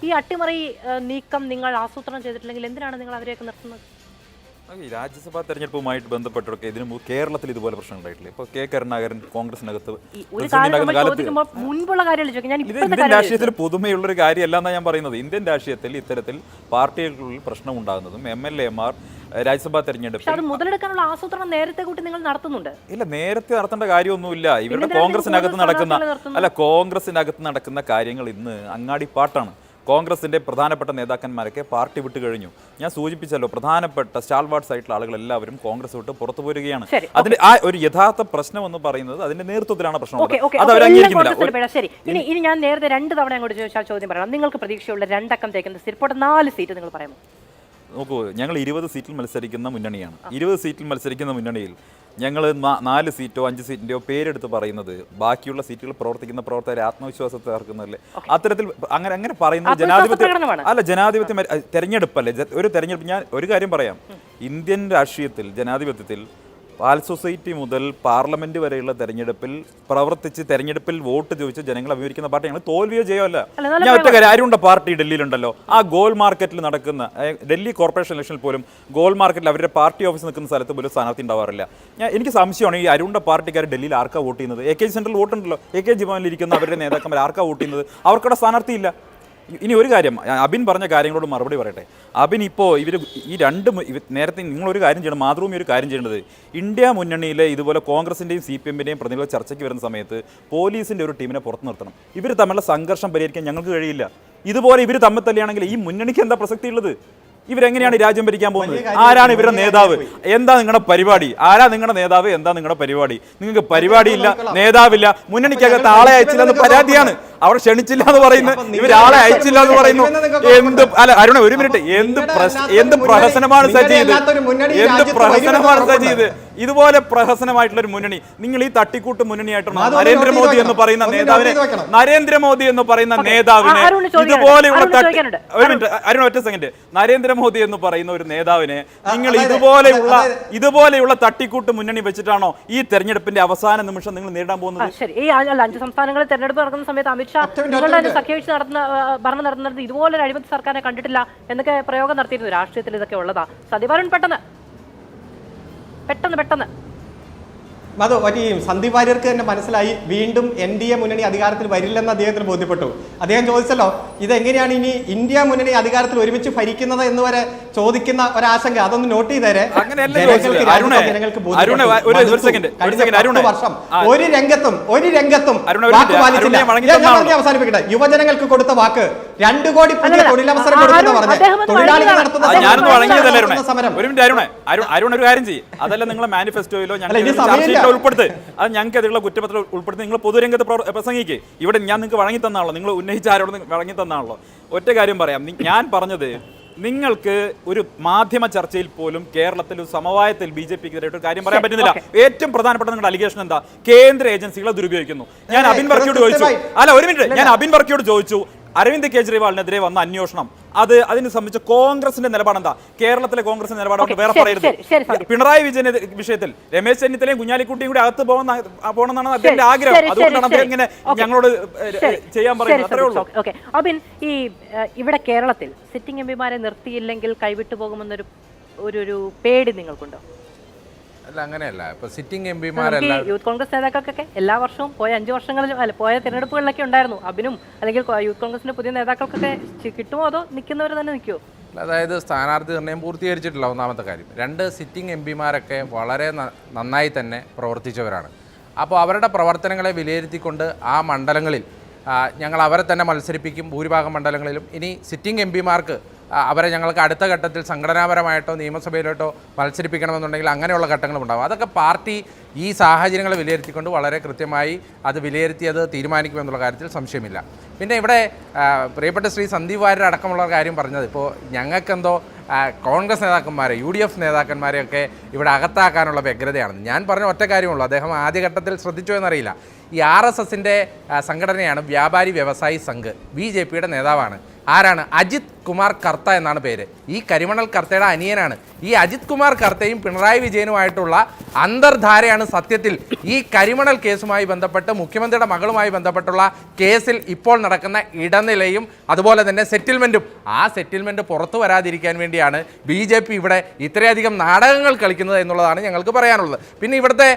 ഈ അട്ടിമറി നീക്കം നിങ്ങൾ ആസൂത്രണം ചെയ്തിട്ടില്ലെങ്കിൽ എന്തിനാണ് നിങ്ങൾ അവരെയൊക്കെ നിർത്തുന്നത്? ഈ രാജ്യസഭാ തെരഞ്ഞെടുപ്പുമായിട്ട് ബന്ധപ്പെട്ടൊക്കെ ഇതിനു മുമ്പ് കേരളത്തിൽ ഇതുപോലെ പ്രശ്നം ഉണ്ടായിട്ടില്ല. ഇപ്പൊ K കരുണാകരൻ കോൺഗ്രസിനകത്ത് ഇന്ത്യൻ രാഷ്ട്രീയത്തിൽ പുതുമയുള്ളൊരു കാര്യമല്ല എന്നാണ് ഞാൻ പറയുന്നത്. ഇന്ത്യൻ രാഷ്ട്രീയത്തിൽ ഇത്തരത്തിൽ പാർട്ടികൾക്കുള്ളിൽ പ്രശ്നം ഉണ്ടാകുന്നതും MLA-മാർ രാജ്യസഭാ തെരഞ്ഞെടുപ്പ് മുതലെടുക്കാനുള്ള ആസൂത്രണം നേരത്തെ കൂട്ടി നിങ്ങൾ നടത്തുന്നുണ്ട്. ഇല്ല, നേരത്തെ നടത്തേണ്ട കാര്യമൊന്നുമില്ല. ഇവരുടെ കോൺഗ്രസിനകത്ത് നടക്കുന്ന കാര്യങ്ങൾ ഇന്ന് അങ്ങാടിപ്പാട്ടാണ്. കോൺഗ്രസിന്റെ പ്രധാനപ്പെട്ട നേതാക്കന്മാരൊക്കെ പാർട്ടി വിട്ട് കഴിഞ്ഞു. ഞാൻ സൂചിപ്പിച്ചല്ലോ, പ്രധാനപ്പെട്ട സ്റ്റാൾവാർഡ്സ് ആയിട്ടുള്ള ആളുകൾ എല്ലാവരും കോൺഗ്രസ് വിട്ട് പുറത്തു പോരുകയാണ്. അതിന്റെ ആ ഒരു യഥാർത്ഥ പ്രശ്നം എന്ന് പറയുന്നത് അതിന്റെ നേതൃത്വത്തിലാണ് പ്രശ്നം. അത് അവർ അംഗീകരിക്കുന്നില്ല. ശരി, ഇനി ഞാൻ നേരത്തെ 2 തവണ അങ്ങോട്ട് ചോദിച്ചാൽ ചോദ്യം പറയണം. നിങ്ങൾക്ക് പ്രതീക്ഷയുള്ള 2 അക്കം തേക്കുന്ന ഇപ്പോൾ 4 സീറ്റ് നിങ്ങൾ പറയാമോ? നോക്കൂ, ഞങ്ങൾ 20 സീറ്റിൽ മത്സരിക്കുന്ന മുന്നണിയാണ്. 20 സീറ്റിൽ മത്സരിക്കുന്ന മുന്നണിയിൽ ഞങ്ങൾ 4 സീറ്റോ 5 സീറ്റിൻ്റെയോ പേരെടുത്ത് പറയുന്നത് ബാക്കിയുള്ള സീറ്റുകൾ പ്രവർത്തിക്കുന്ന പ്രവർത്തകരെ ആത്മവിശ്വാസത്തെ തകർക്കുന്നതല്ലേ? അത്തരത്തിൽ അങ്ങനെ പറയുന്നത് ജനാധിപത്യം തെരഞ്ഞെടുപ്പല്ലേ? ഒരു തെരഞ്ഞെടുപ്പ്. ഞാൻ ഒരു കാര്യം പറയാം, ഇന്ത്യൻ രാഷ്ട്രീയത്തിൽ ജനാധിപത്യത്തിൽ പാൽ സൊസൈറ്റി മുതൽ പാർലമെന്റ് വരെയുള്ള തെരഞ്ഞെടുപ്പിൽ പ്രവർത്തിച്ച് തെരഞ്ഞെടുപ്പിൽ വോട്ട് ചോദിച്ച് ജനങ്ങൾ അഭിമുഖീകരിക്കുന്ന പാർട്ടിയാണ്. തോൽവിയോ ജയമല്ല. ഞാൻ ഒറ്റ കാര്യം, അരുണ്ട പാർട്ടി ഡൽഹിയിലുണ്ടല്ലോ, ആ ഗോൾ മാർക്കറ്റിൽ നടക്കുന്ന ഡൽഹി കോർപ്പറേഷൻ ഇലക്ഷനിൽ പോലും ഗോൾ മാർക്കറ്റിൽ അവരുടെ പാർട്ടി ഓഫീസ് നിൽക്കുന്ന സ്ഥലത്ത് പോലും സ്ഥാനാർത്ഥി ഉണ്ടാവാറില്ല. എനിക്ക് സംശയമാണ്, ഈ അരുണ്ട പാർട്ടിക്കാർ ഡൽഹിയിൽ ആർക്കാ വോട്ട് ചെയ്യുന്നത്? AK സെൻട്രൽ വോട്ടുണ്ടല്ലോ, AK ജിമാനിൽ ഇരിക്കുന്ന അവരുടെ നേതാക്കന്മാർ ആർക്കാ വോട്ട് ചെയ്യുന്നത്? അവർക്കവിടെ സ്ഥാനാർത്ഥിയില്ല. ഇനി ഒരു കാര്യം, അബിൻ പറഞ്ഞ കാര്യങ്ങളോട് മറുപടി പറയട്ടെ. അബിൻ ഇപ്പോൾ നേരത്തെ നിങ്ങളൊരു കാര്യം ചെയ്യണം, മാതൃഭൂമി ഒരു കാര്യം ചെയ്യേണ്ടത്, ഇന്ത്യ മുന്നണിയിലെ ഇതുപോലെ കോൺഗ്രസിൻ്റെയും CPM-ൻ്റെയും പ്രതിനിധികൾ ചർച്ചയ്ക്ക് വരുന്ന സമയത്ത് പോലീസിൻ്റെ ഒരു ടീമിനെ പുറത്ത് നിർത്തണം. ഇവർ തമ്മിലുള്ള സംഘർഷം പരിഹരിക്കാൻ ഞങ്ങൾക്ക് കഴിയില്ല. ഇതുപോലെ ഇവർ തമ്മിൽ തന്നെയാണെങ്കിൽ ഈ മുന്നണിക്ക് എന്താ പ്രസക്തിയുള്ളത്? ഇവരെങ്ങനെയാണ് ഈ രാജ്യം ഭരിക്കാൻ പോകുന്നത്? വലിയ കാര്യം ആരാണ് ഇവരുടെ വലിയ നേതാവ്? കാര്യമായി എന്താ നിങ്ങളുടെ പരിപാടി? ആരാ നിങ്ങളുടെ നേതാവ്? എന്താ നിങ്ങളുടെ പരിപാടി? നിങ്ങൾക്ക് പരിപാടിയില്ല, നേതാവില്ല, മുന്നണിക്കകത്ത് ആളെ അയച്ചില്ല എന്ന് പരാതിയാണ്. അവർ ക്ഷണിച്ചില്ല എന്ന് പറയുന്നു, ഇവരാളെ അയച്ചില്ല എന്ന് പറയുന്നു. എന്ത് അല്ല അരുണ, ഒരു മിനിറ്റ്, എന്ത് പ്രഹസനമാണ് സജീദ്? എന്ത് പ്രഹസനമാണ് സജീദ്? ഇതുപോലെ പ്രഹസനമായിട്ടുള്ള ഒരു മുന്നണി നിങ്ങൾ ഈ തട്ടിക്കൂട്ട് മുന്നണിയായിട്ടാണ് നരേന്ദ്രമോദി എന്ന് പറയുന്ന നേതാവിനെ ഇതുപോലെയുള്ള ഒരു മിനിറ്റ് അരുൺ, ഒറ്റ സെക്കൻഡ്. നരേന്ദ്രമോദി എന്ന് പറയുന്ന ഒരു നേതാവിനെ നിങ്ങൾ ഇതുപോലെയുള്ള തട്ടിക്കൂട്ട് മുന്നണി വെച്ചിട്ടാണോ ഈ തെരഞ്ഞെടുപ്പിന്റെ അവസാന നിമിഷം നിങ്ങൾ നേരിടാൻ പോകുന്നത്? ശരി, ഈ 5 സംസ്ഥാനങ്ങളിൽ തെരഞ്ഞെടുപ്പ് നടക്കുന്ന സമയത്ത് അമിത്ഷാ നിങ്ങളുടെ സഖ്യവീഴ്ച ഭരണം നടത്തുന്നത് ഇതുപോലൊരു അഴിമതി സർക്കാരിനെ കണ്ടിട്ടില്ല എന്നൊക്കെ പ്രയോഗം നടത്തിയിരുന്നു. രാഷ്ട്രീയത്തിൽ ഇതൊക്കെ ഉള്ളതാ. സതിവാരൻ പെട്ടെന്ന് അത് ഈ സന്ദീപ് വാര്യർക്ക് തന്നെ മനസ്സിലായി വീണ്ടും NDA മുന്നണി അധികാരത്തിൽ വരില്ലെന്ന് അദ്ദേഹത്തിന് ബോധ്യപ്പെട്ടു. അദ്ദേഹം ചോദിച്ചല്ലോ, ഇതെങ്ങനെയാണ് ഇനി ഇന്ത്യ മുന്നണി അധികാരത്തിൽ ഒരുമിച്ച് ഭരിക്കുന്നത് എന്ന് വരെ ചോദിക്കുന്ന ഒരാശങ്ക. അതൊന്ന് നോട്ട് ചെയ്തേരെ. ഒരു രംഗത്തും വാക്ക് പാലിച്ചില്ല. അവസാനിപ്പിക്കട്ടെ. യുവജനങ്ങൾക്ക് കൊടുത്ത വാക്ക് 2 കോടി പുതിയ തൊഴിലവസരം കൊടുക്കുന്ന പറഞ്ഞു. തൊഴിലാളികൾ നടത്തുന്ന സമരം. അരുൺ ഒരു കാര്യം ചെയ്യും, അതല്ല നിങ്ങളെ മാനിഫെസ്റ്റോയിലോ ഞങ്ങൾ ഉൾപ്പെടുത്ത്, അത് ഞങ്ങൾക്ക് അതിലുള്ള കുറ്റപത്രം ഉൾപ്പെടുത്തി നിങ്ങൾ പൊതുരംഗത്ത് പ്രസംഗിക്ക്. ഇവിടെ ഞാൻ നിങ്ങൾക്ക് വഴങ്ങി തന്നാണല്ലോ, നിങ്ങൾ ഉന്നയിച്ച ആരോട് വഴങ്ങി തന്നാണല്ലോ. ഒറ്റ കാര്യം പറയാം, ഞാൻ പറഞ്ഞത് നിങ്ങൾക്ക് ഒരു മാധ്യമ ചർച്ചയിൽ പോലും കേരളത്തിൽ ഒരു സമവായത്തിൽ BJPക്കെതിരെ ഒരു കാര്യം പറയാൻ പറ്റുന്നില്ല. ഏറ്റവും പ്രധാനപ്പെട്ട നിങ്ങളുടെ അലിഗേഷൻ എന്താ? കേന്ദ്ര ഏജൻസികളെ ദുരുപയോഗിക്കുന്നു. ഞാൻ അബിൻ വർക്കിയോട് ചോദിച്ചു, അല്ല ഒരു മിനിറ്റ്, ഞാൻ അബിൻ വർക്കിയോട് ചോദിച്ചു, അരവിന്ദ് കെജ്രിവാളിനെതിരെ വന്ന അന്വേഷണം അതിനെ സംബന്ധിച്ച് കോൺഗ്രസിന്റെ നിലപാടെന്താ? കേരളത്തിലെ കോൺഗ്രസിന്റെ നിലപാട് വേറെ പറയരുത്. പിണറായി വിജയന്റെ വിഷയത്തിൽ രമേശ് ചെന്നിത്തലയും കുഞ്ഞാലിക്കുട്ടിയും കൂടി അകത്ത് പോകണമെന്നാണ് അദ്ദേഹത്തിന്റെ ആഗ്രഹം. അതുകൊണ്ടാണ് അദ്ദേഹം ഇങ്ങനെ ഞങ്ങളോട് ചെയ്യാൻ പറയുന്നത്. അത്രേ ഉള്ളൂ. അബിൻ, ഈ ഇവിടെ കേരളത്തിൽ സിറ്റിംഗ് MPമാരെ നിർത്തിയില്ലെങ്കിൽ കൈവിട്ടു പോകുമെന്നൊരു ഒരു പേടി നിങ്ങൾക്കുണ്ടോ? അല്ല, അങ്ങനെയല്ല. ഇപ്പൊ സിറ്റിംഗ് MPമാരല്ല, യൂത്ത് കോൺഗ്രസ് നേതാക്കൾക്കൊക്കെ എല്ലാ വർഷവും പോയ 5 വർഷങ്ങളിലും പോയ തിരഞ്ഞെടുപ്പുകളിലൊക്കെ ഉണ്ടായിരുന്നു. അബിനും അല്ലെങ്കിൽ യൂത്ത് കോൺഗ്രസിന്റെ പുതിയ നേതാക്കൾക്കൊക്കെ കിട്ടുമോ അതോ നിൽക്കുന്നവർ തന്നെ നിൽക്കുമോ? അതായത് സ്ഥാനാർത്ഥി നിർണ്ണയം പൂർത്തീകരിച്ചിട്ടില്ല, ഒന്നാമത്തെ കാര്യം. 2 സിറ്റിംഗ് MPമാരൊക്കെ വളരെ നന്നായി തന്നെ പ്രവർത്തിച്ചവരാണ്. അപ്പോൾ അവരുടെ പ്രവർത്തനങ്ങളെ വിലയിരുത്തിക്കൊണ്ട് ആ മണ്ഡലങ്ങളിൽ ഞങ്ങൾ അവരെ തന്നെ മത്സരിപ്പിക്കും ഭൂരിഭാഗം മണ്ഡലങ്ങളിലും. ഇനി സിറ്റിംഗ് MPമാർക്ക് അവരെ ഞങ്ങൾക്ക് അടുത്ത ഘട്ടത്തിൽ സംഘടനാപരമായിട്ടോ നിയമസഭയിലോട്ടോ മത്സരിപ്പിക്കണമെന്നുണ്ടെങ്കിൽ അങ്ങനെയുള്ള ഘട്ടങ്ങളും ഉണ്ടാകും. അതൊക്കെ പാർട്ടി ഈ സാഹചര്യങ്ങൾ വിലയിരുത്തിക്കൊണ്ട് വളരെ കൃത്യമായി അത് വിലയിരുത്തി അത് തീരുമാനിക്കുമെന്നുള്ള കാര്യത്തിൽ സംശയമില്ല. പിന്നെ ഇവിടെ പ്രിയപ്പെട്ട ശ്രീ സന്ദീപ് വാര്യർ അടക്കമുള്ള കാര്യം പറഞ്ഞത്, ഇപ്പോൾ ഞങ്ങൾക്കെന്തോ കോൺഗ്രസ് നേതാക്കന്മാരെ UDF നേതാക്കന്മാരെയൊക്കെ ഇവിടെ അകത്താക്കാനുള്ള വ്യഗ്രതയാണെന്ന്. ഞാൻ പറഞ്ഞ ഒറ്റ കാര്യമുള്ളൂ, അദ്ദേഹം ആദ്യഘട്ടത്തിൽ ശ്രദ്ധിച്ചോ എന്നറിയില്ല. ഈ RSSന്റെ സംഘടനയാണ് വ്യാപാരി വ്യവസായി സംഘ്. BJPയുടെ നേതാവാണ്. ആരാണ്? അജിത് കുമാർ കർത്ത എന്നാണ് പേര്. ഈ കരിമണൽ കർത്തയുടെ അനിയനാണ്. ഈ അജിത് കുമാർ കർത്തയും പിണറായി വിജയനുമായിട്ടുള്ള അന്തർധാരയാണ് സത്യത്തിൽ ഈ കരിമണൽ കേസുമായി ബന്ധപ്പെട്ട് മുഖ്യമന്ത്രിയുടെ മകളുമായി ബന്ധപ്പെട്ടുള്ള കേസിൽ ഇപ്പോൾ നടക്കുന്ന ഇടനിലയും അതുപോലെ തന്നെ സെറ്റിൽമെൻറ്റും. ആ സെറ്റിൽമെൻറ്റ് പുറത്തു വരാതിരിക്കാൻ വേണ്ടിയാണ് BJP ഇവിടെ ഇത്രയധികം നാടകങ്ങൾ കളിക്കുന്നത് എന്നുള്ളതാണ് ഞങ്ങൾക്ക് പറയാനുള്ളത്. പിന്നെ ഇവിടുത്തെ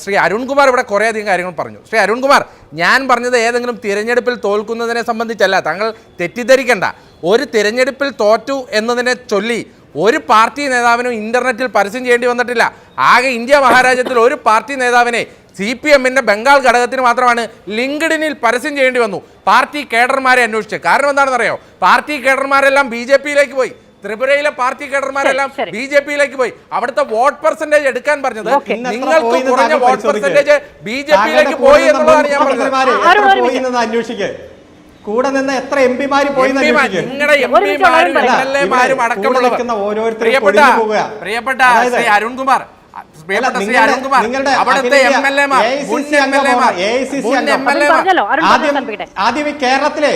ശ്രീ അരുൺകുമാർ ഇവിടെ കുറേയധികം കാര്യങ്ങൾ പറഞ്ഞു. ശ്രീ അരുൺകുമാർ, ഞാൻ പറഞ്ഞത് ഏതെങ്കിലും തിരഞ്ഞെടുപ്പിൽ തോൽക്കുന്നതിനെ സംബന്ധിച്ചല്ല, താങ്കൾ തെറ്റിദ്ധരിക്കേണ്ട. ഒരു തിരഞ്ഞെടുപ്പിൽ തോറ്റു എന്നതിനെ ചൊല്ലി ഒരു പാർട്ടി നേതാവിനും ഇന്റർനെറ്റിൽ പരസ്യം ചെയ്യേണ്ടി വന്നിട്ടില്ല. ആകെ ഇന്ത്യ മഹാരാജ്യത്തിൽ ഒരു പാർട്ടി നേതാവിനെ CPMന്റെ ബംഗാൾ ഘടകത്തിന് മാത്രമാണ് ലിങ്ക്ഡിനിൽ പരസ്യം ചെയ്യേണ്ടി വന്നു, പാർട്ടി കേഡർമാരെ അന്വേഷിച്ച്. കാരണം എന്താണെന്ന് അറിയോ? പാർട്ടി കേഡർമാരെല്ലാം BJPയിലേക്ക് പോയി. ത്രിപുരയിലെ പാർട്ടി കേഡർമാരെല്ലാം BJPയിലേക്ക് പോയി. അവിടുത്തെ വോട്ട് പെർസെന്റേജ് എടുക്കാൻ പറഞ്ഞത് നിങ്ങൾക്ക് കുറഞ്ഞ വോട്ട് പെർസെന്റേജ് BJPയിലേക്ക് പോയി എന്നുള്ളതാണ് ഞാൻ പറഞ്ഞത്. അന്വേഷിക്കുക കൂടെ നിന്ന് എത്ര MPമാര് പോയി പ്രിയപ്പെട്ട ശ്രീ അരുൺകുമാർ, ആദ്യം കേരളത്തിലെ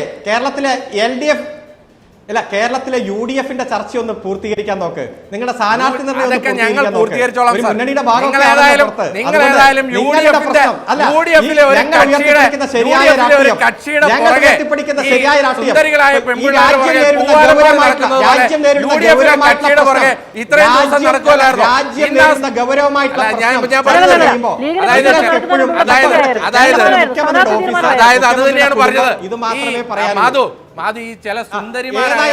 കേരളത്തിലെ UDFന്റെ ചർച്ചയൊന്ന് പൂർത്തീകരിക്കാൻ നോക്ക്. നിങ്ങളുടെ സ്ഥാനാർത്ഥി മുന്നണിയുടെ ഇത് മാത്രമേ പറയാനുള്ളൂ. മാധു, ഈ ചില സുന്ദരിമാരായ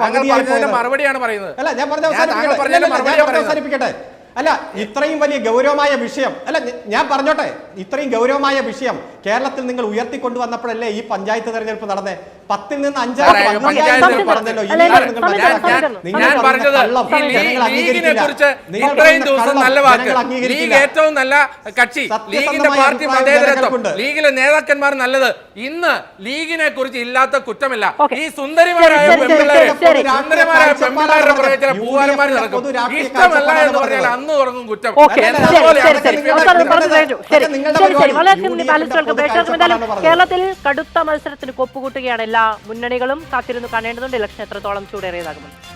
പെൺകുട്ടികളുടെ മറുപടിയാണ് പറയുന്നത്. അല്ല ഇത്രയും വലിയ ഗൗരവമായ വിഷയം അല്ല ഞാൻ പറഞ്ഞോട്ടെ, ഇത്രയും ഗൗരവമായ വിഷയം കേരളത്തിൽ നിങ്ങൾ ഉയർത്തിക്കൊണ്ടുവന്നപ്പോഴല്ലേ ഈ പഞ്ചായത്ത് തെരഞ്ഞെടുപ്പ് നടന്നേ? 10ൽ നിന്ന് 5 പറഞ്ഞല്ലോ. ഞാൻ പറഞ്ഞത് ലീഗിനെ കുറിച്ച് ഇത്രയും ദിവസം നല്ല വാക്ക്, ലീഗ് ഏറ്റവും നല്ല കക്ഷി, ലീഗിന്റെ പാർട്ടി മതേതരത്വം, ലീഗിലെ നേതാക്കന്മാർ നല്ലത്. ഇന്ന് ലീഗിനെ കുറിച്ച് ഇല്ലാത്ത കുറ്റമില്ല. ഈ സുന്ദരിമാരായ പെൺപിള്ളേരുടെ പുറകെ ചില പൂവാലന്മാർ നടക്കും. ഇഷ്ടമല്ല എന്ന് പറഞ്ഞാൽ അന്ന് തുടങ്ങും കുറ്റം. കേരളത്തിൽ കടുത്ത മത്സരത്തിന് കൊപ്പുകൂട്ടുകയാണ് എല്ലാ മുന്നണികളും. കാത്തിരുന്ന് കാണേണ്ടതുണ്ട് ഇലക്ഷൻ എത്രത്തോളം ചൂടേറിയതാകുമെന്ന്.